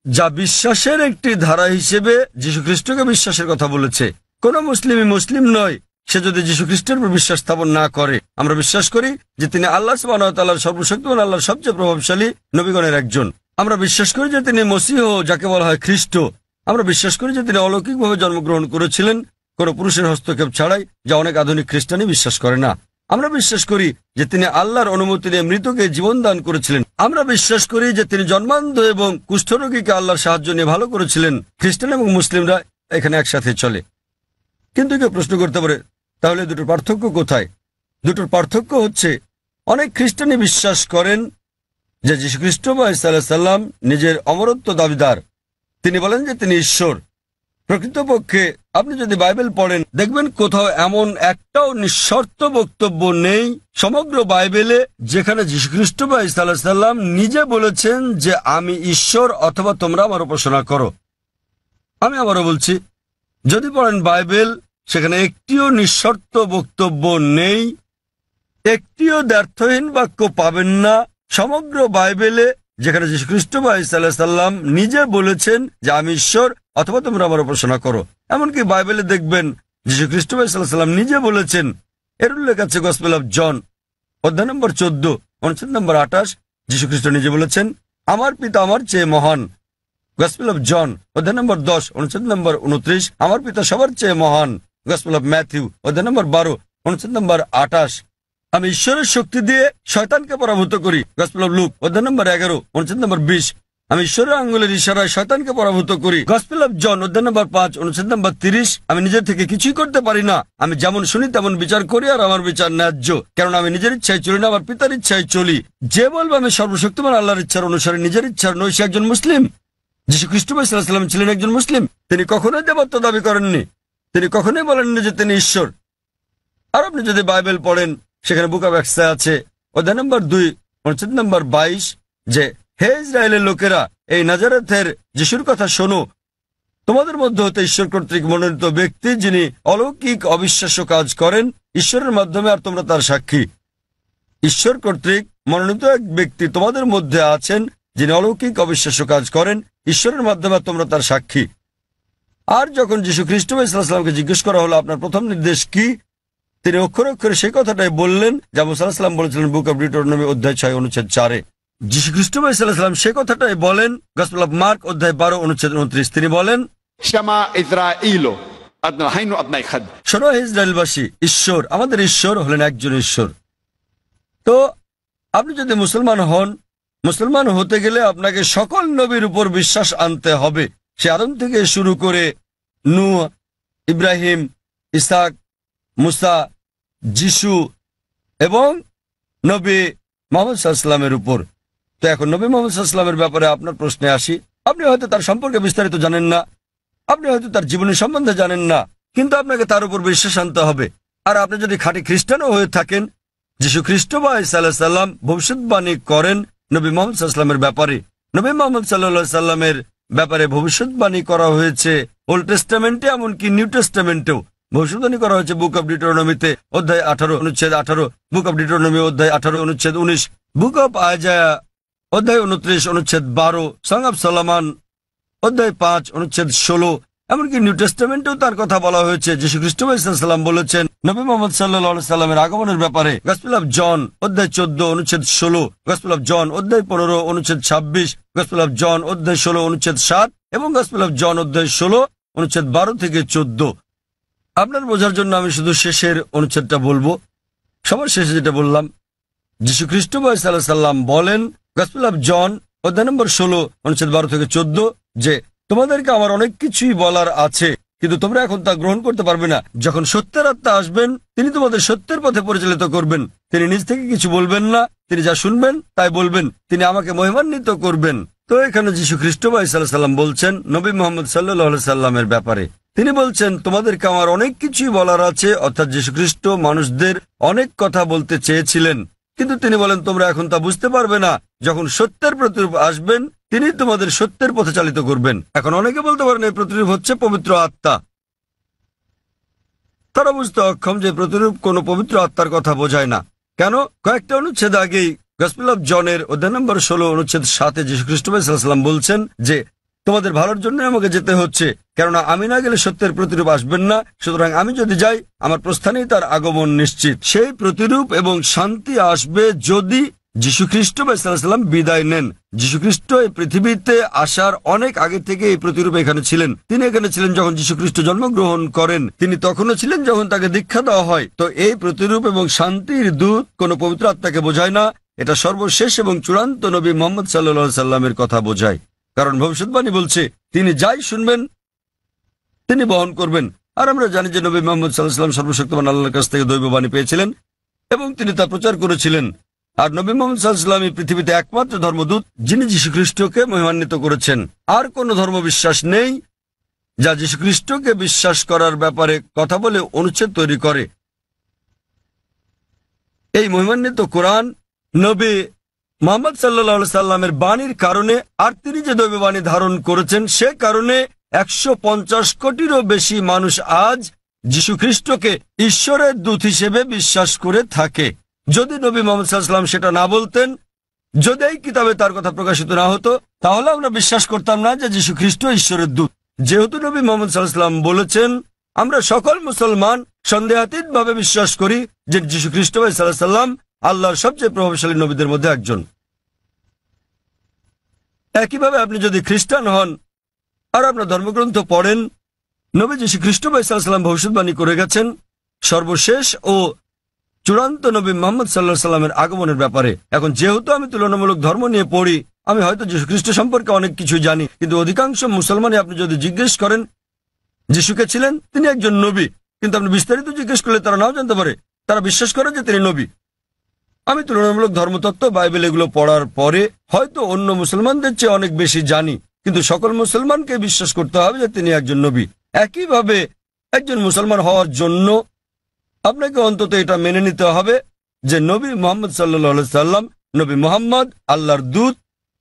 যা বিশ্বাসের একটি ধারা হিসেবে যীশু খ্রিস্টকে বিশ্বাসের কথা বলেছে। কোন মুসলিমই মুসলিম নয় সে যদি যীশু খ্রিস্টের উপর বিশ্বাস স্থাপন না করে। আমরা বিশ্বাস করি যে তিনি আল্লাহ সুবহানাহু ওয়া তাআলার সর্বশক্তিমান আল্লাহর সবচেয়ে প্রভাবশালী নবীগণের একজন। আমরা বিশ্বাস করি যে তিনি মসীহ, যাকে বলা হয় খ্রিস্ট। আমরা বিশ্বাস করি যে তিনি অলৌকিকভাবে জন্মগ্রহণ করেছিলেন, কোন পুরুষের হস্তক্ষেপ ছাড়াই, যা অনেক আধুনিক খ্রিস্টানই বিশ্বাস করে না। আমরা বিশ্বাস করি যে তিনি আল্লাহর অনুমতি নিয়ে মৃতকে জীবন দান করেছিলেন। আমরা বিশ্বাস করি যে তিনি জন্মান্ধ এবং কুষ্ঠরোগীকে আল্লাহর সাহায্য নিয়ে ভালো করেছিলেন। খ্রিস্টান এবং মুসলিমরা এখানে একসাথে চলে। কিন্তু কেউ প্রশ্ন করতে পারে, তাহলে দুটোর পার্থক্য কোথায়? দুটোর পার্থক্য হচ্ছে, অনেক খ্রিস্টানই বিশ্বাস করেন যে যীশুখ্রিস্ট বা ঈসা আলাইহিস সালাম নিজের অমরত্ব দাবিদার। তিনি বলেন যে তিনি ঈশ্বর। প্রকৃতপক্ষে আপনি যদি বাইবেল পড়েন, দেখবেন কোথাও এমন একটাও নিঃশর্ত বক্তব্য নেই সমগ্র বাইবেলে যেখানে যীশুখ্রিস্ট বা ঈসা আলাইহিস সালাম নিজে বলেছেন যে আমি ঈশ্বর অথবা তোমরা আমার উপাসনা করো। আমি আবারও বলছি, যদি পড়েন বাইবেল, সেখানে একটিও নিঃশর্ত বক্তব্য নেই, একটিও দ্ব্যর্থহীন বাক্য পাবেন না সমগ্র বাইবেলে যেখানে যীশুখ্রিস্ট বা ঈসা আলাইহিস সালাম নিজে বলেছেন যে আমি ঈশ্বর অথবা তোমরা আমার উপাসনা করো। এমনকি বাইবেলে দেখবেন যীশুখ্রিস্ট বা ঈসা আলাইহিস সালাম নিজে বলেছেন। এর উল্লেখ আছে গসপেল অফ জন অধ্যায় নম্বর 14 অনুচ্ছেদ নম্বর 28। যীশুখ্রিস্ট নিজে বলেছেন, আমার পিতা আমার চেয়ে মহান। গসপেল অফ জন অধ্যায় নম্বর 10 অনুচ্ছেদ নম্বর 29, আমার পিতা সবার চেয়ে মহান। গসপেল অফ ম্যাথিউ অধ্যায় নম্বর 12 অনুচ্ছেদ নম্বর 28, আমি ঈশ্বরের শক্তি দিয়ে শয়তানকে পরাভূত করি। গসপেল অফ লুক অধ্যায় নম্বর 11 অনুচ্ছেদ নম্বর 20, আমি ঈশ্বরের আঙ্গুলের ইশারায় শয়তানকে পরাভূত করি। গসপেল অফ জন অধ্যায় নম্বর 5 অনুচ্ছেদ নম্বর 30, আমি নিজের থেকে কিছুই করতে পারি না, আমি যেমন শুনি তেমন বিচার করি, আর আমার বিচার ন্যায্য, কারণ আমি নিজের ইচ্ছায় চলি না, আমার পিতার ইচ্ছায় চলি। যে বলবে আমি সর্বশক্তিমান আল্লাহর ইচ্ছার অনুসারে নিজের ইচ্ছার নই, সে একজন মুসলিম। যীশুখ্রিস্ট সাল্লাল্লাহু আলাইহি ওয়াসাল্লাম ছিলেন একজন মুসলিম। তিনি কখনোই দেবত্ব দাবি করেননি, তিনি কখনোই বলেননি যে তিনি ঈশ্বর। আর আপনি যদি বাইবেল পড়েন, সেখানে বুক অব অ্যাক্টসে আছে অধ্যায় নম্বর 2 অনুচ্ছেদ নম্বর 22 যে হে ইসরায়েলের লোকেরা, এই নাজারেথের যিশুর কথা শোনো, তোমাদের মধ্যে হতে ঈশ্বর কর্তৃক মনোনীত ব্যক্তি, যিনি অলৌকিক অবিশ্বাস্য কাজ করেন ঈশ্বরের মাধ্যমে, আর তোমরা তার সাক্ষী। ঈশ্বর কর্তৃক মনোনীত এক ব্যক্তি তোমাদের মধ্যে আছেন, যিনি অলৌকিক অবিশ্বাস্য কাজ করেন ঈশ্বরের মাধ্যমে, আর তোমরা তার সাক্ষী। আর যখন যীশুখ্রিস্ট সাল্লাল্লাহু আলাইহি ওয়াসাল্লামকে জিজ্ঞেস করা হলো আপনার প্রথম নির্দেশ কি, তিনি অক্ষরে অক্ষরে সেই কথাটাই বললেন যা মুসা আলাইহিস সালাম বলেছিলেন বুক অব ডিউটেরোনমি অধ্যায় 6 অনুচ্ছেদ 4-এ। যীশুখ্রিস্ট সাল্লাল্লাহু আলাইহি ওয়াসাল্লাম সেই কথাটাই বলেন গসপেল অফ মার্ক অধ্যায় 12 অনুচ্ছেদ 29। তিনি বলেন, শামা ইসরাঈল আদনাহাইনু আদনাই খাদ, শোনো হে ইসরায়েলবাসী, ঈশ্বর আমাদের ঈশ্বর হলেন একজন ঈশ্বর। তো আপনি যদি মুসলমান হন, মুসলমান হতে গেলে আপনাকে সকল নবীর উপর বিশ্বাস আনতে হবে। সে আদম থেকে শুরু করে নূহ, ইব্রাহিম, ইসহাক, মুসা, যিশু এবং নবী মুহাম্মদ সাল্লাল্লাহু আলাইহি ওয়াসাল্লামের উপর। তো এখন নবী মুহাম্মদ সাল্লাল্লাহু আলাইহি ওয়াসাল্লামের ব্যাপারে আপনার প্রশ্নে আসি। আপনি হয়তো তার সম্পর্কে বিস্তারিত জানেন না, আপনি হয়তো তার জীবনী সম্বন্ধে জানেন না, কিন্তু আপনাকে তার উপর বিশ্বাস আনতে হবে। আর আপনি যদি খাঁটি খ্রিস্টানও হয়ে থাকেন, যীশুখ্রিস্ট বা ঈসা আলাইহিস সালাম ভবিষ্যৎবাণী করেন নবী মুহাম্মদ সাল্লাল্লাহু আলাইহি ওয়াসাল্লামের ব্যাপারে। নবী মুহাম্মদ সাল্লাল্লাহু আলাইহি ওয়াসাল্লামের ব্যাপারে ভবিষ্যৎবাণী করা হয়েছে ওল্ড টেস্টামেন্টে, এমনকি নিউ টেস্টামেন্টেও ভবিষ্যৎবাণী করা হয়েছে বুক অব ডিউটেরোনমিতে অধ্যায় 18 অনুচ্ছেদ 18, বুক অব ডিউটেরোনমি অধ্যায় 18 অনুচ্ছেদ 19, বুক অব আইজায়া অধ্যায় 29 অনুচ্ছেদ 12, সং অব সলোমন অধ্যায় 5 অনুচ্ছেদ 16। এমনকি নিউ টেস্টামেন্টেও তার কথা বলা হয়েছে। যীশুখ্রিস্ট সাল্লাম বলেছেন নবী মুহাম্মদ সাল্লাল্লাহু আলাইহি সাল্লামের আগমনের ব্যাপারে গসপেল অফ জন অধ্যায় 14 অনুচ্ছেদ 16, গসপেল অফ জন অধ্যায় 15 অনুচ্ছেদ 26, গসপেল অফ জন অধ্যায় 16 অনুচ্ছেদ 7 এবং গসপেল অফ জন অধ্যায় 16 অনুচ্ছেদ 12 থেকে 14। আপনার বোঝার জন্য আমি শুধু শেষের অনুচ্ছেদটা বলবো। সবার শেষে যেটা বললাম, যীশুখ্রিস্ট সাল্লাল্লাহু আলাইহি সাল্লাম বলেন গসপেল অফ জন অধ্যায় নম্বর 16 অনুচ্ছেদ 12 থেকে 14 যে তোমাদেরকে আমার অনেক কিছুই বলার আছে, কিন্তু তোমরা এখন তা গ্রহণ করতে পারবে না। যখন সত্যের আত্মা আসবেন, তিনি তোমাদের সত্যের পথে পরিচালিত করবেন। তিনি নিজ থেকে কিছু বলবেন না, তিনি যা শুনবেন তাই বলবেন, তিনি আমাকে মহিমান্বিত করবেন। তো এখানে যীশুখ্রিস্ট সাল্লাল্লাহু আলাইহি সাল্লাম বলছেন নবী মুহাম্মদ সাল্লাল্লাহু আলাইহি সাল্লামের ব্যাপারে। তিনি বলছেন তোমাদেরকে আমার অনেক কিছুই বলার আছে, অর্থাৎ যীশুখ্রিস্ট মানুষদের অনেক কথা বলতে চেয়েছিলেন, কিন্তু তিনি বলেন তোমরা এখন তা বুঝতে পারবে না। যখন সত্যের প্রতিরূপ আসবেন, তিনি তোমাদের সত্যের পথে চালিত করবেন। এখন অনেকে বলতে পারেন এই প্রতিরূপ হচ্ছে পবিত্র আত্মা। তারা বুঝতে অক্ষম যে প্রতিরূপ কোনো পবিত্র আত্মার কথা বোঝায় না। কেন? কয়েকটা অনুচ্ছেদ আগেই গসপেল অফ জনের অধ্যায় নম্বর 16 অনুচ্ছেদ 7 যীশুখ্রিস্ট সাল্লাল্লাহু আলাইহি ওয়াসাল্লাম বলছেন যে তোমাদের ভালোর জন্য আমাকে যেতে হচ্ছে, কেননা আমি না গেলে সত্যের প্রতিরূপ আসবেন না। সুতরাং আমি যদি যাই, আমার প্রস্থানেই তার আগমন নিশ্চিত। সেই প্রতিরূপ এবং শান্তি আসবে যদি যীশুখ্রিস্ট বা সাল্লাম বিদায় নেন। যীশুখ্রিস্ট এই পৃথিবীতে আসার অনেক আগে থেকে এই প্রতিরূপ এখানে ছিলেন। তিনি এখানে ছিলেন যখন যীশুখ্রিস্ট জন্মগ্রহণ করেন, তিনি তখনও ছিলেন যখন তাকে দীক্ষা দেওয়া হয়। তো এই প্রতিরূপ এবং শান্তির দূত কোনো পবিত্র আত্মাকে বোঝায় না, এটা সর্বশেষ এবং চূড়ান্ত নবী মুহাম্মদ সাল্লাল্লাহু সাল্লামের কথা বোঝায়। কারণ ভবিষ্যৎবাণী বলছে তিনি যাই শুনবেন তিনি বহন করবেন। আর আমরা জানি যে নবী মুহাম্মদ সাল্লাল্লাহু আলাইহি ওয়াসাল্লাম সর্বশক্তিমান আল্লাহর কাছ থেকে দৈববাণী পেয়েছিলেন এবং তিনি তা প্রচার করেছিলেন। আর নবী মুহাম্মদ সাল্লাল্লাহু আলাইহি ওয়াসাল্লাম এই পৃথিবীতে একমাত্র ধর্মদূত যিনি যীশুখ্রিস্টকে মহিমান্বিত করেছেন। আর কোন ধর্ম বিশ্বাস নেই যা যীশুখ্রিস্টকে বিশ্বাস করার ব্যাপারে কথা বলে অনুচ্ছেদ তৈরি করে। এই মহিমান্বিত কোরআন নবী মুহাম্মদ সাল্লাল্লাহু আলাইহি সাল্লামের বাণীর কারণে, আর তিনি যে দৈববাণী ধারণ করেছেন সে কারণে 150 কোটিরও বেশি মানুষ আজ যীশুখ্রিস্টকে ঈশ্বরের দূত হিসেবে বিশ্বাস করে থাকে। যদি নবী মুহাম্মদ সাল্লাল্লাহু আলাইহি ওয়াসাল্লাম সেটা না বলতেন, যদি এই কিতাবে তার কথা প্রকাশিত না হতো, তাহলে আমরা বিশ্বাস করতাম না যে যীশুখ্রিস্ট ঈশ্বরের দূত। যেহেতু নবী মুহাম্মদ সাল্লাল্লাহু আলাইহি ওয়াসাল্লাম বলেছেন, আমরা সকল মুসলমান সন্দেহাতীতভাবে বিশ্বাস করি যে যীশুখ্রিস্ট সাল্লাল্লাহু আলাইহি ওয়াসাল্লাম আল্লাহর সবচেয়ে প্রভাবশালী নবীদের মধ্যে একজন। একইভাবে আপনি যদি খ্রিস্টান হন আর আপনার ধর্মগ্রন্থ পড়েন, নবী যীশুখ্রিস্ট সাল্লাল্লাহু আলাইহি ওয়াসাল্লাম ভবিষ্যৎবাণী করে গেছেন সর্বশেষ ও চূড়ান্ত নবী মুহাম্মদ সাল্লাল্লাহু আলাইহি ওয়াসাল্লামের আগমনের ব্যাপারে। এখন যেহেতু আমি তুলনামূলক ধর্ম নিয়ে পড়ি, আমি হয়তো যীশুখ্রিস্ট সম্পর্কে অনেক কিছু জানি, কিন্তু অধিকাংশ মুসলমানই আপনি যদি জিজ্ঞেস করেন যীশুকে ছিলেন, তিনি একজন নবী, কিন্তু আপনি বিস্তারিত জিজ্ঞেস করলে তারা নাও জানতে পারে। তারা বিশ্বাস করে যে তিনি নবী। আমি তুলনামূলক ধর্মতত্ত্ব, বাইবেল এগুলো পড়ার পরে হয়তো অন্য মুসলমানদের চেয়ে অনেক বেশি জানি, কিন্তু সকল মুসলমানকে বিশ্বাস করতে হবে যে তিনি একজন নবী। একইভাবে একজন মুসলমান হওয়ার জন্য আপনাকে অন্তত এটা মেনে নিতে হবে যে নবী মুহাম্মদ সাল্লাল্লাহু আলাইহি সাল্লাম নবী মুহাম্মদ আল্লাহর দূত।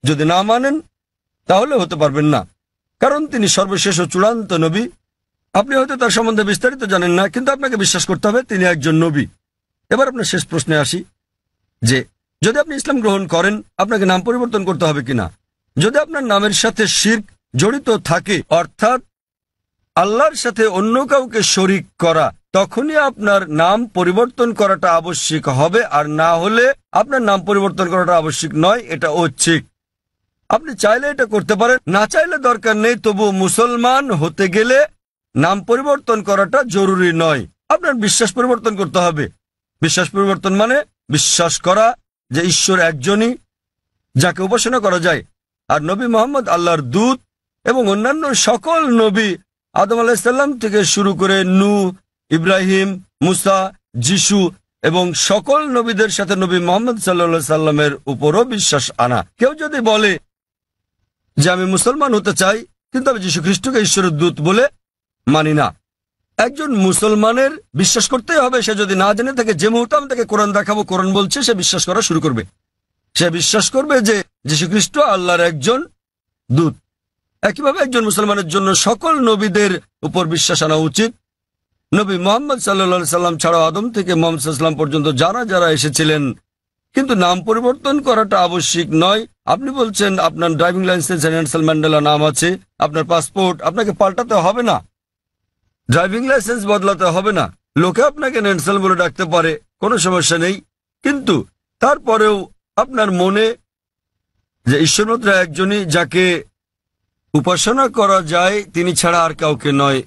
যদি না মানেন তাহলে হতে পারবেন না, কারণ তিনি সর্বশেষ ও চূড়ান্ত নবী। আপনি হয়তো তার সম্বন্ধে বিস্তারিত জানেন না, কিন্তু আপনাকে বিশ্বাস করতে হবে তিনি একজন নবী। এবার আপনার শেষ প্রশ্নে আসি যে যদি আপনি ইসলাম গ্রহণ করেন আপনাকে নাম পরিবর্তন করতে হবে কিনা। যদি আপনার নামের সাথে শিরক জড়িত থাকে, অর্থাৎ আল্লাহর সাথে অন্য কাউকে শরিক করা, তখনই আপনার নাম পরিবর্তন করাটা আবশ্যিক হবে। আর না হলে আপনার নাম পরিবর্তন করাটা আবশ্যিক নয়, এটা ঐচ্ছিক। আপনি চাইলে এটা করতে পারেন, না চাইলে দরকার নেই। তবু মুসলমান হতে গেলে নাম পরিবর্তন করাটা জরুরি নয়। আপনার বিশ্বাস পরিবর্তন করতে হবে। বিশ্বাস পরিবর্তন মানে বিশ্বাস করা যে ঈশ্বর একজনই, যাকে উপাসনা করা যায়। আর নবী মুহাম্মদ আল্লাহর দূত এবং অন্যান্য সকল নবী আদম আলাইহিস সালাম থেকে শুরু করে নূহ, ইব্রাহিম, মুসা, যিশু এবং সকল নবীদের সাথে নবী মুহাম্মদ সাল্লাল্লাহু আলাইহি সাল্লামের উপরও বিশ্বাস আনা। কেউ যদি বলে যে আমি মুসলমান হতে চাই কিন্তু আমি যীশু খ্রিস্টকে ঈশ্বরের দূত বলে মানি না, একজন মুসলমানের বিশ্বাস করতেই হবে। সে যদি না জেনে থাকে, যে মুহূর্তে আমি তাকে কোরআন দেখাবো, কোরআন বলছে, সে বিশ্বাস করা শুরু করবে। সে বিশ্বাস করবে যে যীশু খ্রিস্ট আল্লাহর একজন দূত। একইভাবে একজন মুসলমানের জন্য সকল নবীদের উপর বিশ্বাস আনা উচিত। নবী মুহাম্মদ সাল্লাল্লাহু আলাইহি সাল্লাম ছাড়াও আদম থেকে মুহাম্মদ সাল্লাল্লাহু আলাইহি সাল্লাম পর্যন্ত যারা যারা এসেছিলেন, কিন্তু নাম পরিবর্তন করাটা আবশ্যিক নয়। আপনি বলছেন আপনার ড্রাইভিং লাইসেন্সে নেলসন ম্যান্ডেলা নাম আছে, আপনার পাসপোর্ট আপনাকে পাল্টাতে হবে না, ড্রাইভিং লাইসেন্স বদলাতে হবে না। লোকে আপনাকে নেলসন বলে ডাকতে পারে, কোনো সমস্যা নেই। কিন্তু তারপরেও আপনার মনে যে ঈশ্বর মাত্র একজনই, যাকে উপাসনা করা যায়, তিনি ছাড়া আর কাউকে নয়,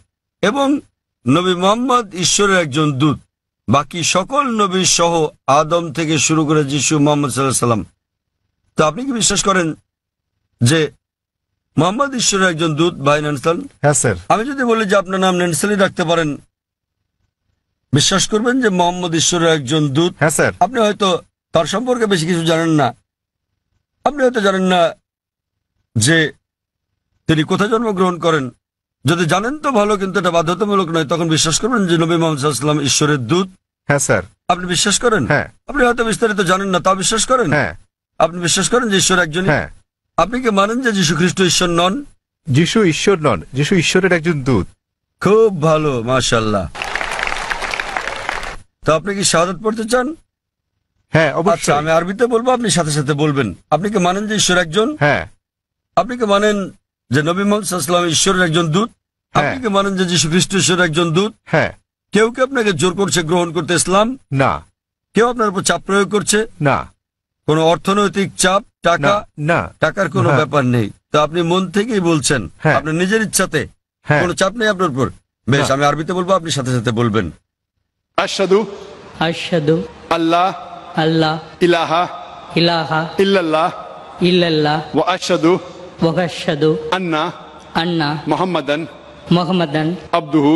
এবং নবী মুহাম্মদ ঈশ্বরের একজন দূত। বাকি সকল নবী সহ আদম থেকে শুরু করে যিশু, মুহাম্মদ সাল্লাল্লাহু আলাইহি সাল্লাম। তো আপনি কি বিশ্বাস করেন যে মুহাম্মদ ঈশ্বরের একজন দূত? ভাই নেলসন? হ্যাঁ স্যার। আমি যদি বলি যে আপনার নাম নেলসনই রাখতে পারেন, বিশ্বাস করবেন যে মুহাম্মদ ঈশ্বরের একজন দূত? হ্যাঁ স্যার। আপনি হয়তো তার সম্পর্কে বেশি কিছু জানেন না। আপনি হয়তো জানেন না যে তিনি কোথায় জন্মগ্রহণ করেন। যদি জানেন তো ভালো, কিন্তু এটা বাধ্যতামূলক নয়। তখন বিশ্বাস করবেন যে নবী মুহাম্মদ সাল্লাল্লাহু আলাইহি ওয়াসাল্লাম ঈশ্বরের দূত? হ্যাঁ স্যার। আপনি বিশ্বাস করেন? হ্যাঁ। আপনি হয়তো বিস্তারিত জানেন না, তাও বিশ্বাস করেন? হ্যাঁ। আপনি বিশ্বাস করেন যে ঈশ্বর একজনই? হ্যাঁ। আপনি কি মানেন যে যীশু খ্রিস্ট ঈশ্বর নন? যিশু ঈশ্বর নন, যিশু ঈশ্বরের একজন দূত। খুব ভালো, মাশাআল্লাহ। তো আপনি কি শাহাদাত পড়তে চান? হ্যাঁ আচ্ছা, অবশ্যই। আমি আরবিতে বলবো, আপনি সাথে সাথে বলবেন। আপনি কি মানেন যে ঈশ্বর একজন? হ্যাঁ। আপনি কি মানেন যে নবী মুহাম্মদ সাল্লাল্লাহু আলাইহি ওয়াসাল্লাম ঈশ্বরের একজন দূত? আপনি কি মানেন যে যীশু খ্রিস্ট ঈশ্বরের একজন দূত? হ্যাঁ। কেউ কি আপনাকে জোর করছে গ্রহণ করতে ইসলাম? না। কেউ আপনার উপর চাপ প্রয়োগ করছে? না। কোনো অর্থনৈতিক চাপ, টাকা না টাকার কোনো হ্যাঁ। ব্যাপার নেই। তো আপনি মন থেকেই বলছেন, হ্যাঁ। আপনার নিজের ইচ্ছাতে, হ্যাঁ কোনো চাপ নেই আপনার উপর। বেশ, না। আমি আরবিতে বলবো, আপনি সাথে সাথে বলবেন। আশহাদু আশহাদু আল্লাহ আল্লাহ ইলাহা ইলাহা ইল্লাল্লাহ ইল্লাল্লাহ ওয়া আশহাদু ওয়া আশহাদু আন্না আন্না মুহাম্মাদান মুহাম্মাদান আবদুহু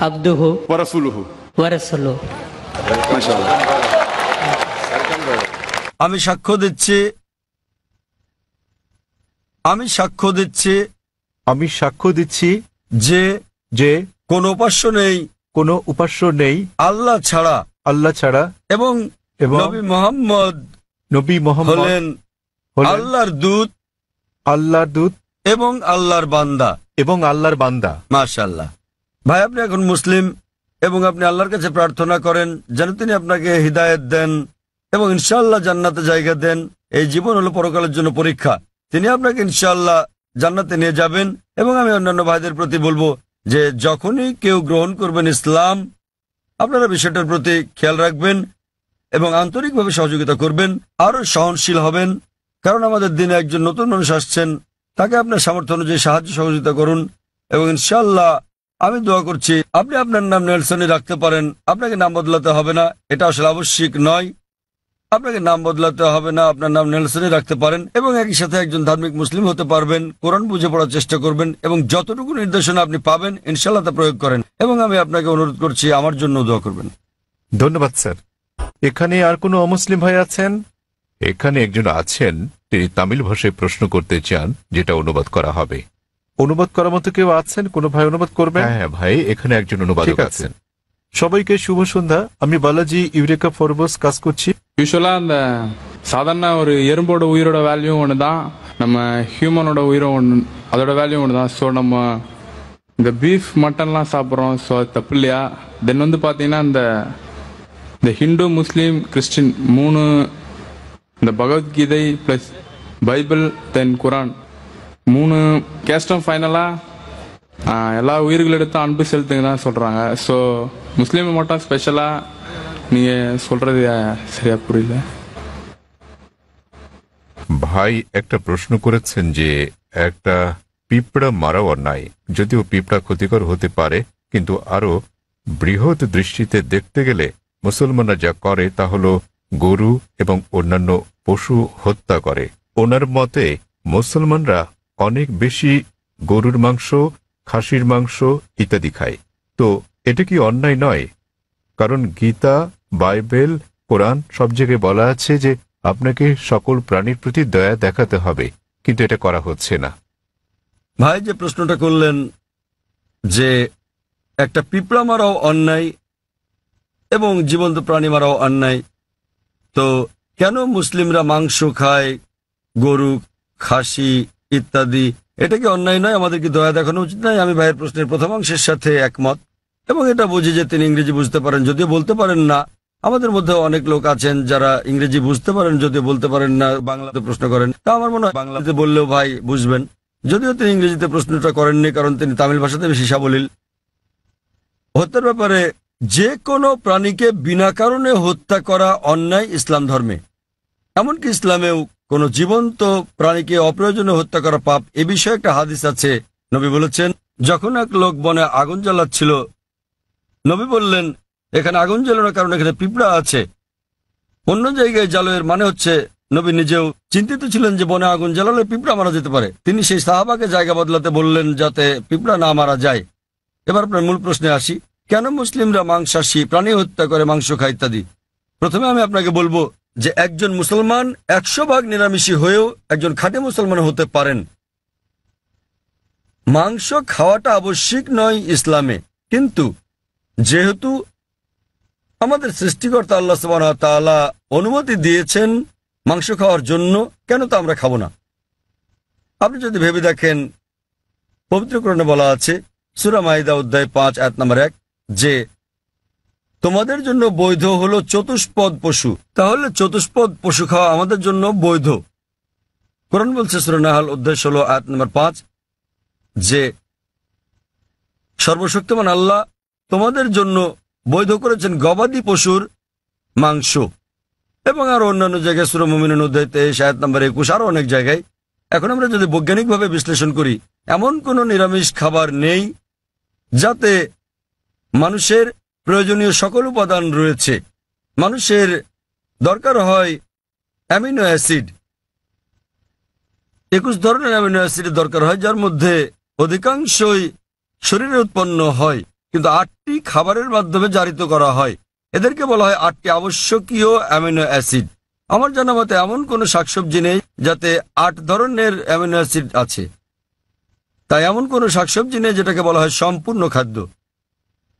আবদুহু ওয়া রাসূলুহু। ওয়া রাসূলুহু। মাশাআল্লাহ। আমি সাক্ষ্য দিচ্ছি আমি সাক্ষ্য দিচ্ছি যে যে কোনো উপাস্য নেই কোনো উপাস্য নেই আল্লাহ ছাড়া, আল্লাহ ছাড়া, এবং এবং নবী মুহাম্মদ নবী মুহাম্মদ হলেন হলেন আল্লাহর দূত আল্লাহর দূত এবং আল্লাহর বান্দা। এবং আল্লাহর বান্দা। মাশাআল্লাহ। ভাই, আপনি এখন মুসলিম এবং আপনি আল্লাহর কাছে প্রার্থনা করেন যেন তিনি আপনাকে হিদায়াত দেন এবং ইনশাআল্লাহ জান্নাতে জায়গা দেন। এই জীবন হলো পরকালের জন্য পরীক্ষা, তিনি আপনাকে ইনশাআল্লাহ জান্নাতে নিয়ে যাবেন। এবং আমি অন্যান্য ভাইদের প্রতি বলবো যে যখনই কেউ গ্রহণ করবেন ইসলাম, আপনারা বিষয়টার প্রতি খেয়াল রাখবেন এবং আন্তরিকভাবে সহযোগিতা করবেন, আরও সহনশীল হবেন। কারণ আমাদের দিনে একজন নতুন মানুষ আসছেন, তাকে আপনার সামর্থ্য অনুযায়ী সাহায্য সহযোগিতা করুন। এবং ইনশাআল্লাহ আমি দোয়া করছি আপনি আপনার নাম নেলসনই রাখতে পারেন, আপনাকে নাম বদলাতে হবে না, এটা আসলে আবশ্যিক নয়। আপনাকে নাম বদলাতে হবে না, আপনার নাম নেলসনই রাখতে পারেন এবং একই সাথে একজন ধার্মিক মুসলিম হতে পারবেন। কোরআন বুঝে পড়ার চেষ্টা করবেন এবং যতটুকু নির্দেশনা আপনি পাবেন ইনশাআল্লাহ তা প্রয়োগ করেন। এবং আমি আপনাকে অনুরোধ করছি আমার জন্য দোয়া করবেন। ধন্যবাদ স্যার। এখানে আর কোনো অমুসলিম ভাই আছেন? এখানে একজন আছেন, তিনি তামিল ভাষায় প্রশ্ন করতে চান, যেটা অনুবাদ করা হবে। অনুবাদ করার মতো কেউ আছেন? কোনো ভাই অনুবাদ করবেন? হ্যাঁ ভাই, এখানে একজন অনুবাদক ঠিক আছে। আছেন। সবাইকে শুভ সন্ধ্যা। আমি বালাজি ইউরেকা ফরবস কাজ করছি। யூஸ்வலாக அந்த சாதாரண ஒரு எறும்போட உயிரோட வேல்யூ ஒன்று தான், நம்ம ஹியூமனோட உயிரும் ஒன்று, அதோட வேல்யூ ஒன்று தான். ஸோ நம்ம இந்த பீஃப் மட்டன்லாம் சாப்பிட்றோம், ஸோ அது தப்பு இல்லையா? தென் வந்து பார்த்தீங்கன்னா இந்த ஹிந்து முஸ்லீம் கிறிஸ்டின் மூணு, இந்த பகவத்கீதை ப்ளஸ் பைபிள் தென் குரான் மூணு கேஸ்டும் ஃபைனலாக எல்லா உயிர்களிடத்தும் அன்பு செலுத்துங்க தான் சொல்கிறாங்க. ஸோ முஸ்லீம் மட்டும் ஸ்பெஷலாக நீங்கள் சொல்கிறது சரியா புரியல. ভাই একটা প্রশ্ন করেছেন যে একটা পিঁপড়া মারা অন্যায়, যদিও পিঁপড়া ক্ষতিকর হতে পারে, কিন্তু আরো বৃহৎ দৃষ্টিতে দেখতে গেলে মুসলমানরা যা করে তা হল গরু এবং অন্যান্য পশু হত্যা করে। ওনার মতে মুসলমানরা অনেক বেশি গরুর মাংস, খাসির মাংস ইত্যাদি খায়। তো এটা কি অন্যায় নয়? কারণ গীতা, বাইবেল, কোরআন সব জায়গায় বলা আছে যে আপনাকে সকল প্রাণীর প্রতি দয়া দেখাতে হবে, কিন্তু এটা করা হচ্ছে না। ভাই যে প্রশ্নটা করলেন যে একটা পিঁপড়া মারাও অন্যায় এবং জীবন্ত প্রাণী মারাও অন্যায়, তো কেন মুসলিমরা মাংস খায়, গরু, খাসি ইত্যাদি, এটা কি অন্যায় নয়? আমাদের কি দয়া দেখানো উচিত নয়? আমি ভাইয়ের প্রশ্নের প্রথম অংশের সাথে একমত এবং এটা বুঝি যে তিনি ইংরেজি বুঝতে পারেন, যদিও বলতে পারেন না। আমাদের মধ্যে অনেক লোক আছেন যারা ইংরেজি বুঝতে পারেন, যদিও বলতে পারেন না, বাংলাতে প্রশ্ন করেন। তা আমার মনে হয় বাংলাতে বললেও ভাই বুঝবেন, যদিও তিনি ইংরেজিতে প্রশ্নটা করেননি কারণ তিনি তামিল ভাষাতে বেশি সাবলীল। হত্যার ব্যাপারে যে কোনো প্রাণীকে বিনা কারণে হত্যা করা অন্যায় ইসলাম ধর্মে। এমনকি ইসলামেও কোনো জীবন্ত প্রাণীকে অপ্রয়োজনে হত্যা করা পাপ। এ বিষয়ে একটা হাদিস আছে, নবী বলেছেন যখন এক লোক বনে আগুন জ্বালাচ্ছিল, নবী বললেন এখানে আগুন জ্বালানোর কারণে এখানে পিঁপড়া আছে, অন্য জায়গায় জ্বালো। এর মানে হচ্ছে নবী নিজেও চিন্তিত ছিলেন যে বনে আগুন জ্বালালে পিঁপড়া মারা যেতে পারে। তিনি সেই সাহাবাকে জায়গা বদলাতে বললেন যাতে পিঁপড়া না মারা যায়। এবার আপনার মূল প্রশ্নে আসি, কেন মুসলিমরা মাংসাশী প্রাণী হত্যা করে, মাংস খায় ইত্যাদি। প্রথমে আমি আপনাকে বলবো যে একজন মুসলমান 100% নিরামিষী হয়েও একজন খাঁটি মুসলমান হতে পারেন। মাংস খাওয়াটা আবশ্যিক নয় ইসলামে, কিন্তু যেহেতু আমাদের সৃষ্টিকর্তা আল্লাহ সুবহানাহু ওয়া তাআলা অনুমতি দিয়েছেন মাংস খাওয়ার জন্য, কেন তা আমরা খাবো না? আপনি যদি ভেবে দেখেন, পবিত্র কোরআনে বলা আছে সূরা মাইদা অধ্যায় 5 আয়াত নম্বর 1 যে তোমাদের জন্য বৈধ হলো চতুষ্পদ পশু। তাহলে চতুষ্পদ পশু খাওয়া আমাদের জন্য বৈধ। কোরআন বলছে সূরা নাহল অধ্যায় 16 আয়াত নম্বর 5 যে সর্বশক্তিমান আল্লাহ তোমাদের জন্য বৈধ করেছেন গবাদি পশুর মাংস। এবং আরো অন্যান্য জায়গায় সূরা মুমিনুন অধ্যায় 23 আয়াত নম্বর 21 আরো অনেক জায়গায়। এখন আমরা যদি বৈজ্ঞানিকভাবে বিশ্লেষণ করি, এমন কোনো নিরামিষ খাবার নেই যাতে মানুষের প্রয়োজনীয় সকল উপাদান রয়েছে। মানুষের দরকার হয় অ্যামিনো অ্যাসিড, 21 ধরনের অ্যামিনো অ্যাসিডের দরকার হয়, যার মধ্যে অধিকাংশই শরীরে উৎপন্ন হয়, কিন্তু 8টি খাবারের মাধ্যমে জারিত করা হয়। এদেরকে বলা হয় 8টি আবশ্যকীয় অ্যামিনো অ্যাসিড। আমার জানা মতে এমন কোনো শাকসবজি নেই যাতে 8 ধরনের অ্যামিনো অ্যাসিড আছে। তাই এমন কোনো শাকসবজি নেই যেটাকে বলা হয় সম্পূর্ণ খাদ্য।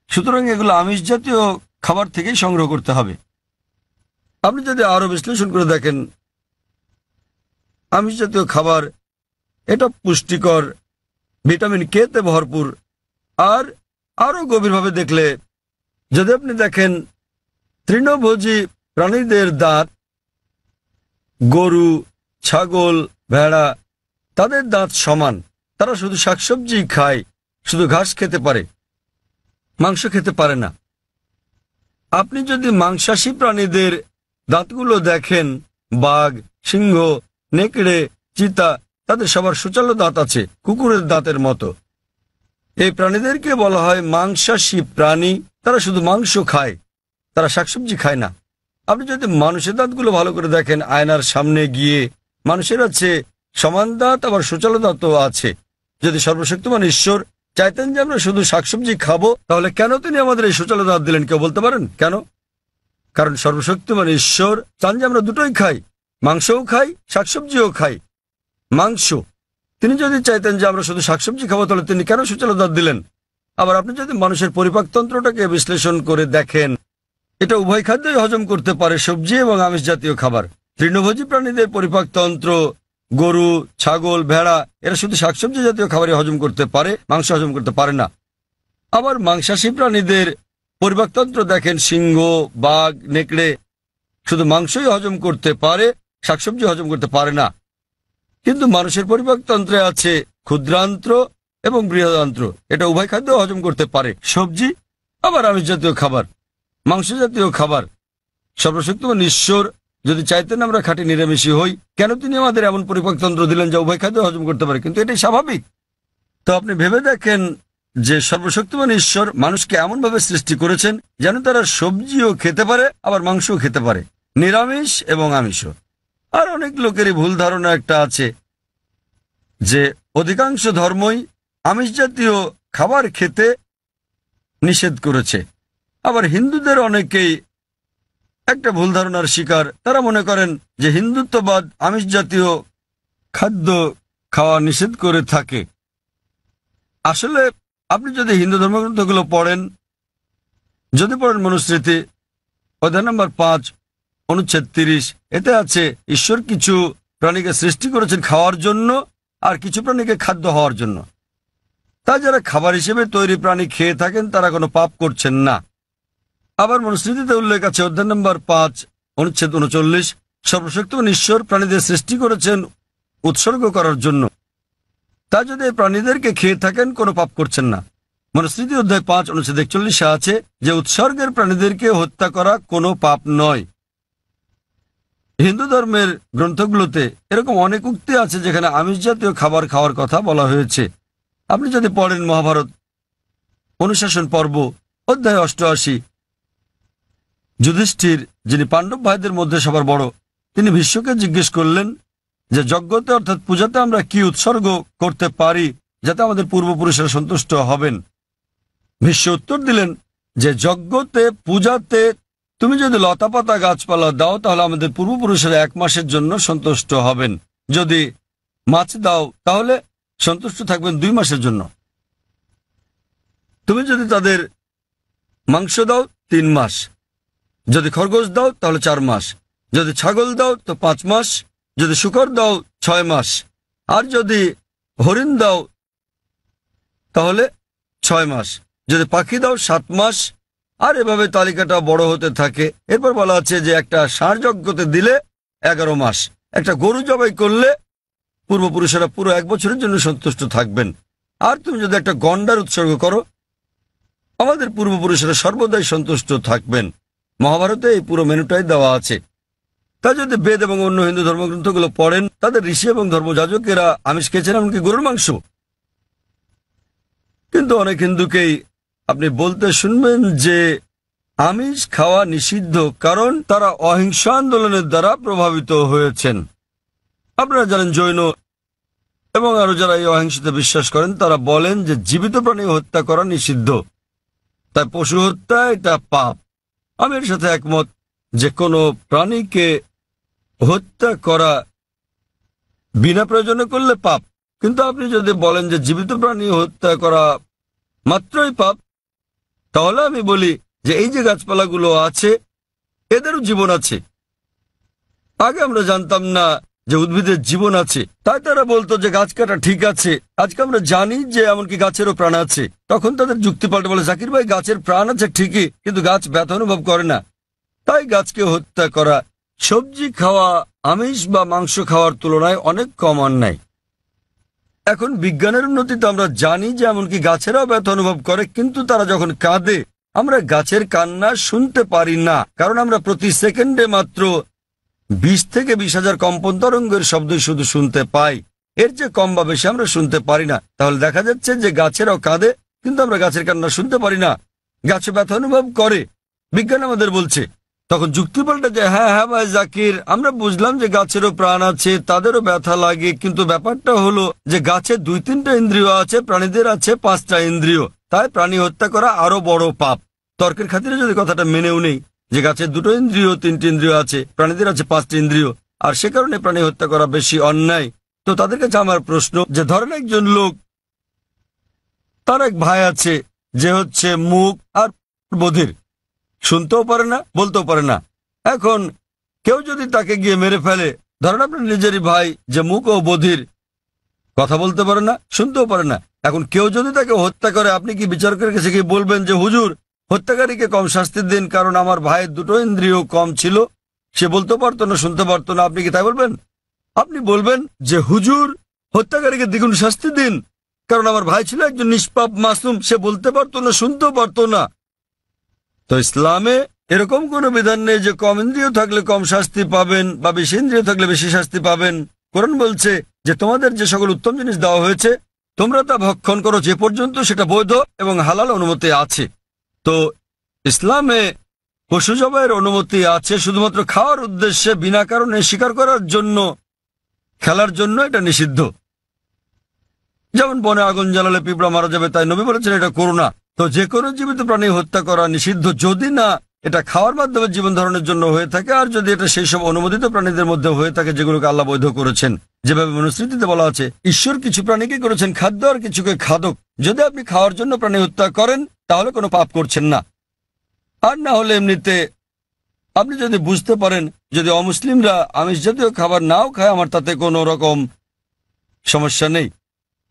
সুতরাং এগুলো আমিষ জাতীয় খাবার থেকেই সংগ্রহ করতে হবে। আপনি যদি আরো বিশ্লেষণ করে দেখেন, আমিষ জাতীয় খাবার এটা পুষ্টিকর, ভিটামিন কে তে ভরপুর। আর আরো গভীরভাবে দেখলে যদি আপনি দেখেন তৃণভোজী প্রাণীদের দাঁত, গরু, ছাগল, ভেড়া, তাদের দাঁত সমান। তারা শুধু শাকসবজি খায়, শুধু ঘাস খেতে পারে, মাংস খেতে পারে না। আপনি যদি মাংসাশী প্রাণীদের দাঁতগুলো দেখেন, বাঘ, সিংহ, নেকড়ে, চিতা, তাদের সবার সুচালো দাঁত আছে, কুকুরের দাঁতের মতো। এই প্রাণীদেরকে বলা হয় মাংসাশী প্রাণী। তারা শুধু মাংস খায়, তারা শাকসবজি খায় না। আপনি যদি মানুষের দাঁতগুলো ভালো করে দেখেন, আয়নার সামনে গিয়ে, মানুষের আছে সমান দাঁত, আবার সুচালো দাঁতও আছে। যদি সর্বশক্তিমান ঈশ্বর চাইতেন যে আমরা শুধু শাকসবজি খাবো, তাহলে কেন তিনি আমাদের এই সুচালো দাঁত দিলেন? কেউ বলতে পারেন কেন? কারণ সর্বশক্তিমান ঈশ্বর চান যে আমরা দুটোই খাই, মাংসও খাই, শাকসবজিও খাই। মাংস, তিনি যদি চাইতেন যে আমরা শুধু শাকসবজি খাবো, তাহলে তিনি কেন সুচালো দাঁত দিলেন? আবার আপনি যদি মানুষের পরিপাকতন্ত্রটাকে বিশ্লেষণ করে দেখেন, এটা উভয় খাদ্যই হজম করতে পারে, সবজি এবং আমিষ জাতীয় খাবার। তৃণভোজী প্রাণীদের পরিপাকতন্ত্র, গরু, ছাগল, ভেড়া, এরা শুধু শাকসবজি জাতীয় খাবারই হজম করতে পারে, মাংস হজম করতে পারে না। আবার মাংসাশী প্রাণীদের পরিপাকতন্ত্র দেখেন, সিংহ, বাঘ, নেকড়ে শুধু মাংসই হজম করতে পারে, শাকসবজি হজম করতে পারে না। কিন্তু মানুষের পরিপাকতন্ত্রে আছে ক্ষুদ্রান্ত্র এবং বৃহদান্ত্র, এটা উভয় খাদ্য হজম করতে পারে, সবজি আবার আমিষ জাতীয় খাবার, মাংস জাতীয় খাবার। সর্বশক্তিমান ঈশ্বর যদি চাইতেন আমরা খাঁটি নিরামিষী হই, কেন তিনি আমাদের এমন পরিপাকতন্ত্র দিলেন যা উভয় খাদ্য হজম করতে পারে? কিন্তু এটাই স্বাভাবিক। তো আপনি ভেবে দেখেন যে সর্বশক্তিমান ঈশ্বর মানুষকে এমনভাবে সৃষ্টি করেছেন যেন তারা সবজিও খেতে পারে, আবার মাংসও খেতে পারে, নিরামিষ এবং আমিষও। আর অনেক লোকেরই ভুল ধারণা একটা আছে যে অধিকাংশ ধর্মই আমিষ জাতীয় খাবার খেতে নিষেধ করেছে। আবার হিন্দুদের অনেকেই একটা ভুল ধারণার শিকার। তারা মনে করেন যে হিন্দুত্ববাদ আমিষ জাতীয় খাদ্য খাওয়া নিষেধ করে থাকে। আসলে আপনি যদি হিন্দু ধর্মগ্রন্থগুলো পড়েন, যদি পড়েন মনুস্মৃতি অধ্যায় নম্বর 5 অনুচ্ছেদ 30, এতে আছে ঈশ্বর কিছু প্রাণীকে সৃষ্টি করেছেন খাওয়ার জন্য আর কিছু প্রাণীকে খাদ্য হওয়ার জন্য। তাই যারা খাবার হিসেবে তৈরি প্রাণী খেয়ে থাকেন তারা কোনো পাপ করছেন না। আবার মনুস্মৃতিতে উল্লেখ আছে অধ্যায় নম্বর 5 অনুচ্ছেদ 39, সর্বশক্তিমান ঈশ্বর প্রাণীদের সৃষ্টি করেছেন উৎসর্গ করার জন্য। তা যদি এই প্রাণীদেরকে খেয়ে থাকেন কোনো পাপ করছেন না। মনুস্মৃতি অধ্যায় 5 অনুচ্ছেদ 41 আছে যে উৎসর্গের প্রাণীদেরকে হত্যা করা কোনো পাপ নয়। হিন্দু ধর্মের গ্রন্থগুলোতে এরকম অনেক উক্তি আছে যেখানে আমিষ জাতীয় খাবার খাওয়ার কথা বলা হয়েছে। আপনি যদি পড়েন মহাভারত অনুশাসন পর্ব অধ্যায় 88, যুধিষ্ঠির, যিনি পাণ্ডব ভাইদের মধ্যে সবার বড়, তিনি ভীষ্মকে জিজ্ঞেস করলেন যে যজ্ঞতে অর্থাৎ পূজাতে আমরা কি উৎসর্গ করতে পারি যাতে আমাদের পূর্বপুরুষেরা সন্তুষ্ট হবেন। ভীষ্ম উত্তর দিলেন যে যজ্ঞতে, পূজাতে তুমি যদি লতাপাতা গাছপালা দাও তাহলে আমাদের পূর্বপুরুষেরা 1 মাসের জন্য সন্তুষ্ট হবেন। যদি মাছ দাও তাহলে সন্তুষ্ট থাকবেন 2 মাসের জন্য। তুমি যদি তাদের মাংস দাও 3 মাস, যদি খরগোশ দাও তাহলে 4 মাস, যদি ছাগল দাও তো 5 মাস, যদি শূকর দাও 6 মাস, আর যদি হরিণ দাও তাহলে 6 মাস, যদি পাখি দাও 7 মাস। আর এভাবে তালিকাটা বড় হতে থাকে। এরপর বলা আছে যে একটা ষাঁড় যজ্ঞতে দিলে 11 মাস, একটা গরু জবাই করলে পূর্বপুরুষেরা পুরো 1 বছরের জন্য সন্তুষ্ট থাকবেন। আর তুমি যদি একটা গন্ডার উৎসর্গ করো, আমাদের পূর্বপুরুষেরা সর্বদাই সন্তুষ্ট থাকবেন। মহাভারতে এই পুরো মেনুটাই দেওয়া আছে। তা যদি বেদ এবং অন্য হিন্দু ধর্মগ্রন্থগুলো পড়েন, তাদের ঋষি এবং ধর্মযাজকেরা আমিষ খেয়েছেন, এমনকি গরুর মাংস। কিন্তু অনেক হিন্দুকেই আপনি বলতে শুনবেন যে আমিষ খাওয়া নিষিদ্ধ, কারণ তারা অহিংস আন্দোলনের দ্বারা প্রভাবিত হয়েছেন। আপনারা জানেন জৈন এবং আরো যারা এই অহিংসতে বিশ্বাস করেন তারা বলেন যে জীবিত প্রাণী হত্যা করা নিষিদ্ধ, তাই পশু হত্যা এটা পাপ। আমি এর সাথে একমত যে কোনো প্রাণীকে হত্যা করা বিনা প্রয়োজনে করলে পাপ। কিন্তু আপনি যদি বলেন যে জীবিত প্রাণী হত্যা করা মাত্রই পাপ, তাহলে আমি বলি যে এই যে গাছপালাগুলো আছে এদেরও জীবন আছে। আগে আমরা জানতাম না যে উদ্ভিদের জীবন আছে, তাই তারা বলতো যে গাছ কাটা ঠিক আছে। আজকে আমরা জানি যে এমনকি গাছেরও প্রাণ আছে। তখন তাদের যুক্তি পাল্টে বলে, জাকির ভাই গাছের প্রাণ আছে ঠিকই, কিন্তু গাছ ব্যথা অনুভব করে না, তাই গাছকে হত্যা করা সবজি খাওয়া আমিষ বা মাংস খাওয়ার তুলনায় অনেক কম অন্যায়। এখন বিজ্ঞানের উন্নতিতে আমরা জানি যে এমনকি গাছেরাও ব্যথা অনুভব করে, কিন্তু তারা যখন কাঁদে আমরা গাছের কান্না শুনতে পারি না, কারণ আমরা প্রতি সেকেন্ডে মাত্র 20 থেকে 20,000 কম্পন তরঙ্গের শব্দ শুধু শুনতে পাই। এর চেয়ে কম বা বেশি আমরা শুনতে পারি না। তাহলে দেখা যাচ্ছে যে গাছেরাও কাঁদে, কিন্তু আমরা গাছের কান্না শুনতে পারি না। গাছে ব্যথা অনুভব করে, বিজ্ঞান আমাদের বলছে। তখন যুক্তি পাল্টে যে হ্যাঁ হ্যাঁ ভাই জাকির, আমরা বুঝলাম যে গাছেরও প্রাণ আছে, তাদেরও ব্যথা লাগে, কিন্তু ব্যাপারটা হলো যে গাছের 2-3টা ইন্দ্রিয় আছে, প্রাণীদের আছে 5টা ইন্দ্রিয়, তাই প্রাণী হত্যা করা আরো বড় পাপ। তর্কের খাতিরে যদি কথাটা মেনেও নেই যে গাছের 2টো ইন্দ্রিয় 3টি ইন্দ্রিয় আছে, প্রাণীদের আছে 5টি ইন্দ্রিয়, আর সে কারণে প্রাণী হত্যা করা বেশি অন্যায়, তো তাদের কাছে আমার প্রশ্ন যে ধরেন একজন লোক, তার এক ভাই আছে যে হচ্ছে মুখ আর বধির, শুনতেও পারে না, বলতেও পারে না। এখন কেউ যদি তাকে গিয়ে মেরে ফেলে, ধরেন আপনার নিজেরই ভাই যে মুখ ও বধির, কথা বলতে পারে না, শুনতেও পারে না, এখন কেউ যদি তাকে হত্যা করে, আপনি কি বিচারকের কাছে গিয়ে বলবেন যে হুজুর হত্যাকারীকে কম শাস্তি দিন, কারণ আমার ভাইয়ের 2টো ইন্দ্রিয় কম ছিল, সে বলতে পারতো না, শুনতে পারতো না? আপনি কি তাই বলবেন? আপনি বলবেন যে হুজুর হত্যাকারীকে দ্বিগুণ শাস্তি দিন, কারণ আমার ভাই ছিল একজন নিষ্পাপ মাসুম, সে বলতে পারতো না, শুনতেও পারতো না। তো ইসলামে এরকম কোনো বিধান নেই যে কম ইন্দ্রিয় থাকলে কম শাস্তি পাবেন বা বেশি ইন্দ্রিয় থাকলে বেশি শাস্তি পাবেন। কোরআন বলছে যে তোমাদের যে সকল উত্তম জিনিস দেওয়া হয়েছে তোমরা তা ভক্ষণ করো যে পর্যন্ত সেটা বৈধ এবং হালাল অনুমতি আছে। তো ইসলামে পশু জবাইয়ের অনুমতি আছে, শুধুমাত্র খাওয়ার উদ্দেশ্যে বিনা কারণে শিকার করার জন্য, খেলার জন্য এটা নিষিদ্ধ। যেমন বনে আগুন জ্বালালে পিঁপড়া মারা যাবে, তাই নবী বলেছেন এটা করো না। তো যে কোনো জীবিত প্রাণী হত্যা করা নিষিদ্ধ, যদি না এটা খাওয়ার মাধ্যমে জীবন ধারণের জন্য হয়ে থাকে, আর যদি এটা সেই সব অনুমোদিত প্রাণীদের মধ্যে হয়ে থাকে যেগুলোকে আল্লাহ বৈধ করেছেন। যেভাবে মনুস্মৃতিতে বলা আছে ঈশ্বর কিছু প্রাণীকে করেছেন খাদ্য আর কিছুকে খাদক। যদি আপনি খাওয়ার জন্য প্রাণী হত্যা করেন তাহলে কোনো পাপ করছেন না। আর না হলে এমনিতে আপনি যদি বুঝতে পারেন যদি অমুসলিমরা আমিষ জাতীয় খাবার নাও খায়, আমার তাতে কোনো রকম সমস্যা নেই।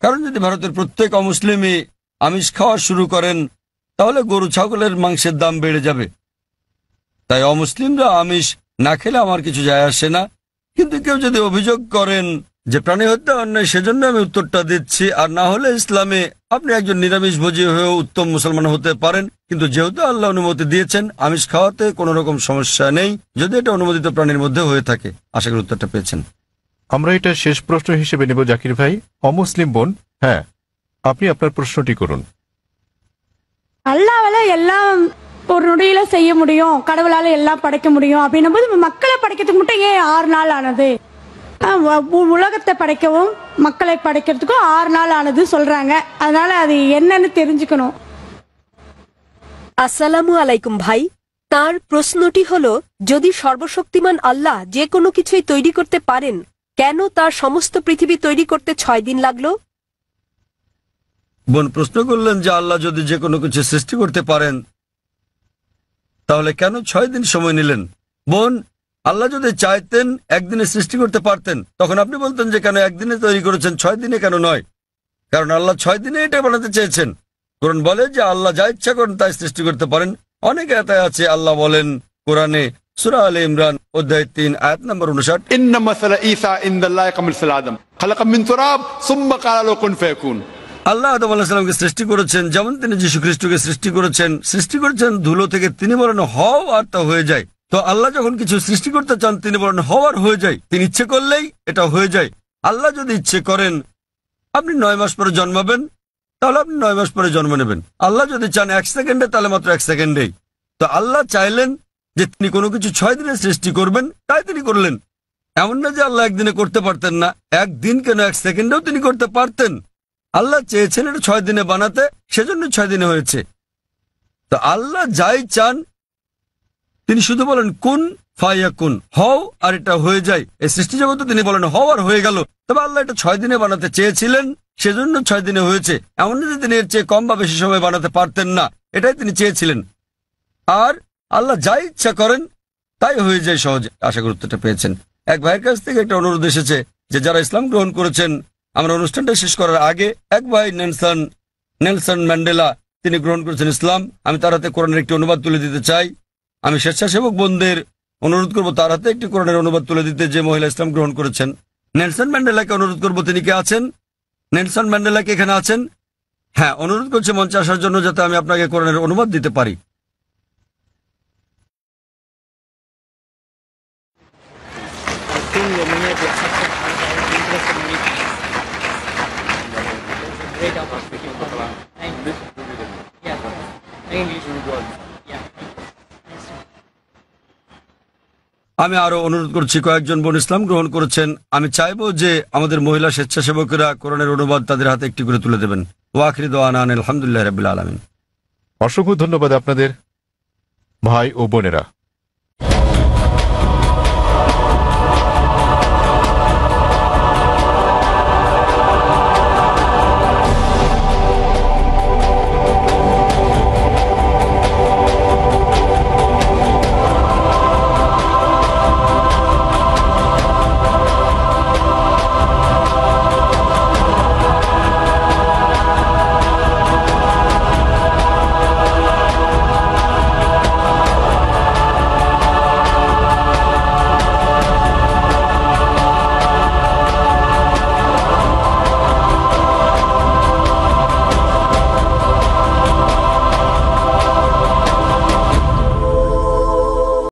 কারণ যদি ভারতের প্রত্যেক অমুসলিমই আমিষ খাওয়া শুরু করেন তাহলে গরু ছাগলের মাংসের দাম বেড়ে যাবে। তাই অমুসলিমরা আমিষ না খেলে আমার কিছু যায় আসে না। কিন্তু কেউ যদি অভিযোগ করেন যে প্রাণী হত্যা অন্যায়, সেজন্য আমি উত্তরটা দিচ্ছি। আর না হলে ইসলামে আপনি একজন নিরামিষভোজী হয়েও উত্তম মুসলমান হতে পারেন, কিন্তু যেহেতু আল্লাহ অনুমতি দিয়েছেন আমিষ খাওয়াতে কোনো রকম সমস্যা নেই, যদি এটা অনুমোদিত প্রাণীর মধ্যে হয়ে থাকে। আশা করি উত্তরটা পেয়েছেন। আমরা এটা শেষ প্রশ্ন হিসেবে নেব জাকির ভাই। অমুসলিম বোন, হ্যাঁ আপনি আপনার প্রশ্নটি করুন। அல்லாவால எல்லாம் ஒரு நொடியில செய்ய முடியும், கடவுளால எல்லாம் படைக்க முடியும் அப்படின்னும் போது மக்களை படைக்கிறதுக்கு மட்டும் ஏன் 6 நாள் ஆனது? உலகத்தை படைக்கவும் மக்களை படைக்கிறதுக்கும் 6 நாள் ஆனது சொல்றாங்க. அதனால அது என்னன்னு தெரிஞ்சுக்கணும்। আসসালামু আলাইকুম ভাই, তার প্রশ্নটি হলো যদি সর্বশক্তিমান আল্লাহ যে কোনো কিছুই তৈরি করতে পারেন, কেন তার সমস্ত পৃথিবী তৈরি করতে 6 দিন লাগলো? বোন প্রশ্ন করলেন যে আল্লাহ যদি যে কোনো কিছু সৃষ্টি করতে পারেন তাহলে কেন 6 দিন সময় নিলেন? বোন, আল্লাহ যদি চাইতেন একদিনে সৃষ্টি করতে পারতেন, তখন আপনি বলতেন যে কেন একদিনে তৈরি করেছেন, 6 দিনে কেন নয়? কারণ আল্লাহ 6 দিনে এটা বানাতে চেয়েছেন। কোরআন বলে যে আল্লাহ যা ইচ্ছা করেন তাই সৃষ্টি করতে পারেন। অনেক আয়াত আছে আল্লাহ বলেন কোরআনে, সূরা আলে ইমরান অধ্যায় 3 আয়াত নম্বর 59, ইন্না মাসালা ঈসা ইনদাল্লাহি কামাসালি আদম খালাকা মিন তুরাব সুম্মা ক্বালা লাহু কুন ফায়াকুন। আল্লাহ আদম আলাইহিস সালামকে সৃষ্টি করেছেন যেমন তিনি যীশু খ্রিস্টকে সৃষ্টি করেছেন ধুলো থেকে, তিনি বলেন হও আর তা হয়ে যায়। তো আল্লাহ যখন কিছু সৃষ্টি করতে চান তিনি বলেন হওয়ার হয়ে যায়, তিনি ইচ্ছে করলেই এটা হয়ে যায়। আল্লাহ যদি ইচ্ছে করেন আপনি 9 মাস পরে জন্মাবেন, তাহলে আপনি 9 মাস পরে জন্ম নেবেন। আল্লাহ যদি চান 1 সেকেন্ডে, তাহলে মাত্র 1 সেকেন্ডেই। তো আল্লাহ চাইলেন যে তিনি কোনো কিছু 6 দিনে সৃষ্টি করবেন, তাই তিনি করলেন। এমন না যে আল্লাহ একদিনে করতে পারতেন না, একদিন কেন 1 সেকেন্ডেও তিনি করতে পারতেন। আল্লাহ চেয়েছেন এটা 6 দিনে বানাতে, সেজন্য 6 দিনে হয়েছে। তো আল্লাহ যাই চান তিনি শুধু বলেন কুন ফায়াকুন, হও আর এটা হয়ে যায়। এই সৃষ্টি জগতে তিনি বলেন হও আর হয়ে গেল। তবে আল্লাহ এটা 6 দিনে বানাতে চেয়েছিলেন, সেজন্য 6 দিনে হয়েছে। এমন না যে তিনি এর চেয়ে কম বা বেশি সময় বানাতে পারতেন না, এটাই তিনি চেয়েছিলেন। আর আল্লাহ যাই ইচ্ছা করেন তাই হয়ে যায় সহজে। আশা করি উত্তরটা পেয়েছেন। এক ভাইয়ের কাছ থেকে একটা অনুরোধ এসেছে যে যারা ইসলাম গ্রহণ করেছেন, আমরা অনুষ্ঠানটা শেষ করার আগে এক ভাই নেলসন ম্যান্ডেলা তিনি গ্রহণ করেছেন ইসলাম। আমি তার হাতে কোরআনের একটি অনুবাদ তুলে দিতে চাই। আমি স্বেচ্ছাসেবক বোনদের অনুরোধ করব তার হাতে একটি কোরআনের অনুবাদ তুলে দিতে, যে মহিলা ইসলাম গ্রহণ করেছেন। নেলসন ম্যান্ডেলাকে অনুরোধ করব, তিনি কে আছেন? নেলসন ম্যান্ডেলা কি এখানে আছেন? হ্যাঁ, অনুরোধ করছে মঞ্চে আসার জন্য যাতে আমি আপনাকে কোরআনের অনুবাদ দিতে পারি। আমি আরো অনুরোধ করছি, কয়েকজন বোন ইসলাম গ্রহণ করেছেন। আমি চাইবো যে আমাদের মহিলা স্বেচ্ছাসেবকেরা কোরআনের অনুবাদ তাদের হাতে একটি করে তুলে দেবেন। ওয়াখিরি দাওয়ানা আলহামদুলিল্লাহি রাব্বিল আলামিন। অসংখ্য ধন্যবাদ আপনাদের ভাই ও বোনেরা।